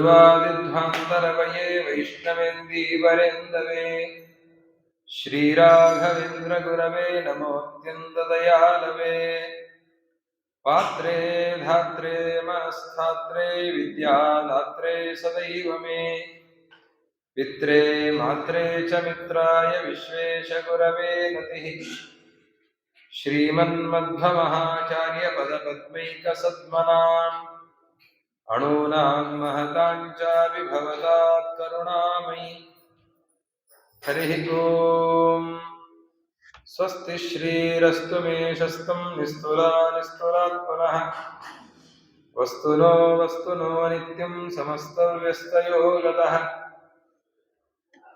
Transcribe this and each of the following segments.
गुरुवादिध्वान्तरवये वैष्णवेन्दीवरेन्दवे श्रीराघवेन्द्र गुरवे नमोऽत्यन्तदयालवे पात्रे धात्रे मनस्थात्रे विद्यादात्रे सदैव मे पित्रे मात्रे च मित्राय विश्वेशगुरवे नतिः श्रीमन्मध्वमहाचार्यपदपद्मैकसद्मनाम् अणूनां महताञ्चापि भवतात् करुणामयि हरिः ओम् स्वस्ति श्रीरस्तु मे शस्तं निस्तुलात्मनः वस्तुनो नित्यं समस्तव्यस्तयोगतः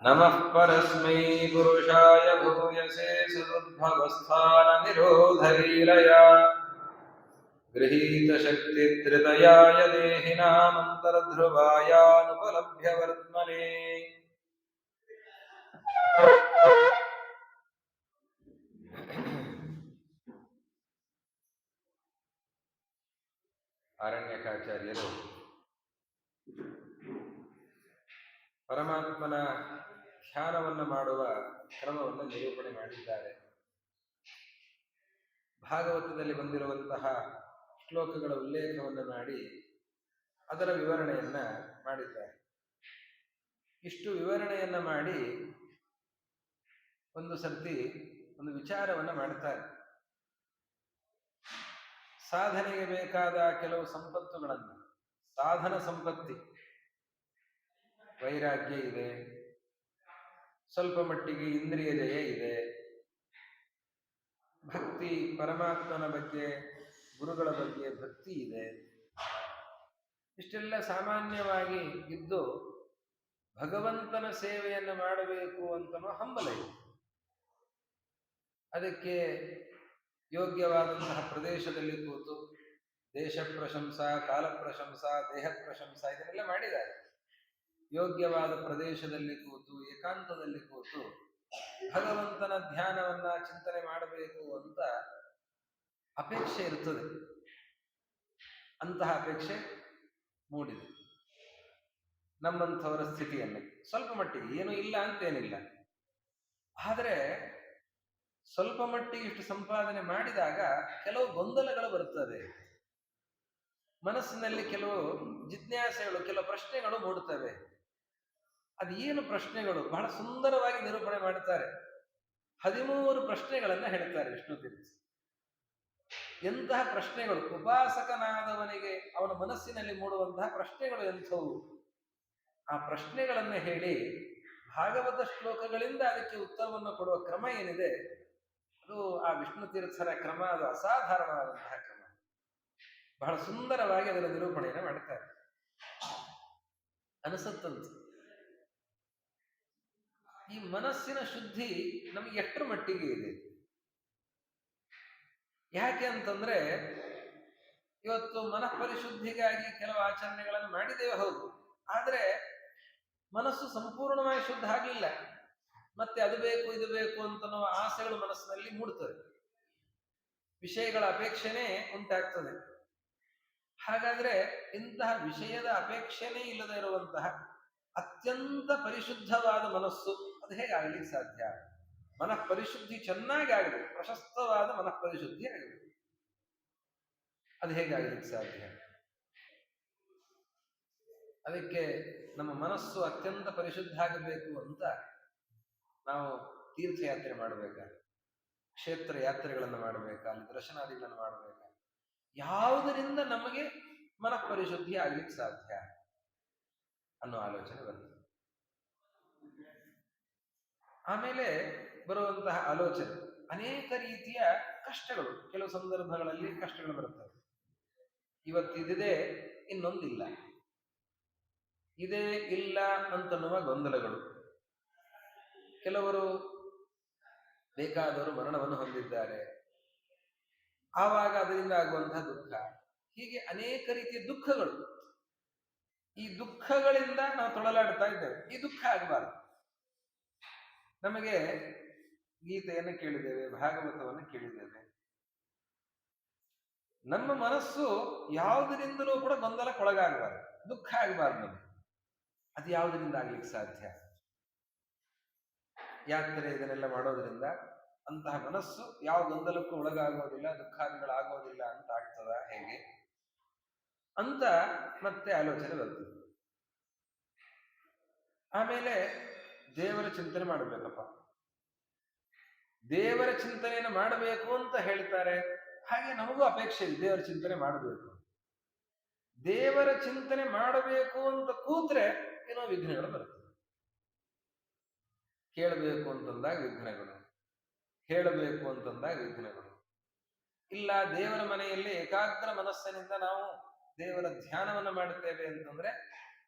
नमः परस्मै पुरुषाय भूयसे सदुद्भवस्थाननिरोधलीलया गृहीतशक्तित्रितयाय देहिनामन्तर्ध्रुवायानुपलभ्यवर्त्मने ಅರಣ್ಯಕಾಚಾರ್ಯರು ಪರಮಾತ್ಮನ ಧ್ಯಾನವನ್ನು ಮಾಡುವ ಕ್ರಮವನ್ನು ನಿರೂಪಣೆ ಮಾಡಿದ್ದಾರೆ. ಭಾಗವತದಲ್ಲಿ ಬಂದಿರುವಂತಹ ಶ್ಲೋಕಗಳ ಉಲ್ಲೇಖವನ್ನು ಮಾಡಿ ಅದರ ವಿವರಣೆಯನ್ನ ಮಾಡಿದ್ದಾರೆ. ಇಷ್ಟು ವಿವರಣೆಯನ್ನ ಮಾಡಿ ಒಂದು ಸರ್ತಿ ಒಂದು ವಿಚಾರವನ್ನ ಮಾಡ್ತಾರೆ. ಸಾಧನೆಗೆ ಬೇಕಾದ ಕೆಲವು ಸಂಪತ್ತುಗಳನ್ನು, ಸಾಧನ ಸಂಪತ್ತಿ, ವೈರಾಗ್ಯ ಇದೆ, ಸ್ವಲ್ಪ ಮಟ್ಟಿಗೆ ಇಂದ್ರಿಯ ಜಯ ಇದೆ, ಭಕ್ತಿ, ಪರಮಾತ್ಮನ ಬಗ್ಗೆ, ಗುರುಗಳ ಬಗ್ಗೆ ಭಕ್ತಿ ಇದೆ. ಇಷ್ಟೆಲ್ಲ ಸಾಮಾನ್ಯವಾಗಿ ಇದ್ದು ಭಗವಂತನ ಸೇವೆಯನ್ನು ಮಾಡಬೇಕು ಅಂತನೋ ಹಂಬಲ ಇದೆ. ಅದಕ್ಕೆ ಯೋಗ್ಯವಾದಂತಹ ಪ್ರದೇಶದಲ್ಲಿ ಕೂತು ದೇಶ ಪ್ರಶಂಸಾ, ಕಾಲ ಪ್ರಶಂಸಾ, ದೇಹ ಪ್ರಶಂಸಾ ಇದನ್ನೆಲ್ಲ ಮಾಡಿದ್ದಾರೆ. ಯೋಗ್ಯವಾದ ಪ್ರದೇಶದಲ್ಲಿ ಕೂತು, ಏಕಾಂತದಲ್ಲಿ ಕೂತು ಭಗವಂತನ ಧ್ಯಾನವನ್ನ ಚಿಂತನೆ ಮಾಡಬೇಕು ಅಂತ ಅಪೇಕ್ಷೆ ಇರುತ್ತದೆ. ಅಂತಹ ಅಪೇಕ್ಷೆ ಮೂಡಿದೆ ನಮ್ಮಂಥವರ ಸ್ಥಿತಿಯಲ್ಲಿ. ಸ್ವಲ್ಪ ಮಟ್ಟಿಗೆ ಏನೂ ಇಲ್ಲ ಅಂತೇನಿಲ್ಲ, ಆದರೆ ಸ್ವಲ್ಪ ಮಟ್ಟಿಗೆ ಇಷ್ಟು ಸಂಪಾದನೆ ಮಾಡಿದಾಗ ಕೆಲವು ಗೊಂದಲಗಳು ಬರುತ್ತದೆ. ಮನಸ್ಸಿನಲ್ಲಿ ಕೆಲವು ಜಿಜ್ಞಾಸೆಗಳು, ಕೆಲವು ಪ್ರಶ್ನೆಗಳು ಮೂಡುತ್ತವೆ. ಅದೇನು ಪ್ರಶ್ನೆಗಳು? ಬಹಳ ಸುಂದರವಾಗಿ ನಿರೂಪಣೆ ಮಾಡುತ್ತಾರೆ. 13 ಪ್ರಶ್ನೆಗಳನ್ನ ಹೇಳ್ತಾರೆ ವಿಷ್ಣು ತೀರ್ಥ. ಎಂತಹ ಪ್ರಶ್ನೆಗಳು! ಉಪಾಸಕನಾದವನಿಗೆ ಅವನ ಮನಸ್ಸಿನಲ್ಲಿ ಮೂಡುವಂತಹ ಪ್ರಶ್ನೆಗಳು ಎಂಥವು? ಆ ಪ್ರಶ್ನೆಗಳನ್ನು ಹೇಳಿ ಭಾಗವತ ಶ್ಲೋಕಗಳಿಂದ ಅದಕ್ಕೆ ಉತ್ತರವನ್ನು ಕೊಡುವ ಕ್ರಮ ಏನಿದೆ, ಅದು ಆ ವಿಷ್ಣು ತೀರ್ಥರ ಕ್ರಮ. ಅದು ಅಸಾಧಾರಣವಾದಂತಹ ಕ್ರಮ. ಬಹಳ ಸುಂದರವಾಗಿ ಅದರ ನಿರೂಪಣೆಯನ್ನು ಮಾಡ್ತಾರೆ. ಅನಿಸುತ್ತಂತೆ ಈ ಮನಸ್ಸಿನ ಶುದ್ಧಿ ನಮಗೆ ಎಷ್ಟರ ಮಟ್ಟಿಗೆ ಇದೆ? ಯಾಕೆ ಅಂತಂದ್ರೆ, ಇವತ್ತು ಮನಃಪರಿಶುದ್ಧಿಗಾಗಿ ಕೆಲವು ಆಚರಣೆಗಳನ್ನು ಮಾಡಿದ್ದೇವೆ, ಹೌದು. ಆದ್ರೆ ಮನಸ್ಸು ಸಂಪೂರ್ಣವಾಗಿ ಶುದ್ಧ ಆಗಲಿಲ್ಲ. ಮತ್ತೆ ಅದು ಬೇಕು ಇದು ಬೇಕು ಅಂತ ನಾವು ಆಸೆಗಳು ಮನಸ್ಸಿನಲ್ಲಿ ಮೂಡುತ್ತವೆ. ವಿಷಯಗಳ ಅಪೇಕ್ಷೆನೇ ಉಂಟಾಗ್ತದೆ. ಹಾಗಾದ್ರೆ ಇಂತಹ ವಿಷಯದ ಅಪೇಕ್ಷೆನೇ ಇಲ್ಲದೆ ಇರುವಂತಹ ಅತ್ಯಂತ ಪರಿಶುದ್ಧವಾದ ಮನಸ್ಸು ಅದು ಹೇಗಾಗಲಿಕ್ಕೆ ಸಾಧ್ಯ? ಮನಃಪರಿಶುದ್ಧಿ ಚೆನ್ನಾಗಿ ಆಗಬೇಕು, ಪ್ರಶಸ್ತವಾದ ಮನಃಪರಿಶುದ್ಧಿ ಆಗಬೇಕು. ಅದು ಹೇಗಾಗಲಿಕ್ಕೆ ಸಾಧ್ಯ? ಅದಕ್ಕೆ ನಮ್ಮ ಮನಸ್ಸು ಅತ್ಯಂತ ಪರಿಶುದ್ಧ ಆಗಬೇಕು ಅಂತ ನಾವು ತೀರ್ಥಯಾತ್ರೆ ಮಾಡಬೇಕಾ, ಕ್ಷೇತ್ರ ಯಾತ್ರೆಗಳನ್ನು ಮಾಡಬೇಕಾ, ಅಲ್ಲಿ ದರ್ಶನಾದಿಗಳನ್ನು ಮಾಡಬೇಕಾ? ಯಾವುದರಿಂದ ನಮಗೆ ಮನಃಪರಿಶುದ್ಧಿ ಆಗ್ಲಿಕ್ಕೆ ಸಾಧ್ಯ ಅನ್ನೋ ಆಲೋಚನೆ ಬರ್ತದೆ. ಆಮೇಲೆ ಬರುವಂತಹ ಆಲೋಚನೆ, ಅನೇಕ ರೀತಿಯ ಕಷ್ಟಗಳು, ಕೆಲವು ಸಂದರ್ಭಗಳಲ್ಲಿ ಕಷ್ಟಗಳು ಬರುತ್ತವೆ. ಇವತ್ತಿದೆ, ಇನ್ನೊಂದಿಲ್ಲ, ಇದೇ ಇಲ್ಲ ಅಂತನ್ನುವ ಗೊಂದಲಗಳು. ಕೆಲವರು ಬೇಕಾದವರು ಮರಣವನ್ನು ಹೊಂದಿದ್ದಾರೆ, ಆವಾಗ ಅದರಿಂದ ಆಗುವಂತಹ ದುಃಖ. ಹೀಗೆ ಅನೇಕ ರೀತಿಯ ದುಃಖಗಳು. ಈ ದುಃಖಗಳಿಂದ ನಾವು ತೊಳಲಾಡ್ತಾ ಇದ್ದೇವೆ. ಈ ದುಃಖ ಆಗಬಾರದು. ನಮಗೆ ಗೀತೆಯನ್ನು ಕೇಳಿದ್ದೇವೆ, ಭಾಗವತವನ್ನು ಕೇಳಿದ್ದೇವೆ. ನಮ್ಮ ಮನಸ್ಸು ಯಾವುದರಿಂದಲೂ ಕೂಡ ಗೊಂದಲಕ್ಕೊಳಗಾಗಬಾರದು, ದುಃಖ ಆಗಬಾರ್ದು. ನಮಗೆ ಅದು ಯಾವುದರಿಂದ ಆಗ್ಲಿಕ್ಕೆ ಸಾಧ್ಯ? ಯಾತ್ರೆ ಇದನ್ನೆಲ್ಲ ಮಾಡೋದ್ರಿಂದ ಅಂತಹ ಮನಸ್ಸು ಯಾವ ಗೊಂದಲಕ್ಕೂ ಒಳಗಾಗೋದಿಲ್ಲ, ದುಃಖಾದಿಗಳಾಗೋದಿಲ್ಲ ಅಂತ ಆಗ್ತದ ಹೇಗೆ ಅಂತ ಮತ್ತೆ ಆಲೋಚನೆ ಬರ್ತದೆ. ಆಮೇಲೆ ದೇವರ ಚಿಂತನೆ ಮಾಡಬೇಕಪ್ಪ. ದೇವರ ಚಿಂತನೆಯನ್ನು ಮಾಡಬೇಕು ಅಂತ ಹೇಳ್ತಾರೆ. ಹಾಗೆ ನಮಗೂ ಅಪೇಕ್ಷೆ ಇದೆ, ದೇವರ ಚಿಂತನೆ ಮಾಡಬೇಕು. ದೇವರ ಚಿಂತನೆ ಮಾಡಬೇಕು ಅಂತ ಕೂತ್ರೆ ಏನೋ ವಿಘ್ನಗಳು ಬರ್ತದೆ. ಕೇಳಬೇಕು ಅಂತಂದಾಗ ವಿಘ್ನಗಳು, ಹೇಳಬೇಕು ಅಂತಂದಾಗ ವಿಘ್ನಗಳು. ಇಲ್ಲ ದೇವರ ಮನೆಯಲ್ಲಿ ಏಕಾಗ್ರ ಮನಸ್ಸಿನಿಂದ ನಾವು ದೇವರ ಧ್ಯಾನವನ್ನು ಮಾಡುತ್ತೇವೆ ಅಂತಂದ್ರೆ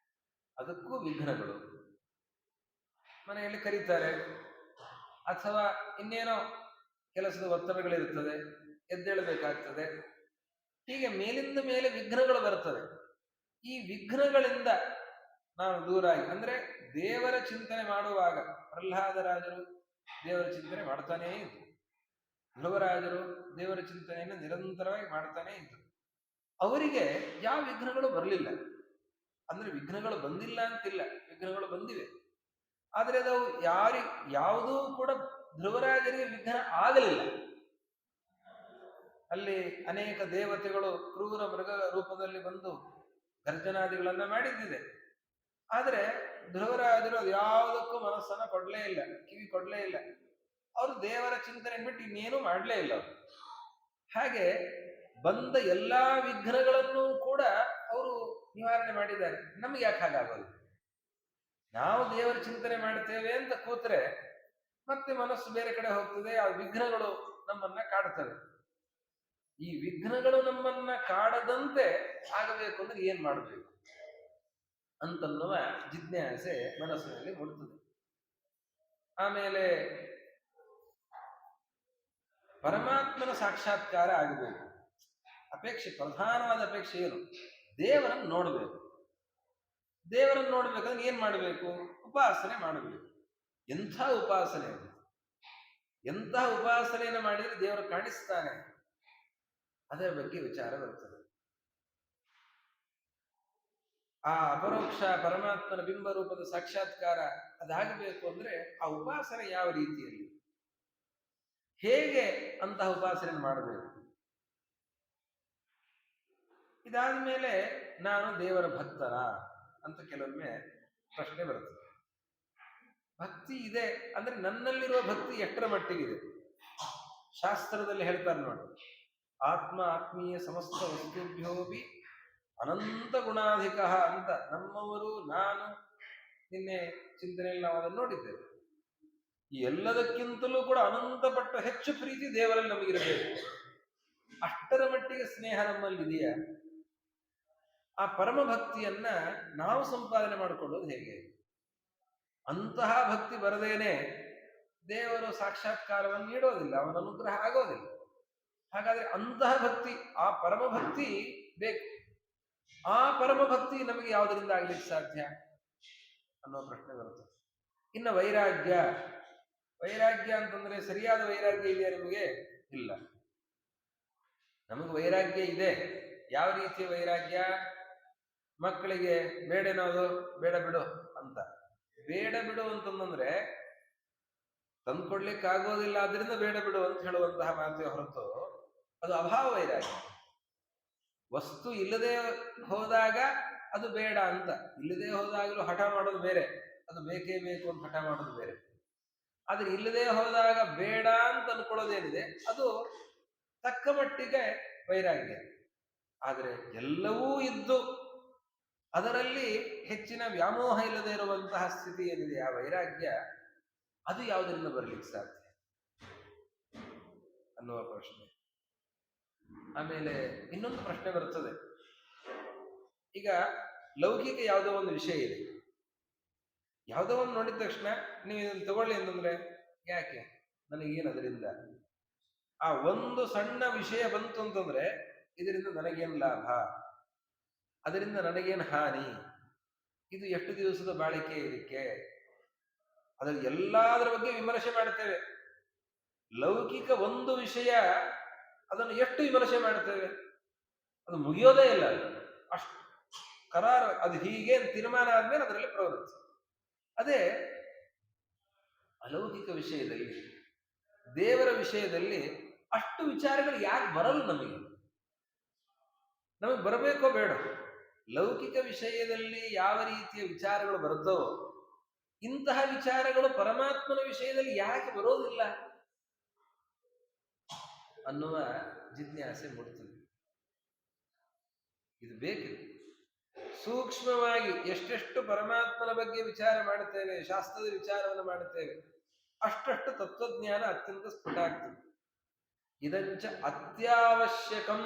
ಅದಕ್ಕೂ ವಿಘ್ನಗಳು. ಮನೆಯಲ್ಲಿ ಕರೀತಾರೆ, ಅಥವಾ ಇನ್ನೇನೋ ಕೆಲಸದ ಒತ್ತಡಗಳಿರುತ್ತದೆ, ಎದ್ದೇಳಬೇಕಾಗ್ತದೆ. ಹೀಗೆ ಮೇಲಿಂದ ಮೇಲೆ ವಿಘ್ನಗಳು ಬರ್ತವೆ. ಈ ವಿಘ್ನಗಳಿಂದ ನಾವು ದೂರಾಗಿ, ಅಂದ್ರೆ ದೇವರ ಚಿಂತನೆ ಮಾಡುವಾಗ ಪ್ರಹ್ಲಾದರಾಜರು ದೇವರ ಚಿಂತನೆ ಮಾಡ್ತಾನೇ ಇದ್ರು, ಧ್ರುವರಾಜರು ದೇವರ ಚಿಂತನೆಯನ್ನು ನಿರಂತರವಾಗಿ ಮಾಡ್ತಾನೇ ಇದ್ರು. ಅವರಿಗೆ ಯಾವ ವಿಘ್ನಗಳು ಬರಲಿಲ್ಲ. ಅಂದ್ರೆ ವಿಘ್ನಗಳು ಬಂದಿಲ್ಲ ಅಂತಿಲ್ಲ, ವಿಘ್ನಗಳು ಬಂದಿವೆ. ಆದರೆ ಅದು ಯಾವುದೂ ಕೂಡ ಧ್ರುವರಾಜರಿಗೆ ವಿಘ್ನ ಆಗಲಿಲ್ಲ. ಅಲ್ಲಿ ಅನೇಕ ದೇವತೆಗಳು ಕ್ರೂರ ಮೃಗ ರೂಪದಲ್ಲಿ ಬಂದು ಗರ್ಜನಾದಿಗಳನ್ನ ಮಾಡಿದ್ದಿದೆ. ಆದರೆ ಧ್ರುವರಾಜರು ಅದು ಯಾವುದಕ್ಕೂ ಮನಸ್ಸನ್ನ ಕೊಡ್ಲೇ ಇಲ್ಲ, ಕಿವಿ ಕೊಡ್ಲೇ ಇಲ್ಲ. ಅವರು ದೇವರ ಚಿಂತನೆ ಬಿಟ್ಟು ಇನ್ನೇನು ಮಾಡಲೇ ಇಲ್ಲ ಅವರು. ಹಾಗೆ ಬಂದ ಎಲ್ಲಾ ವಿಘ್ನಗಳನ್ನು ಕೂಡ ಅವರು ನಿವಾರಣೆ ಮಾಡಿದ್ದಾರೆ. ನಮ್ಗೆ ಯಾಕೆ ಹಾಗಾಗೋದು? ನಾವು ದೇವರ ಚಿಂತನೆ ಮಾಡ್ತೇವೆ ಅಂತ ಕೂತ್ರೆ ಮತ್ತೆ ಮನಸ್ಸು ಬೇರೆ ಕಡೆ ಹೋಗ್ತದೆ, ಆ ವಿಘ್ನಗಳು ನಮ್ಮನ್ನ ಕಾಡ್ತವೆ. ಈ ವಿಘ್ನಗಳು ನಮ್ಮನ್ನ ಕಾಡದಂತೆ ಆಗಬೇಕು ಅಂದ್ರೆ ಏನ್ ಮಾಡಬೇಕು ಅಂತನ್ನುವ ಜಿಜ್ಞಾಸೆ ಮನಸ್ಸಿನಲ್ಲಿ ಮೂಡುತ್ತದೆ. ಆಮೇಲೆ ಪರಮಾತ್ಮನ ಸಾಕ್ಷಾತ್ಕಾರ ಆಗಬೇಕು. ಅಪೇಕ್ಷೆ, ಪ್ರಧಾನವಾದ ಅಪೇಕ್ಷೆ ಏನು? ದೇವರನ್ನು ನೋಡಬೇಕು. ದೇವರನ್ನು ನೋಡ್ಬೇಕಂದ್ರೆ ಏನ್ ಮಾಡಬೇಕು? ಉಪಾಸನೆ ಮಾಡಬೇಕು. ಎಂಥ ಉಪಾಸನೆ ಅದು! ಎಂತಹ ಉಪಾಸನೆಯನ್ನು ಮಾಡಿದ್ರೆ ದೇವರು ಕಾಣಿಸ್ತಾನೆ, ಅದರ ಬಗ್ಗೆ ವಿಚಾರ ಬರ್ತದೆ. ಆ ಅಪರೋಕ್ಷ ಪರಮಾತ್ಮನ ಬಿಂಬ ರೂಪದ ಸಾಕ್ಷಾತ್ಕಾರ ಅದಾಗಬೇಕು ಅಂದ್ರೆ ಆ ಉಪಾಸನೆ ಯಾವ ರೀತಿಯಲ್ಲಿ, ಹೇಗೆ ಅಂತಹ ಉಪಾಸನೆ ಮಾಡಬೇಕು? ಇದಾದ ಮೇಲೆ ನಾನು ದೇವರ ಭಕ್ತರ ಅಂತ ಕೆಲವೊಮ್ಮೆ ಪ್ರಶ್ನೆ ಬರ್ತದೆ. ಭಕ್ತಿ ಇದೆ ಅಂದ್ರೆ ನನ್ನಲ್ಲಿರುವ ಭಕ್ತಿ ಎಷ್ಟರ ಮಟ್ಟಿಗಿದೆ? ಶಾಸ್ತ್ರದಲ್ಲಿ ಹೇಳ್ತಾರೆ ನೋಡಿ, ಆತ್ಮ ಆತ್ಮೀಯ ಸಮಸ್ತ ವಸ್ತುಭ್ಯೋಪಿ ಅನಂತ ಗುಣಾಧಿಕ ಅಂತ. ನಮ್ಮವರು, ನಾನು ನಿನ್ನೆ ಚಿಂತನೆಯಲ್ಲಿ ನಾವು ಅದನ್ನು ನೋಡಿದ್ದೇವೆ. ಈ ಎಲ್ಲದಕ್ಕಿಂತಲೂ ಕೂಡ ಅನಂತಪಟ್ಟ ಹೆಚ್ಚು ಪ್ರೀತಿ ದೇವರಲ್ಲಿ ನಮಗಿರಬೇಕು. ಅಷ್ಟರ ಮಟ್ಟಿಗೆ ಸ್ನೇಹ ನಮ್ಮಲ್ಲಿ ಇದೆಯಾ? ಆ ಪರಮ ಭಕ್ತಿಯನ್ನ ನಾವು ಸಂಪಾದನೆ ಮಾಡಿಕೊಳ್ಳೋದು ಹೇಗೆ? ಅಂತಹ ಭಕ್ತಿ ಬರದೇನೆ ದೇವರು ಸಾಕ್ಷಾತ್ಕಾರವನ್ನು ನೀಡೋದಿಲ್ಲ, ಅವನ ಅನುಗ್ರಹ ಆಗೋದಿಲ್ಲ. ಹಾಗಾದ್ರೆ ಅಂತಹ ಭಕ್ತಿ, ಆ ಪರಮ ಭಕ್ತಿ ಬೇಕು. ಆ ಪರಮ ಭಕ್ತಿ ನಮಗೆ ಯಾವುದರಿಂದ ಆಗ್ಲಿಕ್ಕೆ ಸಾಧ್ಯ ಅನ್ನೋ ಪ್ರಶ್ನೆ ಬರುತ್ತೆ. ಇನ್ನು ವೈರಾಗ್ಯ, ವೈರಾಗ್ಯ ಅಂತಂದ್ರೆ ಸರಿಯಾದ ವೈರಾಗ್ಯ ಇದೆಯಾ ನಿಮಗೆ? ಇಲ್ಲ. ನಮಗೆ ವೈರಾಗ್ಯ ಇದೆ. ಯಾವ ರೀತಿಯ ವೈರಾಗ್ಯ? ಮಕ್ಕಳಿಗೆ ಬೇಡೇನೋದು, ಬೇಡ ಬಿಡು ಅಂತ. ಬೇಡ ಬಿಡು ಅಂತಂದ್ರೆ ತಂದ್ಕೊಡ್ಲಿಕ್ಕೆ ಆಗೋದಿಲ್ಲ, ಆದ್ರಿಂದ ಬೇಡ ಬಿಡು ಅಂತ ಹೇಳುವಂತಹ ಮಾತಿಗೆ ಹೊರತು ಅದು ಅಭಾವ ವೈರಾಗ್ಯ. ವಸ್ತು ಇಲ್ಲದೆ ಹೋದಾಗ ಅದು ಬೇಡ ಅಂತ, ಇಲ್ಲದೆ ಹೋದಾಗಲೂ ಹಠ ಮಾಡೋದು ಬೇರೆ, ಅದು ಬೇಕೇ ಬೇಕು ಅಂತ ಹಠ ಮಾಡೋದು ಬೇರೆ. ಆದ್ರೆ ಇಲ್ಲದೆ ಹೋದಾಗ ಬೇಡ ಅಂತ ಅನ್ಕೊಳ್ಳೋದೇನಿದೆ ಅದು ತಕ್ಕ ಮಟ್ಟಿಗೆ ವೈರಾಗ್ಯ. ಆದ್ರೆ ಎಲ್ಲವೂ ಇದ್ದು ಅದರಲ್ಲಿ ಹೆಚ್ಚಿನ ವ್ಯಾಮೋಹ ಇಲ್ಲದೆ ಇರುವಂತಹ ಸ್ಥಿತಿ ಏನಿದೆ, ಆ ವೈರಾಗ್ಯ, ಅದು ಯಾವುದರಿಂದ ಬರಲಿಕ್ಕೆ ಸಾಧ್ಯ ಅನ್ನುವ ಪ್ರಶ್ನೆ. ಆಮೇಲೆ ಇನ್ನೊಂದು ಪ್ರಶ್ನೆ ಬರುತ್ತದೆ. ಈಗ ಲೌಕಿಕ ಯಾವುದೋ ಒಂದು ವಿಷಯ ಇದೆ, ಯಾವುದೋ ಒಂದು ನೋಡಿದ ತಕ್ಷಣ ನೀವು ಇದನ್ನು ತಗೊಳ್ಳಿ ಅಂತಂದ್ರೆ ಯಾಕೆ, ನನಗೇನು ಅದರಿಂದ? ಆ ಒಂದು ಸಣ್ಣ ವಿಷಯ ಬಂತು ಅಂತಂದ್ರೆ ಇದರಿಂದ ನನಗೇನು ಲಾಭ, ಅದರಿಂದ ನನಗೇನು ಹಾನಿ, ಇದು ಎಷ್ಟು ದಿವಸದ ಬಾಳಿಕೆ ಇದಕ್ಕೆ, ಅದರ ಎಲ್ಲದರ ಬಗ್ಗೆ ವಿಮರ್ಶೆ ಮಾಡ್ತೇವೆ. ಲೌಕಿಕ ಒಂದು ವಿಷಯ ಅದನ್ನು ಎಷ್ಟು ವಿಮರ್ಶೆ ಮಾಡ್ತೇವೆ, ಅದು ಮುಗಿಯೋದೇ ಇಲ್ಲ. ಅಷ್ಟು ಕರಾರ ಅದು ಹೀಗೆ ತೀರ್ಮಾನ ಆದ್ಮೇಲೆ ಅದರಲ್ಲಿ ಪ್ರವೃತ್ತಿ. ಅದೇ ಅಲೌಕಿಕ ವಿಷಯದಲ್ಲಿ, ದೇವರ ವಿಷಯದಲ್ಲಿ ಅಷ್ಟು ವಿಚಾರಗಳು ಯಾಕೆ ಬರಲ್ಲ ನಮಗೆ? ನಮಗೆ ಬರಬೇಕೋ ಬೇಡ? ಲೌಕಿಕ ವಿಷಯದಲ್ಲಿ ಯಾವ ರೀತಿಯ ವಿಚಾರಗಳು ಬರುತ್ತೋ ಇಂತಹ ವಿಚಾರಗಳು ಪರಮಾತ್ಮನ ವಿಷಯದಲ್ಲಿ ಯಾಕೆ ಬರೋದಿಲ್ಲ ಅನ್ನುವ ಜಿಜ್ಞಾಸೆ ಮೂಡುತ್ತದೆ. ಇದು ಬೇಕಿದೆ. ಸೂಕ್ಷ್ಮವಾಗಿ ಎಷ್ಟೆಷ್ಟು ಪರಮಾತ್ಮನ ಬಗ್ಗೆ ವಿಚಾರ ಮಾಡುತ್ತೇವೆ, ಶಾಸ್ತ್ರದ ವಿಚಾರವನ್ನು ಮಾಡುತ್ತೇವೆ, ಅಷ್ಟಷ್ಟು ತತ್ವಜ್ಞಾನ ಅತ್ಯಂತ ಸ್ಫುಟ ಆಗ್ತದೆ. ಇದಂಚ ಅತ್ಯವಶ್ಯಕಂ,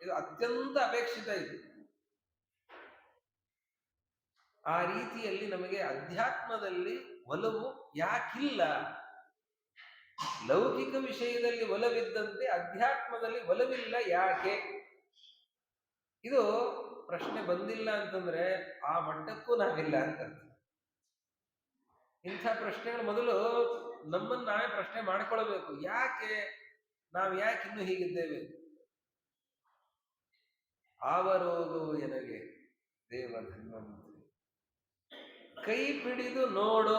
ಇದು ಅತ್ಯಂತ ಅಪೇಕ್ಷಿತ. ಇದು ಆ ರೀತಿಯಲ್ಲಿ ನಮಗೆ ಅಧ್ಯಾತ್ಮದಲ್ಲಿ ಒಲವು ಯಾಕಿಲ್ಲ? ಲೌಕಿಕ ವಿಷಯದಲ್ಲಿ ಒಲವಿದ್ದಂತೆ ಅಧ್ಯಾತ್ಮದಲ್ಲಿ ಒಲವಿಲ್ಲ ಯಾಕೆ? ಇದು ಪ್ರಶ್ನೆ ಬಂದಿಲ್ಲ ಅಂತಂದ್ರೆ ಆ ಮಟ್ಟಕ್ಕೂ ನಾವಿಲ್ಲ ಅಂತ. ಇಂಥ ಪ್ರಶ್ನೆಗಳು ಮೊದಲು ನಮ್ಮನ್ನ ನಾವೇ ಪ್ರಶ್ನೆ ಮಾಡ್ಕೊಳ್ಬೇಕು. ಯಾಕೆ ನಾವು ಯಾಕೆ ಇನ್ನೂ ಹೀಗಿದ್ದೇವೆ? ಆವರೋಗವು ಎನಗೆ ದೇವ ಧನ್ವಂತರಿ, ಕೈ ಪಿಡಿದು ನೋಡು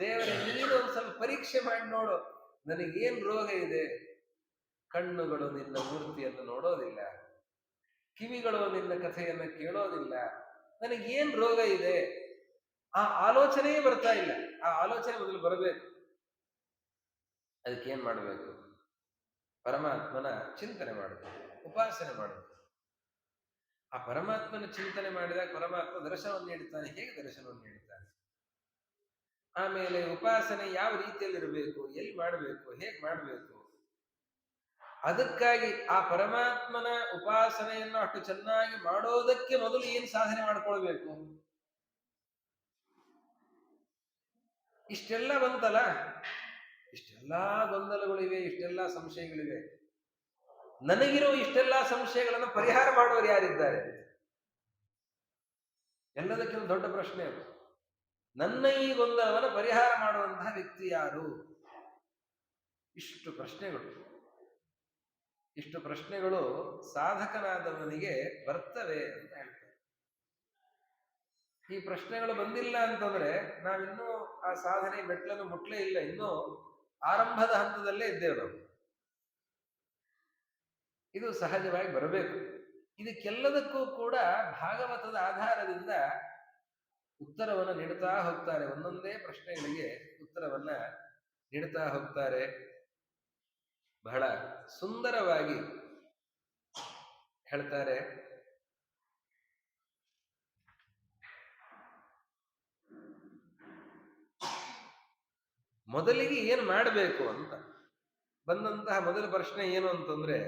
ದೇವರೇ, ನೀನು ಒಂದು ಸ್ವಲ್ಪ ಪರೀಕ್ಷೆ ಮಾಡಿ ನೋಡು, ನನಗೇನ್ ರೋಗ ಇದೆ? ಕಣ್ಣುಗಳು ನಿನ್ನ ಮೂರ್ತಿಯನ್ನು ನೋಡೋದಿಲ್ಲ, ಕಿವಿಗಳು ನಿನ್ನ ಕಥೆಯನ್ನು ಕೇಳೋದಿಲ್ಲ, ನನಗೇನ್ ರೋಗ ಇದೆ? ಆ ಆಲೋಚನೆಯೇ ಬರ್ತಾ ಇಲ್ಲ. ಆ ಆಲೋಚನೆ ಮೊದಲು ಬರಬೇಕು. ಅದಕ್ಕೇನ್ ಮಾಡಬೇಕು? ಪರಮಾತ್ಮನ ಚಿಂತನೆ ಮಾಡಬೇಕು, ಉಪಾಸನೆ ಮಾಡಬೇಕು. ಆ ಪರಮಾತ್ಮನ ಚಿಂತನೆ ಮಾಡಿದಾಗ ಪರಮಾತ್ಮ ದರ್ಶನವನ್ನು ನೀಡುತ್ತಾನೆ. ಹೇಗೆ ದರ್ಶನವನ್ನು ನೀಡುತ್ತಾನೆ? ಆಮೇಲೆ ಉಪಾಸನೆ ಯಾವ ರೀತಿಯಲ್ಲಿರಬೇಕು, ಎಲ್ಲಿ ಮಾಡಬೇಕು, ಹೇಗೆ ಮಾಡಬೇಕು? ಅದಕ್ಕಾಗಿ ಆ ಪರಮಾತ್ಮನ ಉಪಾಸನೆಯನ್ನು ಅಷ್ಟು ಚೆನ್ನಾಗಿ ಮಾಡೋದಕ್ಕೆ ಮೊದಲು ಏನು ಸಾಧನೆ ಮಾಡ್ಕೊಳ್ಬೇಕು? ಇಷ್ಟೆಲ್ಲ ಬಂತಲ್ಲ, ಇಷ್ಟೆಲ್ಲಾ ಗೊಂದಲಗಳಿವೆ, ಇಷ್ಟೆಲ್ಲಾ ಸಂಶಯಗಳಿವೆ. ನನಗಿರೋ ಇಷ್ಟೆಲ್ಲಾ ಸಂಶಯಗಳನ್ನು ಪರಿಹಾರ ಮಾಡುವರು ಯಾರಿದ್ದಾರೆ? ಎಲ್ಲದಕ್ಕಿಂತ ದೊಡ್ಡ ಪ್ರಶ್ನೆ ಅದು. ನನ್ನ ಈ ಗೊಂದಲವನ್ನು ಪರಿಹಾರ ಮಾಡುವಂತಹ ವ್ಯಕ್ತಿ ಯಾರು? ಇಷ್ಟು ಪ್ರಶ್ನೆಗಳು ಸಾಧಕನಾದವನಿಗೆ ಬರ್ತವೆ ಅಂತ ಹೇಳ್ತಾರೆ. ಈ ಪ್ರಶ್ನೆಗಳು ಬಂದಿಲ್ಲ ಅಂತಂದ್ರೆ ನಾವಿನ್ನೂ ಆ ಸಾಧನೆ ಮೆಟ್ಲನ್ನು ಮುಟ್ಲೇ ಇಲ್ಲ, ಇನ್ನೂ ಆರಂಭದ ಹಂತದಲ್ಲೇ ಇದ್ದೇವೆ ನಾವು. ಇದು ಸಹಜವಾಗಿ ಬರಬೇಕು. ಇದಕ್ಕೆಲ್ಲದಕ್ಕೂ ಕೂಡ ಭಾಗವತದ ಆಧಾರದಿಂದ ಉತ್ತರವನ್ನು ನೀಡುತ್ತಾ ಹೋಗ್ತಾರೆ. ಒಂದೊಂದೇ ಪ್ರಶ್ನೆಗಳಿಗೆ ಉತ್ತರವನ್ನ ನೀಡುತ್ತಾ ಹೋಗ್ತಾರೆ. ಬಹಳ ಸುಂದರವಾಗಿ ಹೇಳ್ತಾರೆ. ಮೊದಲಿಗೆ ಏನು ಮಾಡಬೇಕು ಅಂತ ಬಂದಂತಹ ಮೊದಲ ಪ್ರಶ್ನೆ ಏನು ಅಂತಂದ್ರೆ,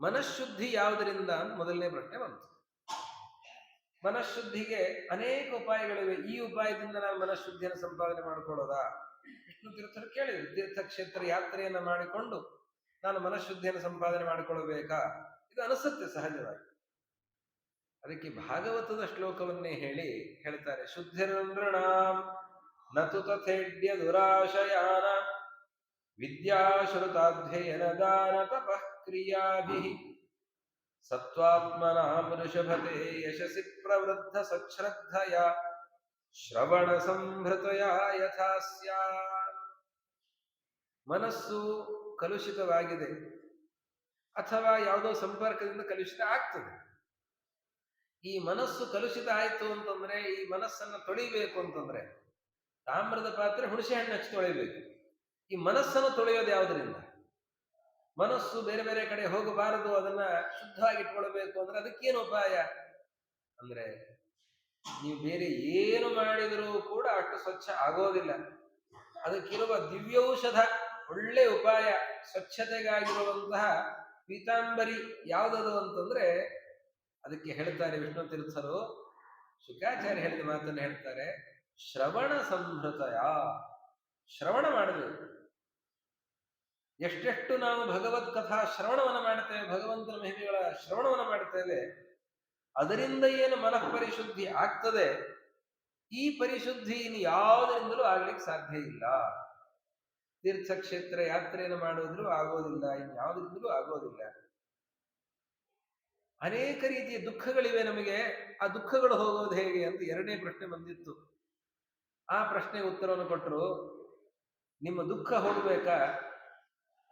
ಮನಃಶುದ್ಧಿ ಯಾವುದರಿಂದ ಅಂತ ಮೊದಲನೇ ಪ್ರಶ್ನೆ ಬಂತು. ಮನಃಶುದ್ಧಿಗೆ ಅನೇಕ ಉಪಾಯಗಳಿವೆ. ಈ ಉಪಾಯದಿಂದ ನಾನು ಮನಃಶುದ್ಧಿಯನ್ನು ಸಂಪಾದನೆ ಮಾಡಿಕೊಳ್ಳೋದಾ? ವಿಷ್ಣು ತೀರ್ಥರು ಕೇಳಿದ್ರು, ತೀರ್ಥಕ್ಷೇತ್ರ ಯಾತ್ರೆಯನ್ನ ಮಾಡಿಕೊಂಡು ನಾನು ಮನಃಶುದ್ಧಿಯನ್ನು ಸಂಪಾದನೆ ಮಾಡಿಕೊಳ್ಳಬೇಕಾ? ಇದು ಅನಿಸುತ್ತೆ ಸಹಜವಾಗಿ. ಅದಕ್ಕೆ ಭಾಗವತದ ಶ್ಲೋಕವನ್ನೇ ಹೇಳ್ತಾರೆ. ಶುದ್ಧಿರ್ನೃಣಾಂ ನತು ತಥೇಡ್ಯ ದುರಾಶಯಾನ ವಿದ್ಯಾಶ್ರುತಾಧ್ಯಯನ ದಾನ ತಪಃ ಕ್ರಿಯಾಭಿಃ ಸತ್ವಾತ್ಮನಾ ಪುರುಷಭತೆ ಯಶಸಿ ಪ್ರವೃದ್ಧ ಸಚ್ಶ್ರದ್ಧಯ ಶ್ರವಣ ಸಂಭೃತಯ ಯಥಾ ಸ್ಯಾತ್. ಮನಸ್ಸು ಕಲುಷಿತವಾಗಿದೆ ಅಥವಾ ಯಾವುದೋ ಸಂಪರ್ಕದಿಂದ ಕಲುಷಿತ ಆಗ್ತದೆ. ಈ ಮನಸ್ಸು ಕಲುಷಿತ ಆಯ್ತು ಅಂತಂದ್ರೆ, ಈ ಮನಸ್ಸನ್ನ ತೊಳಿಬೇಕು ಅಂತಂದ್ರೆ ತಾಮ್ರದ ಪಾತ್ರೆ ಹುಣಸೆ ಹಣ್ಣು ಹಚ್ಚಿ ತೊಳಿಬೇಕು. ಈ ಮನಸ್ಸನ್ನು ತೊಳೆಯೋದು ಯಾವುದರಿಂದ? ಮನಸ್ಸು ಬೇರೆ ಬೇರೆ ಕಡೆ ಹೋಗಬಾರದು, ಅದನ್ನ ಶುದ್ಧವಾಗಿ ಇಟ್ಕೊಳ್ಬೇಕು ಅಂದ್ರೆ ಅದಕ್ಕೇನು ಉಪಾಯ ಅಂದ್ರೆ, ನೀವು ಬೇರೆ ಏನು ಮಾಡಿದರೂ ಕೂಡ ಅಷ್ಟು ಸ್ವಚ್ಛ ಆಗೋದಿಲ್ಲ. ಅದಕ್ಕಿರುವ ದಿವ್ಯೌಷಧ, ಒಳ್ಳೆ ಉಪಾಯ, ಸ್ವಚ್ಛತೆಗಾಗಿರುವಂತಹ ಪೀತಾಂಬರಿ ಯಾವುದದು ಅಂತಂದ್ರೆ, ಅದಕ್ಕೆ ಹೇಳ್ತಾರೆ ವಿಷ್ಣು ತೀರ್ಥರು, ಶುಕಾಚಾರ್ಯ ಹೇಳಿದ ಮಾತನ್ನು ಹೇಳ್ತಾರೆ, ಶ್ರವಣ ಸಂಭೃತಯ. ಶ್ರವಣ ಮಾಡಬೇಕು. ಎಷ್ಟೆಷ್ಟು ನಾವು ಭಗವತ್ ಕಥಾ ಶ್ರವಣವನ್ನು ಮಾಡ್ತೇವೆ, ಭಗವಂತನ ಮಹಿಮೆಗಳ ಶ್ರವಣವನ್ನು ಮಾಡ್ತೇವೆ, ಅದರಿಂದ ಏನು ಮನಃ ಪರಿಶುದ್ಧಿ ಆಗ್ತದೆ, ಈ ಪರಿಶುದ್ಧಿ ಇನ್ನು ಯಾವುದರಿಂದಲೂ ಆಗ್ಲಿಕ್ಕೆ ಸಾಧ್ಯ ಇಲ್ಲ. ತೀರ್ಥಕ್ಷೇತ್ರ ಯಾತ್ರೆಯನ್ನು ಮಾಡೋದ್ರೂ ಆಗೋದಿಲ್ಲ, ಇನ್ಯಾವುದರಿಂದಲೂ ಆಗೋದಿಲ್ಲ. ಅನೇಕ ರೀತಿಯ ದುಃಖಗಳಿವೆ ನಮಗೆ, ಆ ದುಃಖಗಳು ಹೋಗೋದು ಹೇಗೆ ಅಂತ ಎರಡನೇ ಪ್ರಶ್ನೆ ಬಂದಿತ್ತು. ಆ ಪ್ರಶ್ನೆಗೆ ಉತ್ತರವನ್ನು ಕೊಟ್ಟರು, ನಿಮ್ಮ ದುಃಖ ಹೋಗಬೇಕಾ,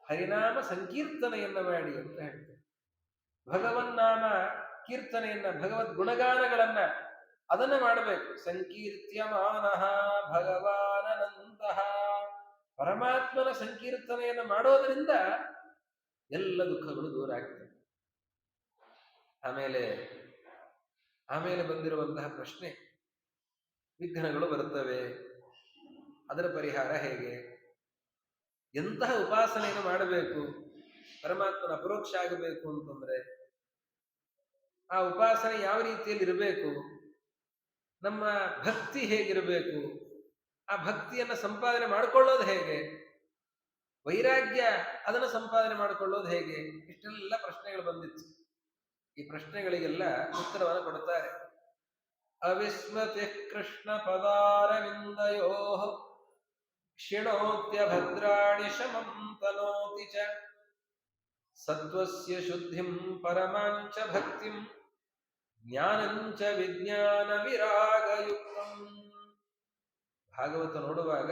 ಹರಿನಾಮ ಸಂಕೀರ್ತನೆಯನ್ನ ಮಾಡಿ ಅಂತ ಹೇಳ್ತಾರೆ. ಭಗವನ್ನಾಮ ಕೀರ್ತನೆಯನ್ನ, ಭಗವದ್ ಗುಣಗಾನಗಳನ್ನ ಅದನ್ನ ಮಾಡಬೇಕು. ಸಂಕೀರ್ತ್ಯಮಾನಃ ಭಗವಾನನಂತಹ, ಪರಮಾತ್ಮನ ಸಂಕೀರ್ತನೆಯನ್ನು ಮಾಡೋದರಿಂದ ಎಲ್ಲ ದುಃಖಗಳು ದೂರ ಆಗ್ತವೆ. ಆಮೇಲೆ ಬಂದಿರುವಂತಹ ಪ್ರಶ್ನೆ, ವಿಘ್ನಗಳು ಬರುತ್ತವೆ, ಅದರ ಪರಿಹಾರ ಹೇಗೆ, ಎಂತಹ ಉಪಾಸನೆಯನ್ನು ಮಾಡಬೇಕು, ಪರಮಾತ್ಮನ ಅಪರೋಕ್ಷ ಆಗಬೇಕು ಅಂತಂದ್ರೆ ಆ ಉಪಾಸನೆ ಯಾವ ರೀತಿಯಲ್ಲಿ ಇರಬೇಕು, ನಮ್ಮ ಭಕ್ತಿ ಹೇಗಿರಬೇಕು, ಆ ಭಕ್ತಿಯನ್ನ ಸಂಪಾದನೆ ಮಾಡಿಕೊಳ್ಳೋದು ಹೇಗೆ, ವೈರಾಗ್ಯ ಅದನ್ನು ಸಂಪಾದನೆ ಮಾಡಿಕೊಳ್ಳೋದು ಹೇಗೆ, ಇಷ್ಟೆಲ್ಲ ಪ್ರಶ್ನೆಗಳು ಬಂದಿತ್ತು. ಈ ಪ್ರಶ್ನೆಗಳಿಗೆಲ್ಲ ಉತ್ತರವನ್ನು ಕೊಡ್ತಾರೆ. ಅವಿಸ್ಮೃತಿ ಕೃಷ್ಣ ಪದಾರವಿಂದಯೋ ಕ್ಷಿಣೋತ್ಯ ಭದ್ರಾಣಿ ಶಮಂ ತನೋತಿ ಚ ಸತ್ವಸ್ಯ ಶುದ್ಧಿಂ ಪರಮಾಂಚ ಭಕ್ತಿಂ ಜ್ಞಾನಂಚ ವಿಜ್ಞಾನ ವಿರಾಗಯುಕ್ತಂ. ಭಾಗವತ ನೋಡುವಾಗ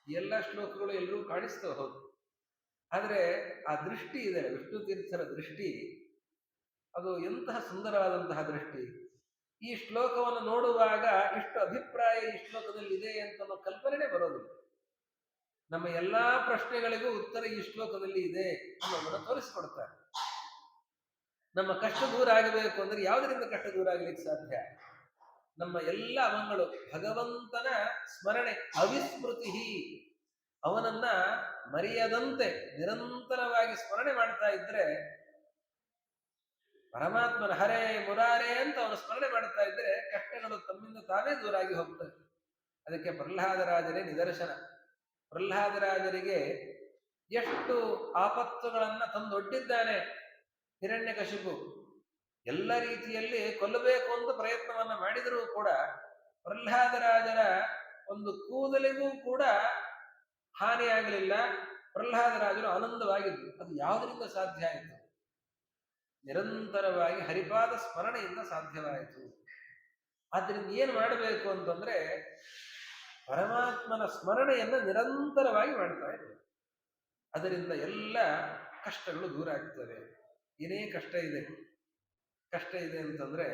ಎಲ್ಲ ಶ್ಲೋಕಗಳು ಎಲ್ಲರೂ ಕಾಣಿಸ್ತವೆ, ಹೌದು. ಆದ್ರೆ ಆ ದೃಷ್ಟಿ ಇದೆ, ವಿಷ್ಣು ತೀರ್ಥರ ದೃಷ್ಟಿ, ಅದು ಎಂತಹ ಸುಂದರವಾದಂತಹ ದೃಷ್ಟಿ. ಈ ಶ್ಲೋಕವನ್ನು ನೋಡುವಾಗ ಇಷ್ಟು ಅಭಿಪ್ರಾಯ ಈ ಶ್ಲೋಕದಲ್ಲಿ ಇದೆ ಅಂತ ಅನ್ನೋ ಕಲ್ಪನೆ ಬರೋದಿಲ್ಲ. ನಮ್ಮ ಎಲ್ಲಾ ಪ್ರಶ್ನೆಗಳಿಗೂ ಉತ್ತರ ಈ ಶ್ಲೋಕದಲ್ಲಿ ಇದೆ ಅನ್ನೋದನ್ನು ತೋರಿಸಿಕೊಡ್ತಾರೆ. ನಮ್ಮ ಕಷ್ಟ ದೂರ ಆಗಬೇಕು ಅಂದ್ರೆ ಯಾವುದರಿಂದ ಕಷ್ಟ ದೂರ ಆಗ್ಲಿಕ್ಕೆ ಸಾಧ್ಯ? ನಮ್ಮ ಎಲ್ಲ ಅವಂಗಳು ಭಗವಂತನ ಸ್ಮರಣೆ, ಅವಿಸ್ಮೃತಿ, ಅವನನ್ನ ಮರೆಯದಂತೆ ನಿರಂತರವಾಗಿ ಸ್ಮರಣೆ ಮಾಡ್ತಾ ಇದ್ರೆ, ಪರಮಾತ್ಮನ ಹರೇ ಮುರಾರೇ ಅಂತ ಅವನು ಸ್ಮರಣೆ ಮಾಡ್ತಾ ಇದ್ರೆ ಕಷ್ಟಗಳು ತಮ್ಮಿಂದ ತಾವೇ ದೂರ ಆಗಿ ಹೋಗ್ತವೆ. ಅದಕ್ಕೆ ಪ್ರಹ್ಲಾದರಾಜರೇ ನಿದರ್ಶನ. ಪ್ರಹ್ಲಾದರಾಜರಿಗೆ ಎಷ್ಟು ಆಪತ್ತುಗಳನ್ನ ತಂದೊಡ್ಡಿದ್ದಾನೆ ಹಿರಣ್ಯಕಶಿಪು. ಎಲ್ಲ ರೀತಿಯಲ್ಲಿ ಕೊಲ್ಲಬೇಕು ಅಂತ ಪ್ರಯತ್ನವನ್ನ ಮಾಡಿದರೂ ಕೂಡ ಪ್ರಹ್ಲಾದರಾಜರ ಒಂದು ಕೂದಲಿಗೂ ಕೂಡ ಹಾನಿಯಾಗಲಿಲ್ಲ. ಪ್ರಹ್ಲಾದರಾಜರು ಆನಂದವಾಗಿದ್ರು. ಅದು ಯಾವುದರಿಂದ ಸಾಧ್ಯ ಆಯಿತು? ನಿರಂತರವಾಗಿ ಹರಿಪಾದ ಸ್ಮರಣೆಯಿಂದ ಸಾಧ್ಯವಾಯಿತು. ಆದ್ರಿಂದ ಏನ್ ಮಾಡಬೇಕು ಅಂತಂದ್ರೆ ಪರಮಾತ್ಮನ ಸ್ಮರಣೆಯನ್ನ ನಿರಂತರವಾಗಿ ಮಾಡ್ತಾ ಇದ್ದಾರೆ. ಅದರಿಂದ ಎಲ್ಲ ಕಷ್ಟಗಳು ದೂರ ಆಗ್ತವೆ. ಏನೇ ಕಷ್ಟ ಇದೆ ಅಂತಂದ್ರೆ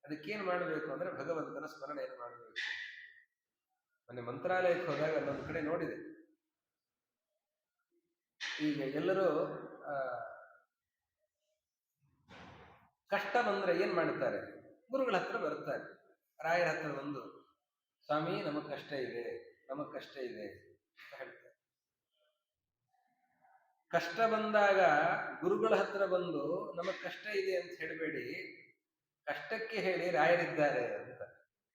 ಅದಕ್ಕೇನ್ ಮಾಡಬೇಕು ಅಂದ್ರೆ ಭಗವಂತನ ಸ್ಮರಣೆಯನ್ನು ಮಾಡಬೇಕು. ಮೊನ್ನೆ ಮಂತ್ರಾಲಯಕ್ಕೆ ಹೋದಾಗ ಅಲ್ಲೊಂದು ಕಡೆ ನೋಡಿದೆ, ಈಗ ಎಲ್ಲರೂ ಕಷ್ಟ ಬಂದ್ರೆ ಏನ್ ಮಾಡ್ತಾರೆ? ಗುರುಗಳ ಹತ್ರ ಬರ್ತಾರೆ, ರಾಯರ ಹತ್ರ ಬಂದು ಸ್ವಾಮಿ ನಮಗ್ ಕಷ್ಟ ಇದೆ ಅಂತ ಹೇಳ್ತಾರೆ. ಕಷ್ಟ ಬಂದಾಗ ಗುರುಗಳ ಹತ್ರ ಬಂದು ನಮಗ್ ಕಷ್ಟ ಇದೆ ಅಂತ ಹೇಳಬೇಡಿ, ಕಷ್ಟಕ್ಕೆ ಹೇಳಿ ರಾಯರಿದ್ದಾರೆ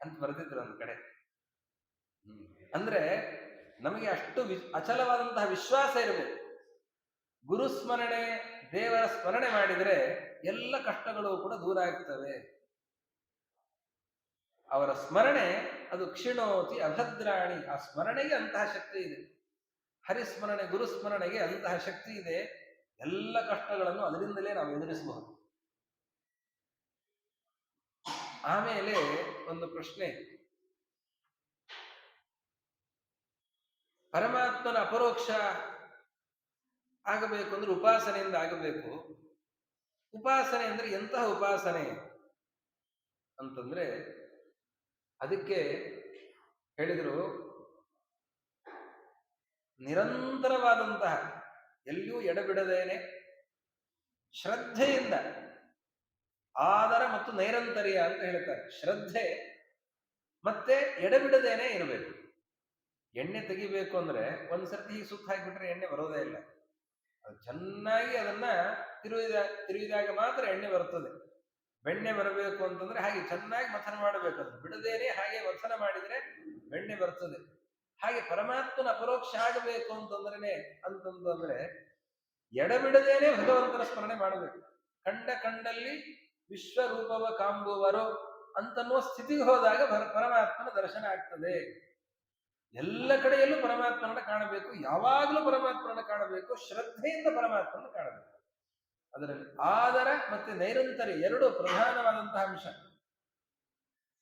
ಅಂತ ಬರೆದಿದ್ರು ಒಂದ್ ಕಡೆ. ಅಂದ್ರೆ ನಮಗೆ ಅಷ್ಟು ಅಚಲವಾದಂತಹ ವಿಶ್ವಾಸ ಇರಬೇಕು. ಗುರು ಸ್ಮರಣೆ, ದೇವರ ಸ್ಮರಣೆ ಮಾಡಿದರೆ ಎಲ್ಲ ಕಷ್ಟಗಳು ಕೂಡ ದೂರ ಆಗ್ತವೆ. ಅವರ ಸ್ಮರಣೆ ಅದು ಕ್ಷಿಣೋತಿ ಅಭದ್ರಾಣಿ. ಆ ಸ್ಮರಣೆಗೆ ಅಂತಹ ಶಕ್ತಿ ಇದೆ. ಹರಿಸ್ಮರಣೆ, ಗುರುಸ್ಮರಣೆಗೆ ಅಂತಹ ಶಕ್ತಿ ಇದೆ. ಎಲ್ಲ ಕಷ್ಟಗಳನ್ನು ಅದರಿಂದಲೇ ನಾವು ಎದುರಿಸಬಹುದು. ಆಮೇಲೆ ಒಂದು ಪ್ರಶ್ನೆ, ಪರಮಾತ್ಮನ ಅಪರೋಕ್ಷ ಆಗಬೇಕು ಅಂದ್ರೆ ಉಪಾಸನೆಯಿಂದ ಆಗಬೇಕು. ಉಪಾಸನೆ ಅಂದ್ರೆ ಎಂತಹ ಉಪಾಸನೆ ಅಂತಂದ್ರೆ ಅದಕ್ಕೆ ಹೇಳಿದ್ರು, ನಿರಂತರವಾದಂತಹ ಎಲ್ಲಿಯೂ ಎಡಬಿಡದೇನೆ ಶ್ರದ್ಧೆಯಿಂದ, ಆದರ ಮತ್ತು ನೈರಂತರ್ಯ ಅಂತ ಹೇಳ್ತಾರೆ. ಶ್ರದ್ಧೆ ಮತ್ತೆ ಎಡಬಿಡದೇನೆ ಇರಬೇಕು. ಎಣ್ಣೆ ತೆಗಿಬೇಕು ಅಂದ್ರೆ ಒಂದ್ಸರ್ತಿ ಸುತ್ತ ಹಾಕಿಬಿಟ್ರೆ ಎಣ್ಣೆ ಬರೋದೇ ಇಲ್ಲ. ಅದು ಚೆನ್ನಾಗಿ ಅದನ್ನ ತಿರುವಿದಾಗ ಮಾತ್ರ ಎಣ್ಣೆ ಬರುತ್ತದೆ. ಬೆಣ್ಣೆ ಬರಬೇಕು ಅಂತಂದ್ರೆ ಹಾಗೆ ಚೆನ್ನಾಗಿ ಮಥನ ಮಾಡಬೇಕು. ಅದು ಬಿಡದೇನೆ ಹಾಗೆ ಮಥನ ಮಾಡಿದ್ರೆ ಬೆಣ್ಣೆ ಬರ್ತದೆ. ಹಾಗೆ ಪರಮಾತ್ಮನ ಅಪರೋಕ್ಷ ಆಗಬೇಕು ಅಂತಂದ್ರೆ ಎಡಬಿಡದೇನೆ ಭಗವಂತನ ಸ್ಮರಣೆ ಮಾಡಬೇಕು. ಕಂಡಲ್ಲಿ ವಿಶ್ವರೂಪವ ಕಾಂಬುವರು ಅಂತನ್ನುವ ಸ್ಥಿತಿಗೆ ಹೋದಾಗ ಪರಮಾತ್ಮನ ದರ್ಶನ ಆಗ್ತದೆ. ಎಲ್ಲ ಕಡೆಯಲ್ಲೂ ಪರಮಾತ್ಮನ ಕಾಣಬೇಕು, ಯಾವಾಗಲೂ ಪರಮಾತ್ಮನ ಕಾಣಬೇಕು, ಶ್ರದ್ಧೆಯಿಂದ ಪರಮಾತ್ಮನ ಕಾಣಬೇಕು. ಅದರಲ್ಲಿ ಆದರ ಮತ್ತೆ ನೈರಂತರ್ಯ ಎರಡು ಪ್ರಧಾನವಾದಂತಹ ಅಂಶ.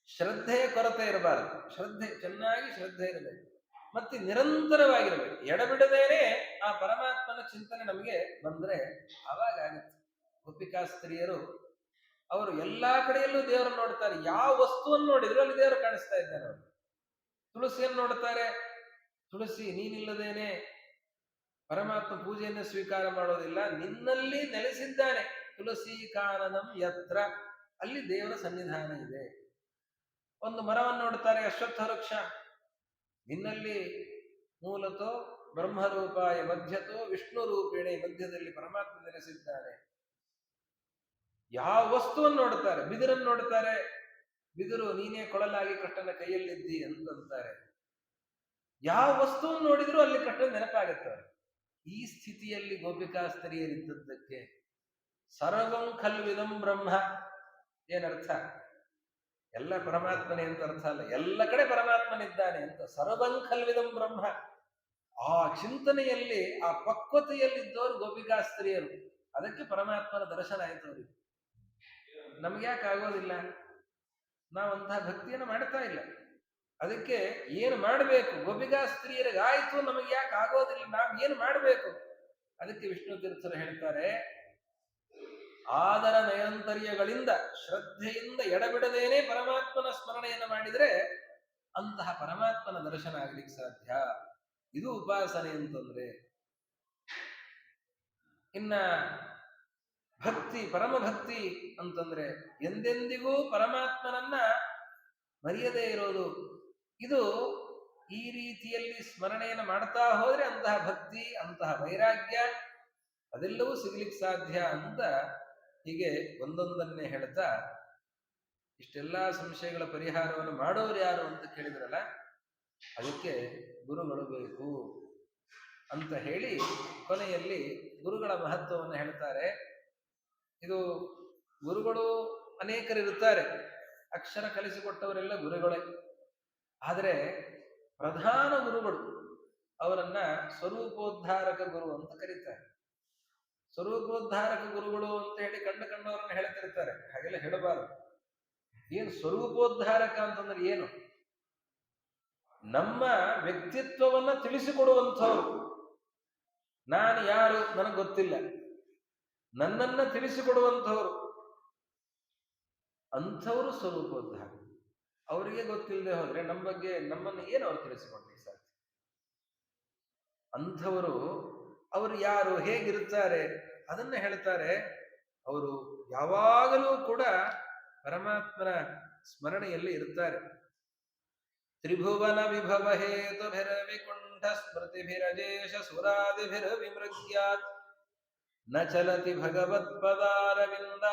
ಶ್ರದ್ಧೆಯ ಕೊರತೆ ಇರಬಾರದು, ಚೆನ್ನಾಗಿ ಶ್ರದ್ಧೆ ಇರಬೇಕು, ಮತ್ತೆ ನಿರಂತರವಾಗಿರಬೇಕು. ಎಡಬಿಡದೇನೆ ಆ ಪರಮಾತ್ಮನ ಚಿಂತನೆ ನಮಗೆ ಬಂದ್ರೆ ಆವಾಗ ಆಗುತ್ತೆ. ಗೋಪಿಕಾ ಸ್ತ್ರೀಯರು ಅವರು ಎಲ್ಲಾ ಕಡೆಯಲ್ಲೂ ದೇವರನ್ನು ನೋಡ್ತಾರೆ. ಯಾವ ವಸ್ತುವನ್ನು ನೋಡಿದ್ರು ಅಲ್ಲಿ ದೇವರು ಕಾಣಿಸ್ತಾ ಇದ್ದಾನೆ. ಅವರು ತುಳಸಿಯನ್ನು ನೋಡ್ತಾರೆ, ತುಳಸಿ ನೀನಿಲ್ಲದೇನೆ ಪರಮಾತ್ಮ ಪೂಜೆಯನ್ನು ಸ್ವೀಕಾರ ಮಾಡೋದಿಲ್ಲ, ನಿನ್ನಲ್ಲಿ ನೆಲೆಸಿದ್ದಾನೆ. ತುಳಸಿ ಕಾನನಂ ಯತ್ರ, ಅಲ್ಲಿ ದೇವರ ಸನ್ನಿಧಾನ ಇದೆ. ಒಂದು ಮರವನ್ನು ನೋಡ್ತಾರೆ, ಅಶ್ವತ್ಥ ವೃಕ್ಷ, ನಿನ್ನಲ್ಲಿ ಮೂಲತೋ ಬ್ರಹ್ಮರೂಪಾಯ ಮಧ್ಯತೋ ವಿಷ್ಣು ರೂಪೇಣೆ, ಮಧ್ಯದಲ್ಲಿ ಪರಮಾತ್ಮ ನೆಲೆಸಿದ್ದಾನೆ. ಯಾವ ವಸ್ತುವನ್ನು ನೋಡ್ತಾರೆ, ಬಿದಿರನ್ನು ನೋಡ್ತಾರೆ, ಬಿದಿರು ನೀನೇ ಕೊಳಲಾಗಿ ಕೃಷ್ಣನ ಕೈಯಲ್ಲಿದ್ದಿ ಅಂತಂತಾರೆ. ಯಾವ ವಸ್ತುವನ್ನು ನೋಡಿದ್ರು ಅಲ್ಲಿ ಕೃಷ್ಣ ನೆನಪಾಗುತ್ತೆ. ಈ ಸ್ಥಿತಿಯಲ್ಲಿ ಗೋಪಿಕಾ ಸ್ತ್ರೀಯರಿದ್ದದ್ದಕ್ಕೆ ಸರ್ವಂ ಖಲ್ವಿದಂ ಬ್ರಹ್ಮ ಏನರ್ಥ? ಎಲ್ಲ ಪರಮಾತ್ಮನೇ ಅಂತ ಅರ್ಥ ಅಲ್ಲ, ಎಲ್ಲ ಕಡೆ ಪರಮಾತ್ಮನಿದ್ದಾನೆ ಅಂತ. ಸರ್ವಂ ಖಲ್ವಿದಂ ಬ್ರಹ್ಮ, ಆ ಚಿಂತನೆಯಲ್ಲಿ ಆ ಪಕ್ವತೆಯಲ್ಲಿದ್ದವರು ಗೋಪಿಕಾ ಸ್ತ್ರೀಯರು. ಅದಕ್ಕೆ ಪರಮಾತ್ಮನ ದರ್ಶನ ಆಯ್ತು ಅವರಿಗೆ. ನಮ್ಗೆ ಯಾಕೆ ಆಗೋದಿಲ್ಲ? ನಾವಂತಹ ಭಕ್ತಿಯನ್ನು ಮಾಡ್ತಾ ಇಲ್ಲ. ಅದಕ್ಕೆ ಏನು ಮಾಡಬೇಕು? ಗೋಪಿಕಾ ಸ್ತ್ರೀಯರಿಗಾಯ್ತು, ನಮಗೆ ಯಾಕೆ ಆಗೋದಿಲ್ಲ? ನಾವ್ ಏನು ಮಾಡಬೇಕು? ಅದಕ್ಕೆ ವಿಷ್ಣು ತೀರ್ಥರು ಹೇಳ್ತಾರೆ, ಆದರ ನಯಂತರ್ಯಗಳಿಂದ ಶ್ರದ್ಧೆಯಿಂದ ಎಡಬಿಡದೇನೆ ಪರಮಾತ್ಮನ ಸ್ಮರಣೆಯನ್ನು ಮಾಡಿದ್ರೆ ಅಂತಹ ಪರಮಾತ್ಮನ ದರ್ಶನ ಆಗ್ಲಿಕ್ಕೆ ಸಾಧ್ಯ. ಇದು ಉಪಾಸನೆ ಅಂತಂದ್ರೆ. ಇನ್ನ ಭಕ್ತಿ, ಪರಮ ಭಕ್ತಿ ಅಂತಂದ್ರೆ ಎಂದೆಂದಿಗೂ ಪರಮಾತ್ಮನನ್ನ ಮರೆಯದೇ ಇರೋದು. ಇದು ಈ ರೀತಿಯಲ್ಲಿ ಸ್ಮರಣೆಯನ್ನು ಮಾಡ್ತಾ ಹೋದ್ರೆ ಅಂತಹ ಭಕ್ತಿ, ಅಂತಹ ವೈರಾಗ್ಯ ಅದೆಲ್ಲವೂ ಸಿಗ್ಲಿಕ್ಕೆ ಸಾಧ್ಯ ಅಂತ ಹೀಗೆ ಒಂದೊಂದನ್ನೇ ಹೇಳ್ತಾ, ಇಷ್ಟೆಲ್ಲಾ ಸಂಶಯಗಳ ಪರಿಹಾರವನ್ನು ಮಾಡೋರು ಯಾರು ಅಂತ ಕೇಳಿದ್ರಲ್ಲ, ಅದಕ್ಕೆ ಗುರುಗಳು ಬೇಕು ಅಂತ ಹೇಳಿ ಕೊನೆಯಲ್ಲಿ ಗುರುಗಳ ಮಹತ್ವವನ್ನು ಹೇಳ್ತಾರೆ. ಇದು ಗುರುಗಳು ಅನೇಕರಿರುತ್ತಾರೆ, ಅಕ್ಷರ ಕಲಿಸಿಕೊಟ್ಟವರೆಲ್ಲ ಗುರುಗಳೇ. ಆದರೆ ಪ್ರಧಾನ ಗುರುಗಳು ಅವರನ್ನ ಸ್ವರೂಪೋದ್ಧಾರಕ ಗುರು ಅಂತ ಕರೀತಾರೆ. ಸ್ವರೂಪೋದ್ಧಾರಕ ಗುರುಗಳು ಅಂತ ಹೇಳಿ ಕಂಡವರನ್ನ ಹೇಳ್ತಿರ್ತಾರೆ, ಹಾಗೆಲ್ಲ ಹೇಳಬಾರದು. ಏನು ಸ್ವರೂಪೋದ್ಧಾರಕ ಅಂತಂದ್ರೆ ಏನು? ನಮ್ಮ ವ್ಯಕ್ತಿತ್ವವನ್ನ ತಿಳಿಸಿಕೊಡುವಂಥವ್ರು. ನಾನು ಯಾರು ನನಗೆ ಗೊತ್ತಿಲ್ಲ, ನನ್ನನ್ನ ತಿಳಿಸಿಕೊಡುವಂಥವ್ರು, ಅಂಥವರು ಸ್ವರೂಪೋದ್ಧಾರ. ಅವರಿಗೆ ಗೊತ್ತಿಲ್ಲದೆ ಹೋದ್ರೆ ನಮ್ಮ ಬಗ್ಗೆ ನಮ್ಮನ್ನು ಏನು ಅವ್ರು ತಿಳಿಸಿಕೊಡ್ಲಿಕ್ಕೆ ಸಾಧ್ಯ? ಅಂಥವರು ಅವರು ಯಾರು, ಹೇಗಿರುತ್ತಾರೆ ಅದನ್ನ ಹೇಳ್ತಾರೆ. ಅವರು ಯಾವಾಗಲೂ ಕೂಡ ಪರಮಾತ್ಮನ ಸ್ಮರಣೆಯಲ್ಲಿ ಇರುತ್ತಾರೆ. ತ್ರಿಭುವನ ವಿಭವ ಹೇತುಭಿರ ವಿಕುಂಠ ಸ್ಮೃತಿಭಿರಜೇಶ ಸುರಾದಿಭಿರ ವಿಮೃಗ್ಯಾತ್ ನ ಚಲತಿ ಭಗವತ್ಪದಾರವಿಂದ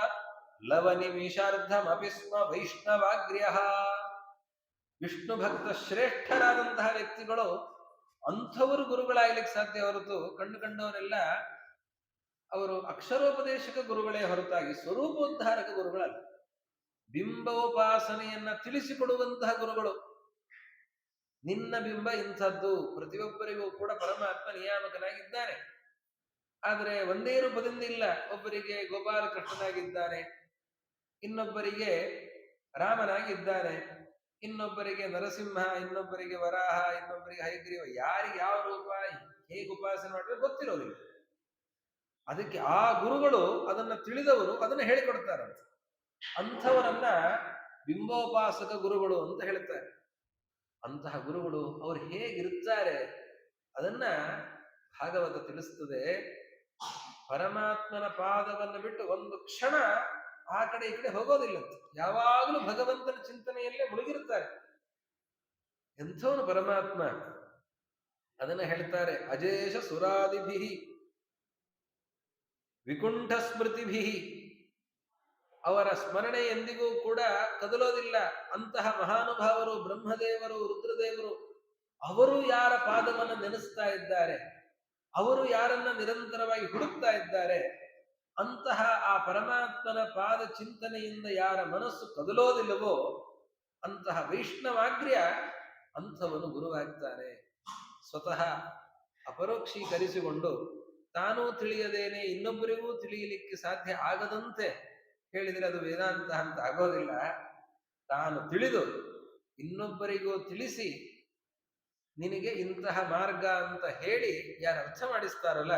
ಲವನಿಮಿಷಾರ್ಧಮಪಿ ಸ್ಮ ವೈಷ್ಣವಾಗ್ರ್ಯ. ವಿಷ್ಣು ಭಕ್ತ ಶ್ರೇಷ್ಠರಾದಂತಹ ವ್ಯಕ್ತಿಗಳು ಅಂಥವರು ಗುರುಗಳಾಗ್ಲಿಕ್ಕೆ ಸಾಧ್ಯ ಹೊರತು ಕಂಡವರೆಲ್ಲ ಅವರು ಅಕ್ಷರೋಪದೇಶಕ ಗುರುಗಳೇ ಹೊರತಾಗಿ ಸ್ವರೂಪೋದ್ಧಾರಕ ಗುರುಗಳಲ್ಲ. ಬಿಂಬೋಪಾಸನೆಯನ್ನ ತಿಳಿಸಿಕೊಡುವಂತಹ ಗುರುಗಳು. ನಿನ್ನ ಬಿಂಬ ಇಂಥದ್ದು, ಪ್ರತಿಯೊಬ್ಬರಿಗೂ ಕೂಡ ಪರಮಾತ್ಮ ನಿಯಾಮಕನಾಗಿದ್ದಾನೆ. ಆದರೆ ಒಂದೇ ರೂಪದಿಂದ ಇಲ್ಲ. ಒಬ್ಬರಿಗೆ ಗೋಪಾಲಕೃಷ್ಣನಾಗಿದ್ದಾನೆ, ಇನ್ನೊಬ್ಬರಿಗೆ ರಾಮನಾಗಿದ್ದಾನೆ, ಇನ್ನೊಬ್ಬರಿಗೆ ನರಸಿಂಹ, ಇನ್ನೊಬ್ಬರಿಗೆ ವರಾಹ, ಇನ್ನೊಬ್ಬರಿಗೆ ಹಯಗ್ರೀವ. ಯಾರಿಗೆ ಯಾವ ರೂಪ ಹೇಗೆ ಉಪಾಸನೆ ಮಾಡಿದ್ರೆ ಗೊತ್ತಿರೋದಿಲ್ಲ. ಅದಕ್ಕೆ ಆ ಗುರುಗಳು ಅದನ್ನ ತಿಳಿದವರು ಅದನ್ನ ಹೇಳಿಕೊಡ್ತಾರಂತೆ. ಅಂಥವರನ್ನ ಬಿಂಬೋಪಾಸಕ ಗುರುಗಳು ಅಂತ ಹೇಳ್ತಾರೆ. ಅಂತಹ ಗುರುಗಳು ಅವರು ಹೇಗಿರುತ್ತಾರೆ ಅದನ್ನ ಭಾಗವತ ತಿಳಿಸ್ತದೆ. ಪರಮಾತ್ಮನ ಪಾದವನ್ನು ಬಿಟ್ಟು ಒಂದು ಕ್ಷಣ ಆ ಕಡೆ ಈ ಕಡೆ ಹೋಗೋದಿಲ್ಲ. ಯಾವಾಗಲೂ ಭಗವಂತನ ಚಿಂತನೆಯಲ್ಲೇ ಮುಳುಗಿರುತ್ತಾರೆ. ಎಂಥವನು ಪರಮಾತ್ಮ ಅದನ್ನ ಹೇಳ್ತಾರೆ. ಅಜೇಷ ಸುರಾದಿಭಿ ವಿಕುಂಠ ಸ್ಮೃತಿಭಿ, ಅವರ ಸ್ಮರಣೆ ಎಂದಿಗೂ ಕೂಡ ಕದಲೋದಿಲ್ಲ. ಅಂತಹ ಮಹಾನುಭಾವರು ಬ್ರಹ್ಮದೇವರು, ರುದ್ರದೇವರು, ಅವರು ಯಾರ ಪಾದವನ್ನು ನೆನೆಸ್ತಾ ಇದ್ದಾರೆ, ಅವರು ಯಾರನ್ನ ನಿರಂತರವಾಗಿ ಹುಡುಕ್ತಾ ಇದ್ದಾರೆ, ಅಂತಹ ಆ ಪರಮಾತ್ಮನ ಪಾದ ಚಿಂತನೆಯಿಂದ ಯಾರ ಮನಸ್ಸು ಕದಲೋದಿಲ್ಲವೋ ಅಂತಹ ವೈಷ್ಣವಾಗ್ರ್ಯ ಅಂಥವನು ಗುರುವಾಗ್ತಾನೆ. ಸ್ವತಃ ಅಪರೋಕ್ಷೀಕರಿಸಿಕೊಂಡು ತಾನೂ ತಿಳಿಯದೇನೆ ಇನ್ನೊಬ್ಬರಿಗೂ ತಿಳಿಯಲಿಕ್ಕೆ ಸಾಧ್ಯ ಆಗದಂತೆ ಹೇಳಿದರೆ ಅದು ವೇದಾಂತ ಅಂತ ಆಗೋದಿಲ್ಲ. ತಾನು ತಿಳಿದು ಇನ್ನೊಬ್ಬರಿಗೂ ತಿಳಿಸಿ ನಿನಗೆ ಇಂತಹ ಮಾರ್ಗ ಅಂತ ಹೇಳಿ ಯಾರು ಅರ್ಥ ಮಾಡಿಸ್ತಾರಲ್ಲ,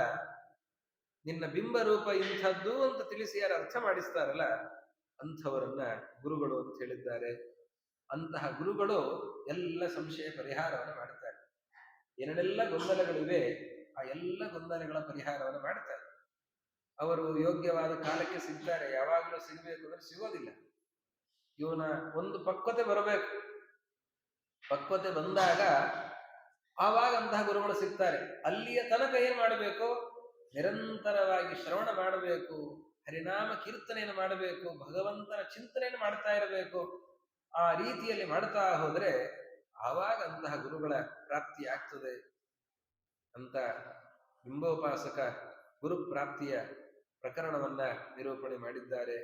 ನಿನ್ನ ಬಿಂಬ ರೂಪ ಇಂಥದ್ದು ಅಂತ ತಿಳಿಸಿ ಯಾರು ಅರ್ಥ ಮಾಡಿಸ್ತಾರಲ್ಲ, ಅಂಥವರನ್ನ ಗುರುಗಳು ಅಂತ ಹೇಳಿದ್ದಾರೆ. ಅಂತಹ ಗುರುಗಳು ಎಲ್ಲ ಸಂಶಯ ಪರಿಹಾರವನ್ನು ಮಾಡ್ತಾರೆ. ಏನೆಲ್ಲ ಗೊಂದಲಗಳಿವೆ ಆ ಎಲ್ಲ ಗೊಂದಲಗಳ ಪರಿಹಾರವನ್ನು ಮಾಡ್ತಾರೆ. ಅವರು ಯೋಗ್ಯವಾದ ಕಾಲಕ್ಕೆ ಸಿಗ್ತಾರೆ. ಯಾವಾಗಲೂ ಸಿಗಬೇಕು ಅಂದ್ರೆ ಸಿಗೋದಿಲ್ಲ. ಇವನ ಒಂದು ಪಕ್ವತೆ ಬರಬೇಕು. ಪಕ್ವತೆ ಬಂದಾಗ ಆವಾಗ ಅಂತಹ ಗುರುಗಳು ಸಿಗ್ತಾರೆ. ಅಲ್ಲಿಯ ತನಕ ಏನ್ ಮಾಡಬೇಕು? ನಿರಂತರವಾಗಿ ಶ್ರವಣ ಮಾಡಬೇಕು, ಹರಿನಾಮ ಕೀರ್ತನೆಯನ್ನು ಮಾಡಬೇಕು, ಭಗವಂತನ ಚಿಂತನೆಯನ್ನು ಮಾಡ್ತಾ ಇರಬೇಕು. ಆ ರೀತಿಯಲ್ಲಿ ಮಾಡ್ತಾ ಹೋದ್ರೆ ಆವಾಗ ಅಂತಹ ಗುರುಗಳ ಪ್ರಾಪ್ತಿ ಆಗ್ತದೆ ಅಂತ ಬಿಂಬೋಪಾಸಕ ಗುರು ಪ್ರಾಪ್ತಿಯ ಪ್ರಕರಣವನ್ನ ನಿರೂಪಣೆ ಮಾಡಿದ್ದಾರೆ.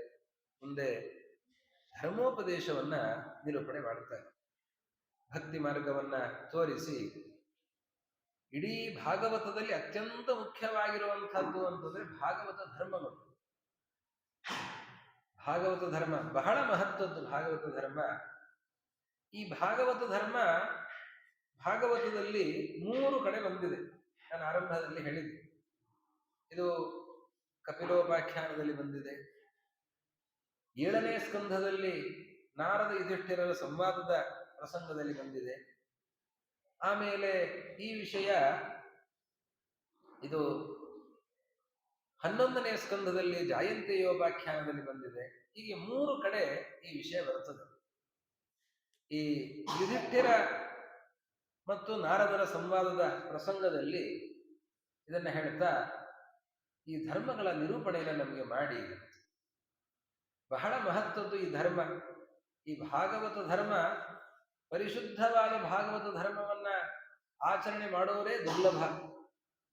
ಮುಂದೆ ಧರ್ಮೋಪದೇಶವನ್ನ ನಿರೂಪಣೆ ಮಾಡುತ್ತಾರೆ. ಭಕ್ತಿ ಮಾರ್ಗವನ್ನ ತೋರಿಸಿ ಇಡೀ ಭಾಗವತದಲ್ಲಿ ಅತ್ಯಂತ ಮುಖ್ಯವಾಗಿರುವಂತಹದ್ದು ಅಂತಂದ್ರೆ ಭಾಗವತ ಧರ್ಮಗಳು. ಭಾಗವತ ಧರ್ಮ ಬಹಳ ಮಹತ್ವದ್ದು. ಭಾಗವತ ಧರ್ಮ, ಈ ಭಾಗವತ ಧರ್ಮ ಭಾಗವತದಲ್ಲಿ 3 ಕಡೆ ಬಂದಿದೆ. ನಾನು ಆರಂಭದಲ್ಲಿ ಹೇಳಿದ್ದೆ. ಇದು ಕಪಿಲೋಪಾಖ್ಯಾನದಲ್ಲಿ ಬಂದಿದೆ. 7ನೇ ಸ್ಕಂಧದಲ್ಲಿ ನಾರದ ಯುಧಿಷ್ಠಿರರ ಸಂವಾದದ ಪ್ರಸಂಗದಲ್ಲಿ ಬಂದಿದೆ. ಆಮೇಲೆ ಈ ವಿಷಯ ಇದು 11ನೇ ಸ್ಕಂಧದಲ್ಲಿ ಜಾಯಂತಿಯೋಪಾಖ್ಯಾನದಲ್ಲಿ ಬಂದಿದೆ. ಹೀಗೆ 3 ಕಡೆ ಈ ವಿಷಯ ಬರುತ್ತದೆ. ಈ ಯುಧಿಷ್ಠಿರ ಮತ್ತು ನಾರದರ ಸಂವಾದದ ಪ್ರಸಂಗದಲ್ಲಿ ಇದನ್ನ ಹೇಳ್ತಾ ಈ ಧರ್ಮಗಳ ನಿರೂಪಣೆಯನ್ನು ನಮಗೆ ಮಾಡಿ. ಬಹಳ ಮಹತ್ವದ್ದು ಈ ಧರ್ಮ. ಈ ಭಾಗವತ ಧರ್ಮ, ಪರಿಶುದ್ಧವಾದ ಭಾಗವತ ಧರ್ಮವನ್ನ ಆಚರಣೆ ಮಾಡೋರೇ ದುರ್ಲಭ.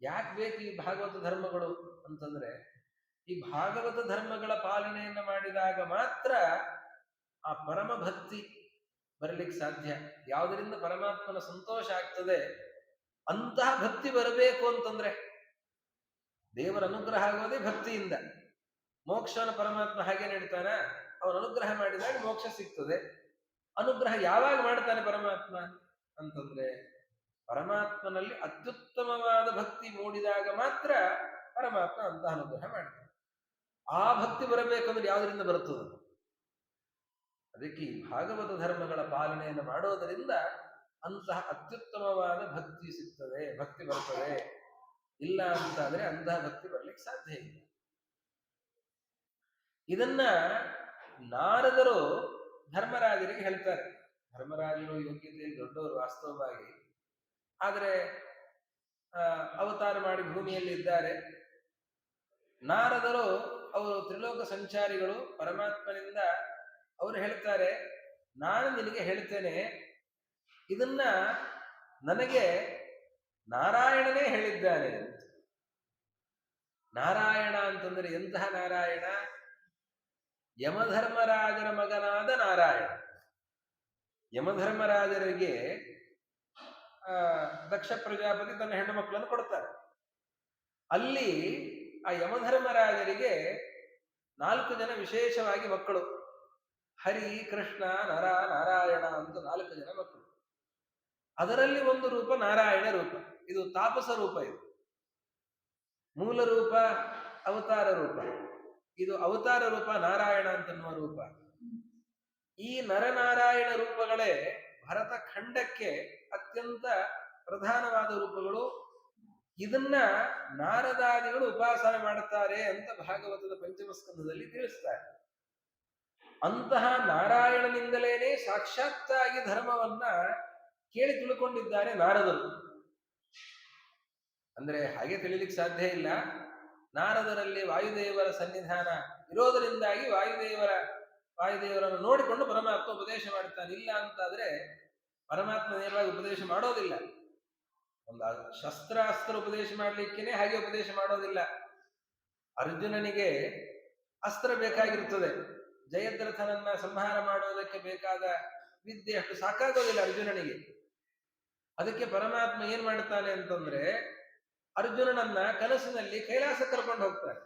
ಯಾಕೆ ಬೇಕು ಈ ಭಾಗವತ ಧರ್ಮಗಳು ಅಂತಂದ್ರೆ, ಈ ಭಾಗವತ ಧರ್ಮಗಳ ಪಾಲನೆಯನ್ನ ಮಾಡಿದಾಗ ಮಾತ್ರ ಆ ಪರಮ ಭಕ್ತಿ ಬರಲಿಕ್ಕೆ ಸಾಧ್ಯ. ಯಾವುದರಿಂದ ಪರಮಾತ್ಮನ ಸಂತೋಷ ಆಗ್ತದೆ ಅಂತಹ ಭಕ್ತಿ ಬರಬೇಕು ಅಂತಂದ್ರೆ, ದೇವರ ಅನುಗ್ರಹ ಆಗೋದೇ ಭಕ್ತಿಯಿಂದ. ಮೋಕ್ಷವನ್ನು ಪರಮಾತ್ಮ ಹಾಗೆ ನೀಡ್ತಾನ, ಅವನ ಅನುಗ್ರಹ ಮಾಡಿದಾಗ ಮೋಕ್ಷ ಸಿಗ್ತದೆ. ಅನುಗ್ರಹ ಯಾವಾಗ ಮಾಡ್ತಾನೆ ಪರಮಾತ್ಮ ಅಂತಂದ್ರೆ, ಪರಮಾತ್ಮನಲ್ಲಿ ಅತ್ಯುತ್ತಮವಾದ ಭಕ್ತಿ ಮೂಡಿದಾಗ ಮಾತ್ರ ಪರಮಾತ್ಮ ಅಂತಹ ಅನುಗ್ರಹ ಮಾಡ್ತಾನೆ. ಆ ಭಕ್ತಿ ಬರಬೇಕಂದ್ರೆ ಯಾವುದರಿಂದ ಬರುತ್ತದೆ? ಅದಕ್ಕೆ ಈ ಭಾಗವತ ಧರ್ಮಗಳ ಪಾಲನೆಯನ್ನು ಮಾಡೋದರಿಂದ ಅಂತಹ ಅತ್ಯುತ್ತಮವಾದ ಭಕ್ತಿ ಸಿಗ್ತದೆ, ಭಕ್ತಿ ಬರ್ತದೆ. ಇಲ್ಲ ಅಂತಾದ್ರೆ ಅಂತಹ ಭಕ್ತಿ ಬರ್ಲಿಕ್ಕೆ ಸಾಧ್ಯ ಇಲ್ಲ. ಇದನ್ನ ನಾರದರು ಧರ್ಮರಾಜರಿಗೆ ಹೇಳ್ತಾರೆ. ಧರ್ಮರಾಜರು ಯೋಗ್ಯತೆಯಲ್ಲಿ ದೊಡ್ಡವರು ವಾಸ್ತವವಾಗಿ. ಆದರೆ ಅವತಾರ ಮಾಡಿ ಭೂಮಿಯಲ್ಲಿ ಇದ್ದಾರೆ. ನಾರದರು ಅವರು ತ್ರಿಲೋಕ ಸಂಚಾರಿಗಳು, ಪರಮಾತ್ಮನಿಂದ ಅವರು ಹೇಳ್ತಾರೆ, ನಾನು ನಿನಗೆ ಹೇಳ್ತೇನೆ, ಇದನ್ನ ನನಗೆ ನಾರಾಯಣನೇ ಹೇಳಿದ್ದಾನೆ ಅಂತ. ನಾರಾಯಣ ಅಂತಂದ್ರೆ ಎಂತಹ ನಾರಾಯಣ? ಯಮಧರ್ಮರಾಜನ ಮಗನಾದ ನಾರಾಯಣ. ಯಮಧರ್ಮರಾಜರಿಗೆ ದಕ್ಷ ಪ್ರಜಾಪತಿ ತನ್ನ ಹೆಣ್ಣು ಮಕ್ಕಳನ್ನು ಕೊಡ್ತಾರೆ. ಅಲ್ಲಿ ಆ ಯಮಧರ್ಮರಾಜರಿಗೆ 4 ಜನ ವಿಶೇಷವಾಗಿ ಮಕ್ಕಳು. ಹರಿ, ಕೃಷ್ಣ, ನರ, ನಾರಾಯಣ ಅಂತ 4 ಜನ ಮಕ್ಕಳು. ಅದರಲ್ಲಿ ಒಂದು ರೂಪ ನಾರಾಯಣ ರೂಪ. ಇದು ತಾಪಸ ರೂಪ. ಇದು ಮೂಲ ರೂಪ ಅವತಾರ ರೂಪ. ಇದು ಅವತಾರ ರೂಪ ನಾರಾಯಣ ಅಂತನ್ನುವ ರೂಪ. ಈ ನರನಾರಾಯಣ ರೂಪಗಳೇ ಭರತ ಖಂಡಕ್ಕೆ ಅತ್ಯಂತ ಪ್ರಧಾನವಾದ ರೂಪಗಳು. ಇದನ್ನ ನಾರದಾದಿಗಳು ಉಪಾಸನೆ ಮಾಡುತ್ತಾರೆ ಅಂತ ಭಾಗವತದ ಪಂಚಮ ಸ್ಕಂಧದಲ್ಲಿ ತಿಳಿಸ್ತಾರೆ. ಅಂತಹ ನಾರಾಯಣನಿಂದಲೇನೆ ಸಾಕ್ಷಾತ್ತಾಗಿ ಧರ್ಮವನ್ನ ಕೇಳಿ ತಿಳ್ಕೊಂಡಿದ್ದಾರೆ ನಾರದರು. ಅಂದ್ರೆ ಹಾಗೆ ತಿಳಿಲಿಕ್ಕೆ ಸಾಧ್ಯ ಇಲ್ಲ. ನಾರದರಲ್ಲಿ ವಾಯುದೇವರ ಸನ್ನಿಧಾನ ಇರೋದರಿಂದಾಗಿ ವಾಯುದೇವರನ್ನು ನೋಡಿಕೊಂಡು ಪರಮಾತ್ಮ ಉಪದೇಶ ಮಾಡ್ತಾನೆ. ಇಲ್ಲ ಅಂತಾದ್ರೆ ಪರಮಾತ್ಮ ನೇರವಾಗಿ ಉಪದೇಶ ಮಾಡೋದಿಲ್ಲ. ಒಂದು ಶಸ್ತ್ರಾಸ್ತ್ರ ಉಪದೇಶ ಮಾಡ್ಲಿಕ್ಕೇನೆ ಹಾಗೆ ಉಪದೇಶ ಮಾಡೋದಿಲ್ಲ. ಅರ್ಜುನನಿಗೆ ಅಸ್ತ್ರ ಬೇಕಾಗಿರುತ್ತದೆ. ಜಯದ್ರಥನನ್ನ ಸಂಹಾರ ಮಾಡೋದಕ್ಕೆ ಬೇಕಾದ ವಿದ್ಯೆ ಅಷ್ಟು ಸಾಕಾಗೋದಿಲ್ಲ ಅರ್ಜುನನಿಗೆ. ಅದಕ್ಕೆ ಪರಮಾತ್ಮ ಏನ್ ಮಾಡ್ತಾನೆ ಅಂತಂದ್ರೆ, ಅರ್ಜುನನನ್ನ ಕನಸಿನಲ್ಲಿ ಕೈಲಾಸ ಕರ್ಕೊಂಡು ಹೋಗ್ತಾರೆ.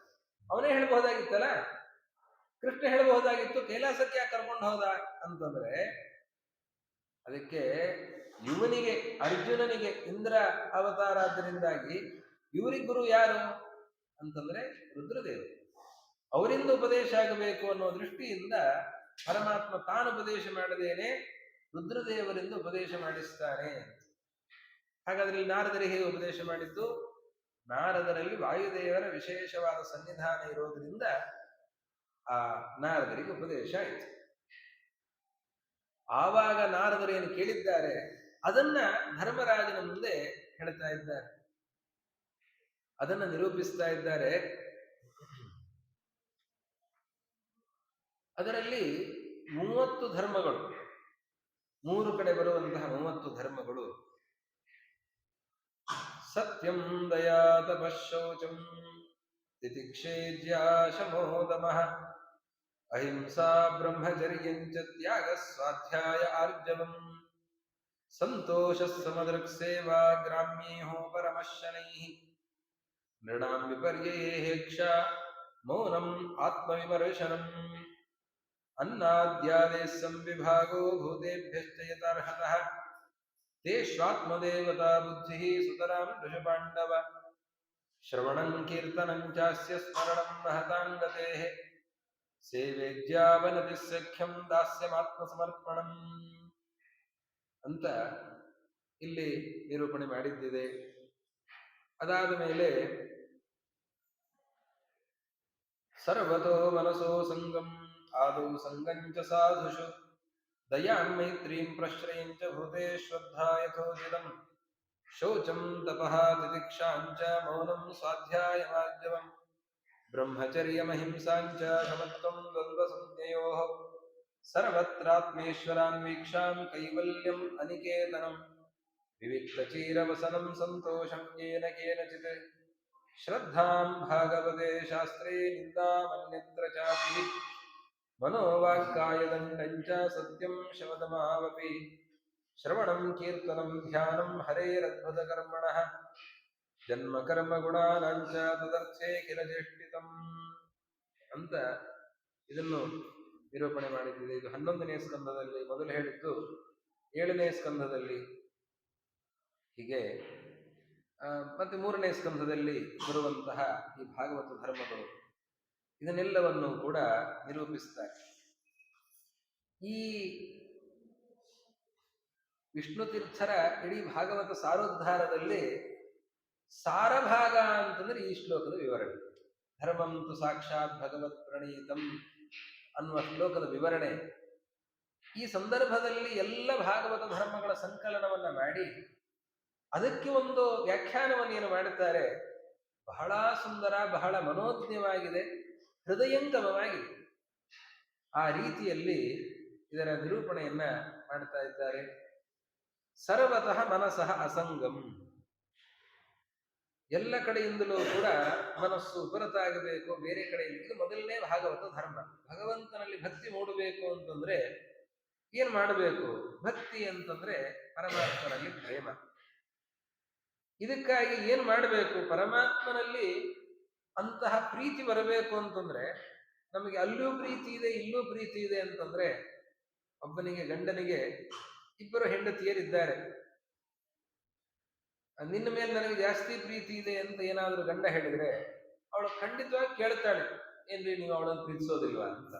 ಅವನೇ ಹೇಳ್ಬಹುದಾಗಿತ್ತಲ್ಲ, ಕೃಷ್ಣ ಹೇಳಬಹುದಾಗಿತ್ತು, ಕೈಲಾಸಕ್ಕೆ ಯಾಕೆ ಕರ್ಕೊಂಡು ಹೋದ ಅಂತಂದ್ರೆ, ಅದಕ್ಕೆ ಇವನಿಗೆ ಅರ್ಜುನನಿಗೆ ಇಂದ್ರ ಅವತಾರ ಆದ್ದರಿಂದಾಗಿ ಇವರಿಗೆ ಗುರು ಯಾರು ಅಂತಂದ್ರೆ ರುದ್ರದೇವರು. ಅವರಿಂದ ಉಪದೇಶ ಆಗಬೇಕು ಅನ್ನೋ ದೃಷ್ಟಿಯಿಂದ ಪರಮಾತ್ಮ ತಾನು ಉಪದೇಶ ಮಾಡದೇನೆ ರುದ್ರದೇವರಿಂದ ಉಪದೇಶ ಮಾಡಿಸ್ತಾನೆ. ಹಾಗಾದ್ರೆ ಈ ನಾರದರಿಗೆ ಹೇಗೆ ಉಪದೇಶ ಮಾಡಿದ್ದು? ನಾರದರಲ್ಲಿ ವಾಯುದೇವರ ವಿಶೇಷವಾದ ಸನ್ನಿಧಾನ ಇರೋದ್ರಿಂದ ಆ ನಾರದರಿಗೆ ಉಪದೇಶ ಆಯಿತು. ಆವಾಗ ನಾರದರು ಏನು ಕೇಳಿದ್ದಾರೆ ಅದನ್ನ ಧರ್ಮರಾಜನ ಮುಂದೆ ಹೇಳ್ತಾ ಇದ್ದಾರೆ, ಅದನ್ನ ನಿರೂಪಿಸ್ತಾ ಇದ್ದಾರೆ. ಅದರಲ್ಲಿ 30 ಧರ್ಮಗಳು, 3 ಕಡೆ ಬರುವಂತಹ 30 ಧರ್ಮಗಳು. ಸತ್ಯಂ ದಯಾ ತಪಶೌಚಂ ತಿತಿಕ್ಷೇಜ್ಯಾ ಶಮೋದಮಃ ಅಹಿಂಸಾ ಬ್ರಹ್ಮಚರ್ಯಂಚ ತ್ಯಾಗ ಸ್ವಾಧ್ಯಾಯ ಆರ್ಜವಂ ಸಂತೋಷ ಸಮದೃಕ್ಸೇವಾ ಗ್ರಾಮ್ಯೇಹೋ ಪರಮಶನೈಃ ನೃಣಾಂ ವಿಪರ್ಯಯೇಕ್ಷ ಮೌನಂ ಆತ್ಮವಿಮರ್ಶನಂ ಅನ್ನಾದ್ಯಾದೇ ಸಂವಿಭಾಗೋ ಭೂತೇಭ್ಯಶ್ಚ ಯಥಾರ್ಹತಃ ತೇಷ್ವಾತ್ಮದೇವತಾ ಬುದ್ಧಿಃ ಸುತರಾಂ ವೃಷಪಾಂಡವ ಶ್ರವಣಂ ಕೀರ್ತನಂ ಚಾಸ್ಯ ಸ್ಮರಣಂ ಮಹತಾಂ ಗತೇಃ ಸೇವೇಜ್ಯಾವನತಿ ಸಖ್ಯಂ ದಾಸ್ಯಮಾತ್ಮಸಮರ್ಪಣಂ ಅಂತ ಇಲ್ಲಿ ನಿರೂಪಣೆ ಮಾಡಿದ್ದಿದೆ. ಅದಾದ ಮೇಲೆ ಸರ್ವತೋ ಮನಸೋ ಸಂಗಂ ಆದೌ ಸಂಗಂಚ ಸಾಧುಷು ದಯಾಂ ಮೈತ್ರೀಂ ಪ್ರಶ್ರಯಂಚ ಭೂತೇಶ್ವದ್ಧಾ ಯಥೋಚಿತಂ ಶೌಚಂ ತಪಃ ತಿತಿಕ್ಷಾಂಚ ಮೌನಂ ಸ್ವಾಧ್ಯಾಯಮಾರ್ಜವಂ ಬ್ರಹ್ಮಚರ್ಯಮಹಿಂಸಾಂಚ ಸಮತ್ವಂ ದ್ವಂದ್ವಸಂಜ್ಞಯೋಃ ಸರ್ವತ್ರಾತ್ಮೇಶ್ವರಾನ್ವೀಕ್ಷಾಂ ಕೈವಲ್ಯಂ ಅನಿಕೇತನಂ ವಿವಿಕ್ತಚೀರವಸನಂ ಸಂತೋಷಂ ಯೇನ ಕೇನಚಿತ್ ಶ್ರದ್ಧಾಂ ಭಾಗವತೆ ಶಾಸ್ತ್ರೇ ನಿಂದಾಮನ್ಯತ್ರ ಚಾಪಿ ಮನೋವಾಕ್ಕಾಯದಂಡಂಚ ಸತ್ಯಂ ಶವದಮಾವಪಿ ಶ್ರವಣಂ ಕೀರ್ತನಂ ಧ್ಯಾನಂ ಹರೇರದ್ಭುತಕರ್ಮಣಃ ಜನ್ಮ ಕರ್ಮ ಗುಣಾನಾಂಚ ತದರ್ಥೇ ಕಿಲ ಚೇಷ್ಟಿತಂ ಅಂತ ಇದನ್ನು ನಿರೂಪಣೆ ಮಾಡಿದ್ದಿದೆ. ಇದು 11ನೇ ಸ್ಕಂದದಲ್ಲಿ ಮೊದಲು ಹೇಳಿದ್ದು, 7ನೇ ಸ್ಕಂದದಲ್ಲಿ ಹೀಗೆ ಮತ್ತೆ 3ನೇ ಸ್ಕಂದದಲ್ಲಿ ಬರುವಂತಹ ಈ ಭಾಗವತ ಧರ್ಮಗಳು ಇದನ್ನೆಲ್ಲವನ್ನು ಕೂಡ ನಿರೂಪಿಸ್ತಾರೆ. ಈ ವಿಷ್ಣು ತೀರ್ಥರ ಇಡೀ ಭಾಗವತ ಸಾರೋದ್ಧಾರದಲ್ಲಿ ಸಾರಭಾಗ ಅಂತಂದ್ರೆ ಈ ಶ್ಲೋಕದ ವಿವರಣೆ. ಧರ್ಮಂತು ಸಾಕ್ಷಾತ್ ಭಗವತ್ ಪ್ರಣೀತಂ ಅನ್ನುವ ಶ್ಲೋಕದ ವಿವರಣೆ. ಈ ಸಂದರ್ಭದಲ್ಲಿ ಎಲ್ಲ ಭಾಗವತ ಧರ್ಮಗಳ ಸಂಕಲನವನ್ನ ಮಾಡಿ ಅದಕ್ಕೆ ಒಂದು ವ್ಯಾಖ್ಯಾನವನ್ನು ಏನು ಮಾಡುತ್ತಾರೆ, ಬಹಳ ಸುಂದರ, ಬಹಳ ಮನೋಜ್ಞವಾಗಿದೆ, ಹೃದಯಂಗಮವಾಗಿದೆ. ಆ ರೀತಿಯಲ್ಲಿ ಇದರ ನಿರೂಪಣೆಯನ್ನ ಮಾಡ್ತಾ ಇದ್ದಾರೆ. ಸರ್ವತಃ ಮನಸಃ ಅಸಂಗಂ, ಎಲ್ಲ ಕಡೆಯಿಂದಲೂ ಕೂಡ ಮನಸ್ಸು ಹೊರತಾಗಬೇಕು, ಬೇರೆ ಕಡೆಯಲ್ಲಿ. ಇದು ಮೊದಲನೇ ಭಾಗವತ ಧರ್ಮ. ಭಗವಂತನಲ್ಲಿ ಭಕ್ತಿ ಮೂಡಬೇಕು ಅಂತಂದ್ರೆ ಏನ್ ಮಾಡಬೇಕು? ಭಕ್ತಿ ಅಂತಂದ್ರೆ ಪರಮಾತ್ಮನಲ್ಲಿ ಪ್ರೇಮ. ಇದಕ್ಕಾಗಿ ಏನ್ ಮಾಡಬೇಕು? ಪರಮಾತ್ಮನಲ್ಲಿ ಅಂತಹ ಪ್ರೀತಿ ಬರಬೇಕು ಅಂತಂದ್ರೆ, ನಮಗೆ ಅಲ್ಲೂ ಪ್ರೀತಿ ಇದೆ ಇಲ್ಲೂ ಪ್ರೀತಿ ಇದೆ ಅಂತಂದ್ರೆ, ಒಬ್ಬನಿಗೆ ಗಂಡನಿಗೆ 2 ಹೆಂಡತಿಯರಿದ್ದಾರೆ, ನಿನ್ನ ಮೇಲೆ ನನಗೆ ಜಾಸ್ತಿ ಪ್ರೀತಿ ಇದೆ ಅಂತ ಏನಾದ್ರೂ ಗಂಡ ಹೇಳಿದ್ರೆ ಅವಳು ಖಂಡಿತವಾಗಿ ಕೇಳ್ತಾಳೆ, ಏನ್ರಿ ನೀವು ಅವಳನ್ನು ಪ್ರೀತಿಸೋದಿಲ್ವಾ ಅಂತ.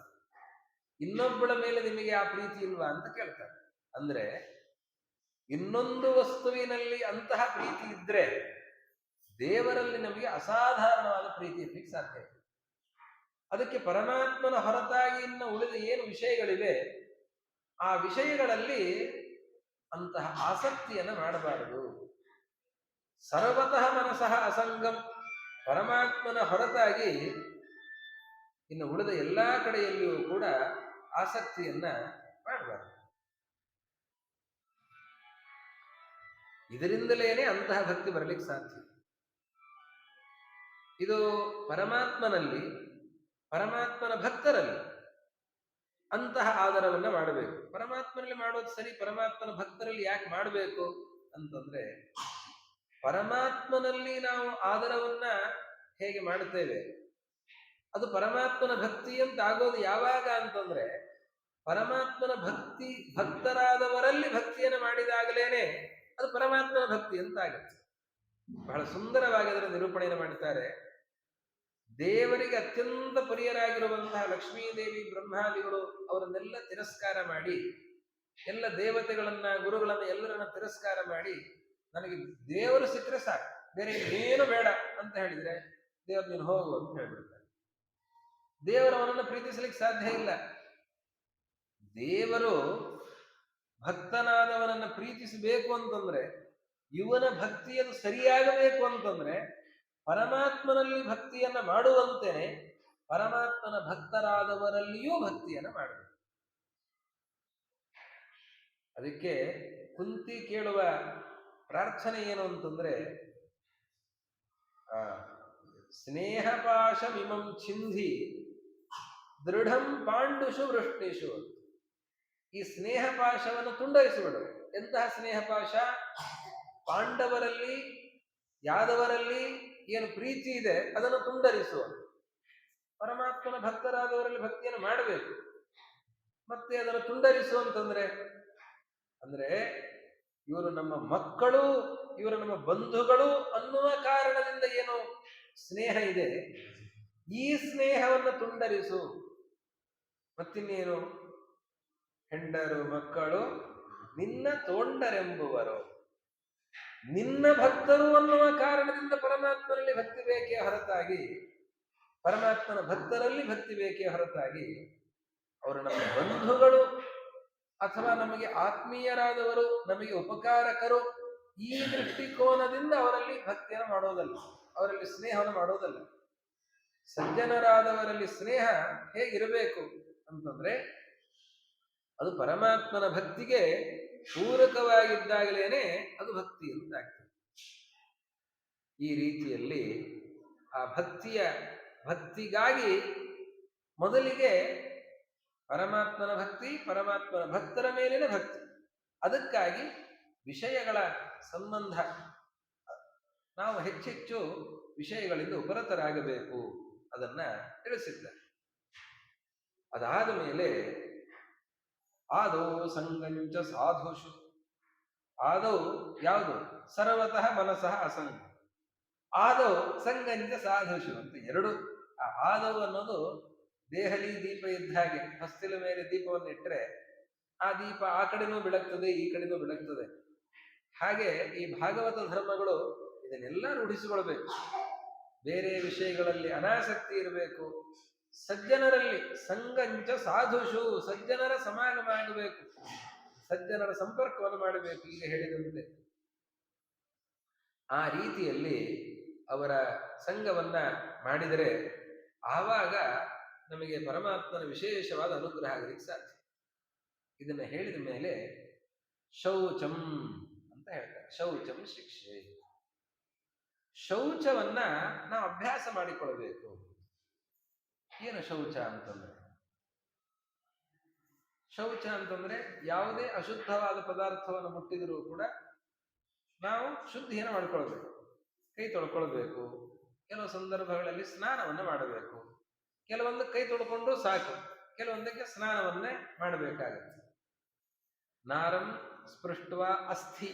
ಇನ್ನೊಬ್ಬಳ ಮೇಲೆ ನಿಮಗೆ ಆ ಪ್ರೀತಿ ಇಲ್ವಾ ಅಂತ ಕೇಳ್ತಾಳೆ. ಅಂದ್ರೆ ಇನ್ನೊಂದು ವಸ್ತುವಿನಲ್ಲಿ ಅಂತಹ ಪ್ರೀತಿ ಇದ್ರೆ ದೇವರಲ್ಲಿ ನಮಗೆ ಅಸಾಧಾರಣವಾದ ಪ್ರೀತಿ ಇರ್ಲಿಕ್ಕೆ ಸಾಧ್ಯ ಇದೆ. ಅದಕ್ಕೆ ಪರಮಾತ್ಮನ ಹೊರತಾಗಿ ಇನ್ನು ಉಳಿದ ಏನು ವಿಷಯಗಳಿವೆ ಆ ವಿಷಯಗಳಲ್ಲಿ ಅಂತಹ ಆಸಕ್ತಿಯನ್ನು ಮಾಡಬಾರದು. ಸರ್ವತಃ ಮನಸಃ ಅಸಂಗಂ, ಪರಮಾತ್ಮನ ಹೊರತಾಗಿ ಇನ್ನು ಉಳಿದ ಎಲ್ಲಾ ಕಡೆಯಲ್ಲಿಯೂ ಕೂಡ ಆಸಕ್ತಿಯನ್ನ ಮಾಡಬಾರದು. ಇದರಿಂದಲೇನೆ ಅಂತಹ ಭಕ್ತಿ ಬರಲಿಕ್ಕೆ ಸಾಧ್ಯ. ಇದು ಪರಮಾತ್ಮನಲ್ಲಿ, ಪರಮಾತ್ಮನ ಭಕ್ತರಲ್ಲಿ ಅಂತಹ ಆದರವನ್ನ ಮಾಡಬೇಕು. ಪರಮಾತ್ಮನಲ್ಲಿ ಮಾಡೋದು ಸರಿ, ಪರಮಾತ್ಮನ ಭಕ್ತರಲ್ಲಿ ಯಾಕೆ ಮಾಡಬೇಕು ಅಂತಂದ್ರೆ, ಪರಮಾತ್ಮನಲ್ಲಿ ನಾವು ಆದರವನ್ನ ಹೇಗೆ ಮಾಡುತ್ತೇವೆ, ಅದು ಪರಮಾತ್ಮನ ಭಕ್ತಿ ಅಂತ ಆಗೋದು ಯಾವಾಗ ಅಂತಂದ್ರೆ, ಪರಮಾತ್ಮನ ಭಕ್ತರಾದವರಲ್ಲಿ ಭಕ್ತಿಯನ್ನು ಮಾಡಿದಾಗಲೇನೆ ಅದು ಪರಮಾತ್ಮನ ಭಕ್ತಿ ಅಂತ ಆಗುತ್ತೆ. ಬಹಳ ಸುಂದರವಾಗಿ ಅದರ ನಿರೂಪಣೆಯನ್ನು ಮಾಡುತ್ತಾರೆ. ದೇವರಿಗೆ ಅತ್ಯಂತ ಪ್ರಿಯರಾಗಿರುವಂತಹ ಲಕ್ಷ್ಮೀದೇವಿ ಬ್ರಹ್ಮಾದಿಗಳು ಅವರನ್ನೆಲ್ಲ ತಿರಸ್ಕಾರ ಮಾಡಿ, ಎಲ್ಲ ದೇವತೆಗಳನ್ನ ಗುರುಗಳನ್ನ ಎಲ್ಲರನ್ನ ತಿರಸ್ಕಾರ ಮಾಡಿ, ನನಗೆ ದೇವರು ಸಿಕ್ಕರೆ ಸಾಕು, ಬೇರೆ ಏನು ಬೇಡ ಅಂತ ಹೇಳಿದ್ರೆ ದೇವರು ನೀನು ಹೋಗು ಅಂತ ಹೇಳ್ಬಿಡ್ತಾರೆ. ದೇವರವನನ್ನು ಪ್ರೀತಿಸಲಿಕ್ಕೆ ಸಾಧ್ಯ ಇಲ್ಲ. ದೇವರು ಭಕ್ತನಾದವನನ್ನ ಪ್ರೀತಿಸಬೇಕು ಅಂತಂದ್ರೆ, ಇವನ ಭಕ್ತಿಯನ್ನು ಸರಿಯಾಗಬೇಕು ಅಂತಂದ್ರೆ ಪರಮಾತ್ಮನಲ್ಲಿ ಭಕ್ತಿಯನ್ನ ಮಾಡುವಂತೆಯೇ ಪರಮಾತ್ಮನ ಭಕ್ತರಾದವರಲ್ಲಿಯೂ ಭಕ್ತಿಯನ್ನ ಮಾಡಬೇಕು. ಅದಕ್ಕೆ ಕುಂತಿ ಕೇಳುವ ಪ್ರಾರ್ಥನೆ ಏನು ಅಂತಂದ್ರೆ, ಸ್ನೇಹಪಾಶಮಿಮಂ ಛಿಂಧಿ ದೃಢಂ ಪಾಂಡುಷು ವೃಷ್ಣಿಷು. ಈ ಸ್ನೇಹಪಾಶವನ್ನು ತುಂಡರಿಸಿಬಿಡು. ಎಂತಹ ಸ್ನೇಹಪಾಶ? ಪಾಂಡವರಲ್ಲಿ ಯಾದವರಲ್ಲಿ ಏನು ಪ್ರೀತಿ ಇದೆ ಅದನ್ನು ತುಂಡರಿಸುವ. ಪರಮಾತ್ಮನ ಭಕ್ತರಾದವರಲ್ಲಿ ಭಕ್ತಿಯನ್ನು ಮಾಡಬೇಕು, ಮತ್ತೆ ಅದನ್ನು ತುಂಡರಿಸು ಅಂತಂದ್ರೆ ಅಂದ್ರೆ ಇವರು ನಮ್ಮ ಮಕ್ಕಳು, ಇವರು ನಮ್ಮ ಬಂಧುಗಳು ಅನ್ನುವ ಕಾರಣದಿಂದ ಏನು ಸ್ನೇಹ ಇದೆ, ಈ ಸ್ನೇಹವನ್ನು ತುಂಡರಿಸು. ಮತ್ತಿನ್ನೇನು? ಹೆಂಡರು ಮಕ್ಕಳು ನಿನ್ನ ತೋಂಡರೆಂಬುವರು. ನಿನ್ನ ಭಕ್ತರು ಅನ್ನುವ ಕಾರಣದಿಂದ ಪರಮಾತ್ಮನಲ್ಲಿ ಭಕ್ತಿ ಬೇಕೇ ಹೊರತಾಗಿ, ಪರಮಾತ್ಮನ ಭಕ್ತರಲ್ಲಿ ಭಕ್ತಿ ಬೇಕೇ ಹೊರತಾಗಿ ಅವರು ನಮ್ಮ ಬಂಧುಗಳು ಅಥವಾ ನಮಗೆ ಆತ್ಮೀಯರಾದವರು, ನಮಗೆ ಉಪಕಾರಕರು, ಈ ದೃಷ್ಟಿಕೋನದಿಂದ ಅವರಲ್ಲಿ ಭಕ್ತಿಯನ್ನು ಮಾಡೋದಲ್ಲ, ಅವರಲ್ಲಿ ಸ್ನೇಹವನ್ನು ಮಾಡೋದಲ್ಲ. ಸಜ್ಜನರಾದವರಲ್ಲಿ ಸ್ನೇಹ ಹೇಗಿರಬೇಕು ಅಂತಂದ್ರೆ, ಅದು ಪರಮಾತ್ಮನ ಭಕ್ತಿಗೆ ಪೂರಕವಾಗಿದ್ದಾಗಲೇನೆ ಅದು ಭಕ್ತಿ ಅಂತಾಗ್ತದೆ. ಈ ರೀತಿಯಲ್ಲಿ ಆ ಭಕ್ತಿಗಾಗಿ ಮೊದಲಿಗೆ ಪರಮಾತ್ಮನ ಭಕ್ತಿ, ಪರಮಾತ್ಮನ ಭಕ್ತರ ಮೇಲಿನ ಭಕ್ತಿ. ಅದಕ್ಕಾಗಿ ವಿಷಯಗಳ ಸಂಬಂಧ, ನಾವು ಹೆಚ್ಚೆಚ್ಚು ವಿಷಯಗಳಿಂದ ಉಪರತರಾಗಬೇಕು, ಅದನ್ನ ತಿಳಿಸಿದ್ದಾರೆ. ಅದಾದ ಮೇಲೆ ಆದೌ ಸಂಗಂಚ ಸಾಧುಷು. ಆದೌ ಯಾವುದು? ಸರ್ವತಃ ಮನಸಃ ಅಸಂಗ. ಆದೌ ಸಂಗಂಚ ಸಾಧುಷು ಅಂತ ಎರಡು. ಆ ಆದೌ ಅನ್ನೋದು ದೇಹಲಿ ದೀಪ ಇದ್ದ ಹಾಗೆ. ಹೊಸ್ತಿಲ ಮೇಲೆ ದೀಪವನ್ನು ಇಟ್ಟರೆ ಆ ದೀಪ ಆ ಕಡೆನೂ ಬೆಳಗ್ತದೆ, ಈ ಕಡೆನೂ ಬೆಳಗ್ತದೆ. ಹಾಗೆ ಈ ಭಾಗವತ ಧರ್ಮಗಳು ಇದನ್ನೆಲ್ಲ ರೂಢಿಸಿಕೊಳ್ಬೇಕು. ಬೇರೆ ವಿಷಯಗಳಲ್ಲಿ ಅನಾಸಕ್ತಿ ಇರಬೇಕು. ಸಜ್ಜನರಲ್ಲಿ ಸಂಗಂಚ ಸಾಧುಷು, ಸಜ್ಜನರ ಸಮಾಗಮ ಆಗಬೇಕು, ಸಜ್ಜನರ ಸಂಪರ್ಕವನ್ನು ಮಾಡಬೇಕು. ಈಗ ಹೇಳಿದಂತೆ ಆ ರೀತಿಯಲ್ಲಿ ಅವರ ಸಂಘವನ್ನ ಮಾಡಿದರೆ ಆವಾಗ ನಮಗೆ ಪರಮಾತ್ಮನ ವಿಶೇಷವಾದ ಅನುಗ್ರಹ ಆಗಲಿಕ್ಕೆ ಸಾಧ್ಯ. ಇದನ್ನ ಹೇಳಿದ ಮೇಲೆ ಶೌಚಂ ಅಂತ ಹೇಳ್ತಾರೆ. ಶೌಚಂ ಶಿಕ್ಷೆ. ಶೌಚವನ್ನ ನಾವು ಅಭ್ಯಾಸ ಮಾಡಿಕೊಳ್ಬೇಕು. ಏನು ಶೌಚ ಅಂತಂದ್ರೆ? ಶೌಚ ಅಂತಂದ್ರೆ ಯಾವುದೇ ಅಶುದ್ಧವಾದ ಪದಾರ್ಥವನ್ನು ಮುಟ್ಟಿದರೂ ಕೂಡ ನಾವು ಶುದ್ಧಿಯನ್ನು ಮಾಡಿಕೊಳ್ಬೇಕು. ಕೈ ತೊಳ್ಕೊಳ್ಬೇಕು. ಕೆಲವು ಸಂದರ್ಭಗಳಲ್ಲಿ ಸ್ನಾನವನ್ನು ಮಾಡಬೇಕು. ಕೆಲವೊಂದು ಕೈ ತೊಳ್ಕೊಂಡ್ರು ಸಾಕು, ಕೆಲವೊಂದಕ್ಕೆ ಸ್ನಾನವನ್ನೇ ಮಾಡಬೇಕಾಗತ್ತೆ. ನಾರಂ ಸ್ಪೃಷ್ಟವ ಅಸ್ಥಿ,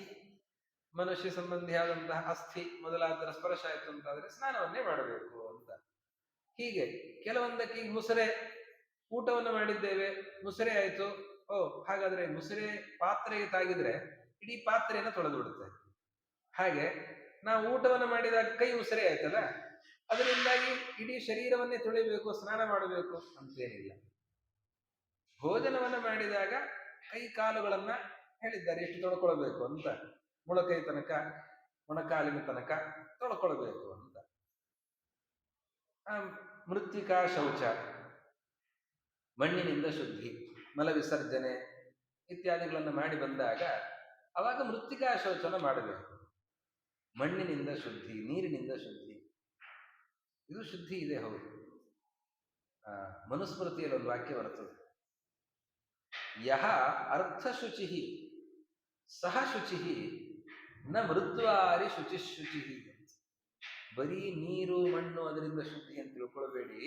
ಮನುಷ್ಯ ಸಂಬಂಧಿಯಾದಂತಹ ಅಸ್ಥಿ ಮೊದಲಾದರ ಸ್ಪರ್ಶ ಆಯ್ತು ಅಂತಾದ್ರೆ ಸ್ನಾನವನ್ನೇ ಮಾಡಬೇಕು ಅಂತ. ಹೀಗೆ ಕೆಲವೊಂದಕ್ಕೆ ಈಗ ಮುಸರೆ, ಊಟವನ್ನು ಮಾಡಿದ್ದೇವೆ, ಮುಸರೆ ಆಯ್ತು, ಹಾಗಾದ್ರೆ ಮುಸರೆ ಪಾತ್ರೆಗೆ ತಾಗಿದ್ರೆ ಇಡೀ ಪಾತ್ರೆಯನ್ನು ತೊಳೆದು ಬಿಡುತ್ತೆ. ಹಾಗೆ ನಾವು ಊಟವನ್ನು ಮಾಡಿದಾಗ ಕೈ ಮುಸರೆ ಆಯ್ತಲ್ಲ, ಅದರಿಂದಾಗಿ ಇಡೀ ಶರೀರವನ್ನೇ ತೊಳಿಬೇಕು, ಸ್ನಾನ ಮಾಡಬೇಕು ಅಂತೇನಿಲ್ಲ. ಭೋಜನವನ್ನು ಮಾಡಿದಾಗ ಕೈ ಕಾಲುಗಳನ್ನ ಹೇಳಿದ್ದಾರೆ ಎಷ್ಟು ತೊಳ್ಕೊಳ್ಬೇಕು ಅಂತ. ಮೊಳಕೈ ತನಕ, ಮೊಣಕಾಲಿನ ತನಕ ತೊಳ್ಕೊಳ್ಬೇಕು ಅಂತ. ಮೃತ್ತಿಕಾ ಶೌಚ, ಮಣ್ಣಿನಿಂದ ಶುದ್ಧಿ, ಮಲ ವಿಸರ್ಜನೆ ಇತ್ಯಾದಿಗಳನ್ನು ಮಾಡಿ ಬಂದಾಗ ಅವಾಗ ಮೃತ್ತಿಕಾ ಶೌಚನ ಮಾಡಬೇಕು. ಮಣ್ಣಿನಿಂದ ಶುದ್ಧಿ, ನೀರಿನಿಂದ ಶುದ್ಧಿ, ಇದು ಶುದ್ಧಿ ಇದೆ. ಹೌದು, ಮನುಸ್ಮೃತಿಯಲ್ಲಿ ಒಂದು ವಾಕ್ಯ ಬರ್ತದೆ, ಯಹ ಅರ್ಥಶುಚಿ ಸಹ ಶುಚಿ ನ ಮೃತ್ವಾರಿ ಶುಚಿ. ಬರೀ ನೀರು ಮಣ್ಣು ಅದರಿಂದ ಶುದ್ಧಿ ಅಂತ ತಿಳ್ಕೊಳ್ಬೇಡಿ.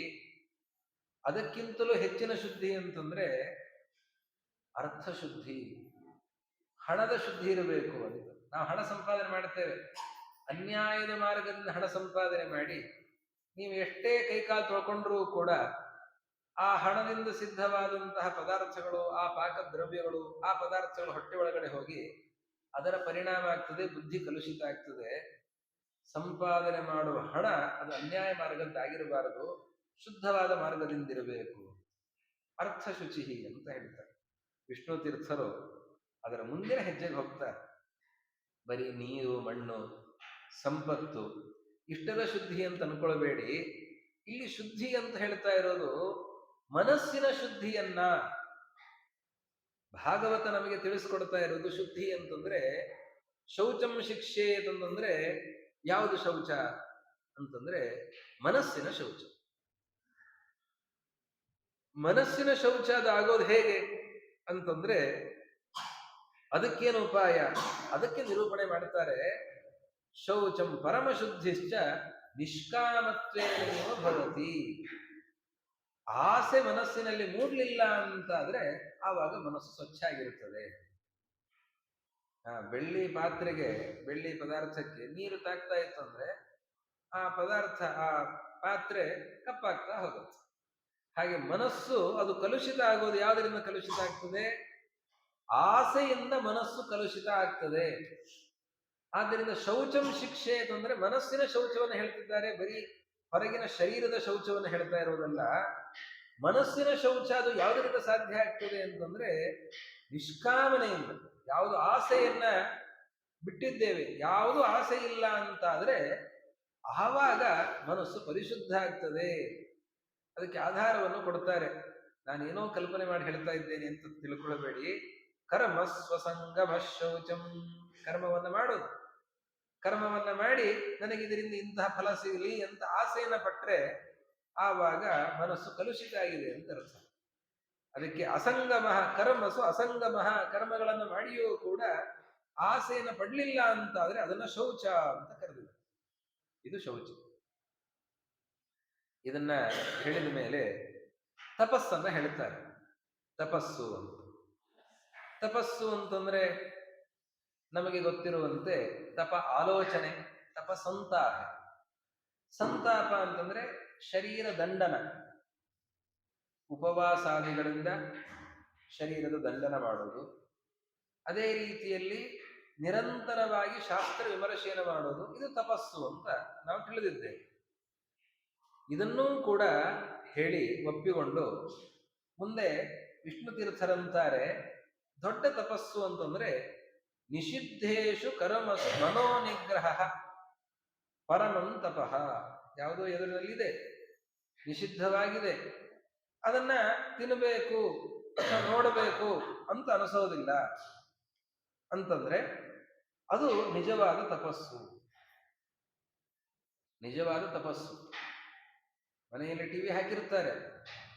ಅದಕ್ಕಿಂತಲೂ ಹೆಚ್ಚಿನ ಶುದ್ಧಿ ಅಂತಂದ್ರೆ ಅರ್ಥ ಶುದ್ಧಿ, ಹಣದ ಶುದ್ಧಿ ಇರಬೇಕು ಅಂತ. ನಾವು ಹಣ ಸಂಪಾದನೆ ಮಾಡ್ತೇವೆ, ಅನ್ಯಾಯದ ಮಾರ್ಗದಿಂದ ಹಣ ಸಂಪಾದನೆ ಮಾಡಿ ನೀವು ಎಷ್ಟೇ ಕೈಕಾಲು ತೊಳ್ಕೊಂಡ್ರೂ ಕೂಡ ಆ ಹಣದಿಂದ ಸಿದ್ಧವಾದಂತಹ ಪದಾರ್ಥಗಳು, ಆ ಪಾಕ ದ್ರವ್ಯಗಳು, ಆ ಪದಾರ್ಥಗಳು ಹೊಟ್ಟೆ ಒಳಗಡೆ ಹೋಗಿ ಅದರ ಪರಿಣಾಮ ಆಗ್ತದೆ, ಬುದ್ಧಿ ಕಲುಷಿತ ಆಗ್ತದೆ. ಸಂಪಾದನೆ ಮಾಡುವ ಹಣ ಅದು ಅನ್ಯಾಯ ಮಾರ್ಗದ್ದಾಗಿರಬಾರದು, ಶುದ್ಧವಾದ ಮಾರ್ಗದಿಂದಿರಬೇಕು. ಅರ್ಥ ಶುಚಿ ಅಂತ ಹೇಳ್ತಾರೆ ವಿಷ್ಣು ತೀರ್ಥರು. ಅದರ ಮುಂದಿನ ಹೆಜ್ಜೆಗೆ ಹೋಗ್ತಾರೆ. ಬರೀ ನೀರು ಮಣ್ಣು ಸಂಪತ್ತು ಇಷ್ಟದ ಶುದ್ಧಿ ಅಂತ ಅನ್ಕೊಳ್ಬೇಡಿ. ಇಲ್ಲಿ ಶುದ್ಧಿ ಅಂತ ಹೇಳ್ತಾ ಇರೋದು ಮನಸ್ಸಿನ ಶುದ್ಧಿಯನ್ನ. ಭಾಗವತ ನಮಗೆ ತಿಳಿಸ್ಕೊಡ್ತಾ ಇರೋದು ಶುದ್ಧಿ ಅಂತಂದ್ರೆ ಶೌಚಂ ಶಿಕ್ಷೆ ಅಂತಂದ್ರೆ ಯಾವುದು ಶೌಚ ಅಂತಂದ್ರೆ ಮನಸ್ಸಿನ ಶೌಚ. ಮನಸ್ಸಿನ ಶೌಚ ಅದು ಆಗೋದು ಹೇಗೆ ಅಂತಂದ್ರೆ ಅದಕ್ಕೇನು ಉಪಾಯ, ಅದಕ್ಕೆ ನಿರೂಪಣೆ ಮಾಡ್ತಾರೆ. ಶೌಚಂ ಪರಮಶುದ್ಧಿಶ್ಚ ನಿಷ್ಕಾಮತ್ವೇನೇವ ಭವತಿ. ಆಸೆ ಮನಸ್ಸಿನಲ್ಲಿ ಮೂಡ್ಲಿಲ್ಲ ಅಂತಾದ್ರೆ ಆವಾಗ ಮನಸ್ಸು ಸ್ವಚ್ಛ ಆಗಿರುತ್ತದೆ. ಬೆಳ್ಳಿ ಪಾತ್ರೆಗೆ, ಬೆಳ್ಳಿ ಪದಾರ್ಥಕ್ಕೆ ನೀರು ತಾಕ್ತಾ ಇತ್ತು ಅಂದ್ರೆ ಆ ಪದಾರ್ಥ, ಆ ಪಾತ್ರೆ ಕಪ್ಪಾಗ್ತಾ ಹೋಗುತ್ತೆ. ಹಾಗೆ ಮನಸ್ಸು ಅದು ಕಲುಷಿತ ಆಗೋದು ಯಾವುದರಿಂದ ಕಲುಷಿತ ಆಗ್ತದೆ? ಆಸೆಯಿಂದ ಮನಸ್ಸು ಕಲುಷಿತ ಆಗ್ತದೆ. ಆದ್ದರಿಂದ ಶೌಚಂ ಶಿಕ್ಷೆ ಅಂತಂದ್ರೆ ಮನಸ್ಸಿನ ಶೌಚವನ್ನು ಹೇಳ್ತಿದ್ದಾರೆ, ಬರೀ ಹೊರಗಿನ ಶರೀರದ ಶೌಚವನ್ನು ಹೇಳ್ತಾ ಇರೋದಲ್ಲ. ಮನಸ್ಸಿನ ಶೌಚ ಅದು ಯಾವುದರಿಂದ ಸಾಧ್ಯ ಆಗ್ತದೆ ಅಂತಂದ್ರೆ ನಿಷ್ಕಾಮನೆಯಿಂದ. ಯಾವುದು ಆಸೆಯನ್ನ ಬಿಟ್ಟಿದ್ದೇವೆ, ಯಾವುದು ಆಸೆ ಇಲ್ಲ ಅಂತಾದ್ರೆ ಆವಾಗ ಮನಸ್ಸು ಪರಿಶುದ್ಧ ಆಗ್ತದೆ. ಅದಕ್ಕೆ ಆಧಾರವನ್ನು ಕೊಡ್ತಾರೆ. ನಾನೇನೋ ಕಲ್ಪನೆ ಮಾಡಿ ಹೇಳ್ತಾ ಇದ್ದೇನೆ ಅಂತ ತಿಳ್ಕೊಳ್ಬೇಡಿ. ಕರ್ಮ ಸ್ವಸಂಗಮ ಶೌಚಂ. ಕರ್ಮವನ್ನ ಮಾಡೋದು, ಕರ್ಮವನ್ನ ಮಾಡಿ ನನಗೆ ಇದರಿಂದ ಇಂತಹ ಫಲ ಸಿಗಲಿ ಅಂತ ಆಸೆಯನ್ನ ಪಟ್ರೆ ಆವಾಗ ಮನಸ್ಸು ಕಲುಷಿತ ಆಗಿದೆ ಅಂತ ಅರ್ಥ. ಅದಕ್ಕೆ ಅಸಂಗಮ ಕರ್ಮಸು ಅಸಂಗಮ. ಕರ್ಮಗಳನ್ನು ಮಾಡಿಯೂ ಕೂಡ ಆಸೆಯನ್ನು ಪಡ್ಲಿಲ್ಲ ಅಂತ ಆದ್ರೆ ಅದನ್ನ ಶೌಚ ಅಂತ ಕರೆದಿದೆ. ಇದು ಶೌಚ. ಇದನ್ನ ಹೇಳಿದ ಮೇಲೆ ತಪಸ್ಸನ್ನ ಹೇಳ್ತಾರೆ. ತಪಸ್ಸು ಅಂತ, ತಪಸ್ಸು ಅಂತಂದ್ರೆ ನಮಗೆ ಗೊತ್ತಿರುವಂತೆ ತಪ ಆಲೋಚನೆ, ತಪ ಸಂತಾಪ. ಸಂತಾಪ ಅಂತಂದ್ರೆ ಶರೀರ ದಂಡನ, ಉಪವಾಸಾದಿಗಳಿಂದ ಶರೀರದ ದಂಡನ ಮಾಡೋದು. ಅದೇ ರೀತಿಯಲ್ಲಿ ನಿರಂತರವಾಗಿ ಶಾಸ್ತ್ರ ವಿಮರ್ಶೆಯನ್ನು ಮಾಡೋದು, ಇದು ತಪಸ್ಸು ಅಂತ ನಾವು ತಿಳಿದಿದ್ದೇವೆ. ಇದನ್ನೂ ಕೂಡ ಹೇಳಿ ಒಪ್ಪಿಕೊಂಡು ಮುಂದೆ ವಿಷ್ಣು ತೀರ್ಥರಂತಾರೆ ದೊಡ್ಡ ತಪಸ್ಸು ಅಂತಂದ್ರೆ ನಿಷಿದ್ಧೇಶು ಕರ್ಮಸು ಮನೋನಿಗ್ರಹ ಪರಮಂ ತಪಃ. ಯಾವುದೋ ಎದುರಿನಲ್ಲಿದೆ, ನಿಷಿದ್ಧವಾಗಿದೆ, ಅದನ್ನ ತಿನ್ನಬೇಕು ನೋಡಬೇಕು ಅಂತ ಅನಿಸೋದಿಲ್ಲ ಅಂತಂದ್ರೆ ಅದು ನಿಜವಾದ ತಪಸ್ಸು. ನಿಜವಾದ ತಪಸ್ಸು. ಮನೆಯಲ್ಲಿ ಟಿವಿ ಹಾಕಿರ್ತಾರೆ,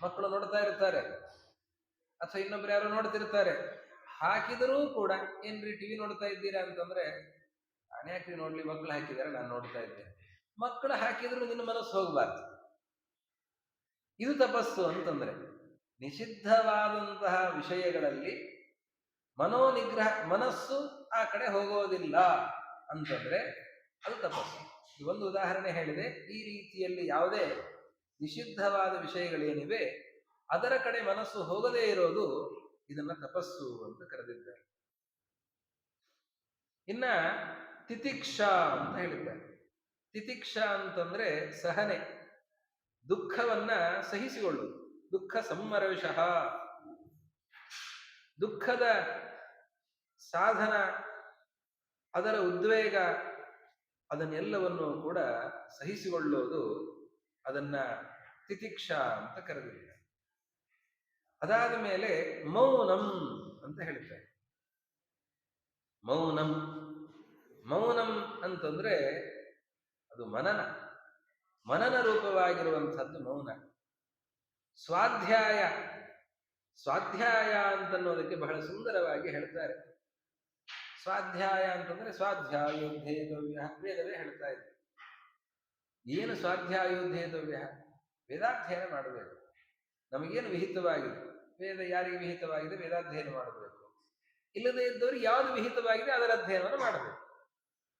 ಮಕ್ಕಳು ನೋಡ್ತಾ ಇರ್ತಾರೆ, ಅಥವಾ ಇನ್ನೊಬ್ರು ಯಾರು ನೋಡ್ತಿರ್ತಾರೆ. ಹಾಕಿದರೂ ಕೂಡ ಏನ್ರಿ ಟಿವಿ ನೋಡ್ತಾ ಇದ್ದೀರಾ ಅಂತಂದ್ರೆ ನಾನು ಯಾಕೆ ನೋಡ್ಲಿ, ಮಕ್ಕಳು ಹಾಕಿದ್ದಾರೆ ನಾನು ನೋಡ್ತಾ ಇದ್ದೇನೆ. ಮಕ್ಕಳು ಹಾಕಿದ್ರು ನಿನ್ನ ಮನಸ್ಸು ಹೋಗ್ಬಾರ್ದು. ಇದು ತಪಸ್ಸು ಅಂತಂದ್ರೆ ನಿಷಿದ್ಧವಾದಂತಹ ವಿಷಯಗಳಲ್ಲಿ ಮನೋನಿಗ್ರಹ, ಮನಸ್ಸು ಆ ಕಡೆ ಹೋಗೋದಿಲ್ಲ ಅಂತಂದ್ರೆ ಅದು ತಪಸ್ಸು. ಒಂದು ಉದಾಹರಣೆ ಹೇಳಿದೆ. ಈ ರೀತಿಯಲ್ಲಿ ಯಾವುದೇ ನಿಷಿದ್ಧವಾದ ವಿಷಯಗಳೇನಿವೆ ಅದರ ಕಡೆ ಮನಸ್ಸು ಹೋಗದೇ ಇರೋದು, ಇದನ್ನ ತಪಸ್ಸು ಅಂತ ಕರೆದಿದ್ದಾರೆ. ಇನ್ನ ತಿತಿಕ್ಷಾ ಅಂತ ಹೇಳಿದ್ದಾರೆ. ತಿತಿಕ್ಷಾ ಅಂತಂದ್ರೆ ಸಹನೆ, ದುಃಖವನ್ನ ಸಹಿಸಿಕೊಳ್ಳುವುದು. ದುಃಖ ಸಂಮರವಿಷಃ. ದುಃಖದ ಸಾಧನ, ಅದರ ಉದ್ವೇಗ, ಅದನ್ನೆಲ್ಲವನ್ನು ಕೂಡ ಸಹಿಸಿಕೊಳ್ಳೋದು, ಅದನ್ನ ತಿತಿಕ್ಷಾ ಅಂತ ಕರೆದಿದ್ದಾರೆ. ಅದಾದ ಮೇಲೆ ಮೌನಂ ಅಂತ ಹೇಳ್ತಾರೆ. ಮೌನಂ, ಮೌನಂ ಅಂತಂದ್ರೆ ಅದು ಮನನ, ಮನನ ರೂಪವಾಗಿರುವಂಥದ್ದು ಮೌನ. ಸ್ವಾಧ್ಯಾಯ, ಸ್ವಾಧ್ಯಾಯ ಅಂತನ್ನೋದಕ್ಕೆ ಬಹಳ ಸುಂದರವಾಗಿ ಹೇಳ್ತಾರೆ. ಸ್ವಾಧ್ಯಾಯ ಅಂತಂದ್ರೆ ಸ್ವಾಧ್ಯಾಯೋಧ್ಯೇತವ್ಯ, ವೇದವೇ ಹೇಳ್ತಾ ಇದೆ. ಏನು ಸ್ವಾಧ್ಯಾಯೋಧ್ಯೇತವ್ಯ? ವೇದಾಧ್ಯಯನ ಮಾಡಬೇಕು. ನಮಗೇನು ವಿಹಿತವಾಗಿದೆ, ವೇದ ಯಾರಿಗೆ ವಿಹಿತವಾಗಿದೆ ವೇದಾಧ್ಯಯನ ಮಾಡಬೇಕು. ಇಲ್ಲದೆ ಇದ್ದವರು ಯಾವುದು ವಿಹಿತವಾಗಿದೆ ಅದರ ಅಧ್ಯಯನವನ್ನು ಮಾಡಬೇಕು.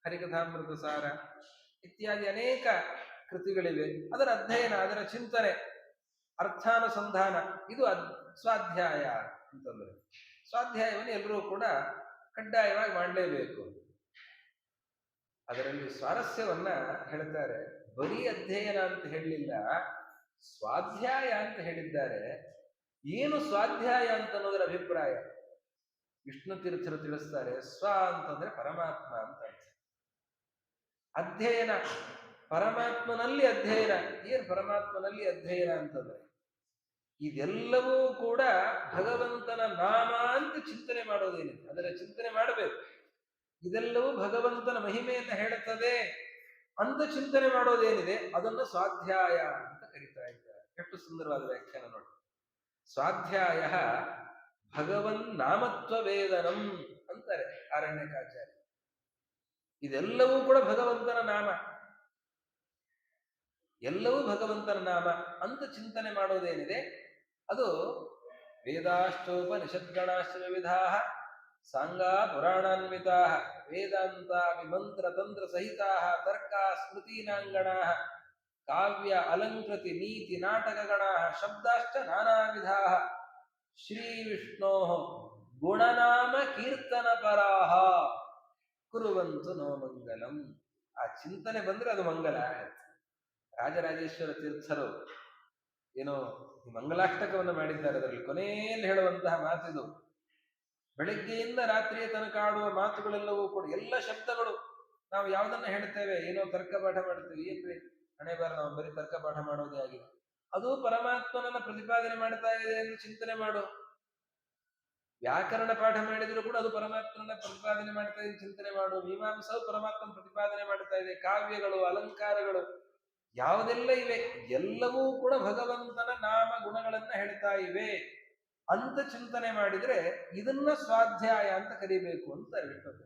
ಹರಿಕಥಾಮೃತ ಸಾರ ಇತ್ಯಾದಿ ಅನೇಕ ಕೃತಿಗಳಿವೆ, ಅದರ ಅಧ್ಯಯನ, ಅದರ ಚಿಂತನೆ, ಅರ್ಥಾನುಸಂಧಾನ, ಇದು ಸ್ವಾಧ್ಯಾಯ ಅಂತಂದ್ರೆ. ಸ್ವಾಧ್ಯಾಯವನ್ನು ಎಲ್ಲರೂ ಕೂಡ ಕಡ್ಡಾಯವಾಗಿ ಮಾಡಲೇಬೇಕು. ಅದರಲ್ಲಿ ಸ್ವಾರಸ್ಯವನ್ನ ಹೇಳ್ತಾರೆ. ಬರೀ ಅಧ್ಯಯನ ಅಂತ ಹೇಳಲಿಲ್ಲ, ಸ್ವಾಧ್ಯಾಯ ಅಂತ ಹೇಳಿದ್ದಾರೆ. ಏನು ಸ್ವಾಧ್ಯಾಯ ಅಂತ ಅನ್ನೋದರ ಅಭಿಪ್ರಾಯ ವಿಷ್ಣು ತೀರ್ಥರು ತಿಳಿಸ್ತಾರೆ. ಸ್ವ ಅಂತಂದ್ರೆ ಪರಮಾತ್ಮ ಅಂತ ಅರ್ಥ. ಅಧ್ಯಯನ ಪರಮಾತ್ಮನಲ್ಲಿ ಅಧ್ಯಯನ. ಏನು ಪರಮಾತ್ಮನಲ್ಲಿ ಅಧ್ಯಯನ ಅಂತಂದ್ರೆ ಇದೆಲ್ಲವೂ ಕೂಡ ಭಗವಂತನ ನಾಮ ಅಂತ ಚಿಂತನೆ ಮಾಡೋದೇನಿದೆ ಅದರ ಚಿಂತನೆ ಮಾಡಬೇಕು. ಇದೆಲ್ಲವೂ ಭಗವಂತನ ಮಹಿಮೆಯನ್ನು ಹೇಳುತ್ತದೆ ಅಂತ ಚಿಂತನೆ ಮಾಡೋದೇನಿದೆ ಅದನ್ನು ಸ್ವಾಧ್ಯಾಯ ಅಂತ ಕರೀತಾ ಇದ್ದಾರೆ. ಎಷ್ಟು ಸುಂದರವಾದ ವ್ಯಾಖ್ಯಾನ ನೋಡಿ. ಸ್ವಾಧ್ಯಾಯ ಭಗವನ್ ನಾಮತ್ವ ವೇದನಂ ಅಂತಾರೆ ಆರಣ್ಯಕಾಚಾರ್ಯ. ಇದೆಲ್ಲವೂ ಕೂಡ ಭಗವಂತನ ನಾಮ, ಎಲ್ಲವೂ ಭಗವಂತನ ನಾಮ ಅಂತ ಚಿಂತನೆ ಮಾಡೋದೇನಿದೆ ಅದು ವೇದಾಶ್ಚೋಪನಿಷದ್ಗಣಾಶ್ಚ ವಿವಿಧಾ ಸಾಂಗಾ ಪುರಾಣಾನ್ವಿತಾ ವೇದಾಂತ ವಿಮಂತ್ರ ತಂತ್ರ ಸಹಿತಾ ತರ್ಕಾ ಸ್ಮೃತೀನಾಂಗಣಾ ಕಾವ್ಯ ಅಲಂಕೃತಿ ನೀತಿ ನಾಟಕಗಣಾ ಶಬ್ದಾಶ್ಚ ನಾನಾ ವಿಧಾ ಶ್ರೀ ವಿಷ್ಣೋ ಗುಣನಾಮ ಕೀರ್ತನ ಪರಾಹ ಕುರುವಂತು ನೋ ಮಂಗಲಂ. ಆ ಚಿಂತನೆ ಬಂದ್ರೆ ಅದು ಮಂಗಲ. ರಾಜರಾಜೇಶ್ವರ ತೀರ್ಥರು ಏನೋ ಮಂಗಲಾಷ್ಟಕವನ್ನು ಮಾಡಿದ್ದಾರೆ. ಅದರಲ್ಲಿ ಕೊನೆಯಲ್ಲಿ ಹೇಳುವಂತಹ ಮಾತಿದು. ಬೆಳಗ್ಗೆಯಿಂದ ರಾತ್ರಿಯ ತನಕ ಆಡುವ ಮಾತುಗಳೆಲ್ಲವೂ ಕೂಡ ಎಲ್ಲ ಶಬ್ದಗಳು ನಾವು ಯಾವುದನ್ನ ಹೇಳ್ತೇವೆ, ಏನೋ ತರ್ಕ ಪಾಠ ಮಾಡ್ತೇವೆ, ಏನ್ರಿ ಹಣೆ ಬಾರ ನಾವು ಬರೀ ತರ್ಕ ಪಾಠ ಮಾಡೋದೇ ಆಗಿದೆ, ಅದು ಪರಮಾತ್ಮನನ್ನ ಪ್ರತಿಪಾದನೆ ಮಾಡ್ತಾ ಇದೆ ಎಂದು ಚಿಂತನೆ ಮಾಡು. ವ್ಯಾಕರಣ ಪಾಠ ಮಾಡಿದ್ರು ಕೂಡ ಅದು ಪರಮಾತ್ಮನ ಪ್ರತಿಪಾದನೆ ಮಾಡ್ತಾ ಇದೆ ಚಿಂತನೆ ಮಾಡು. ಮೀಮಾಂಸವು ಪರಮಾತ್ಮನ ಪ್ರತಿಪಾದನೆ ಮಾಡ್ತಾ ಇದೆ. ಕಾವ್ಯಗಳು, ಅಲಂಕಾರಗಳು ಯಾವುದೆಲ್ಲ ಇವೆ ಎಲ್ಲವೂ ಕೂಡ ಭಗವಂತನ ನಾಮ ಗುಣಗಳನ್ನ ಹೇಳ್ತಾ ಇವೆ ಅಂತ ಚಿಂತನೆ ಮಾಡಿದ್ರೆ ಇದನ್ನ ಸ್ವಾಧ್ಯಾಯ ಅಂತ ಕರಿಬೇಕು ಅಂತ ಹೇಳ್ತದೆ.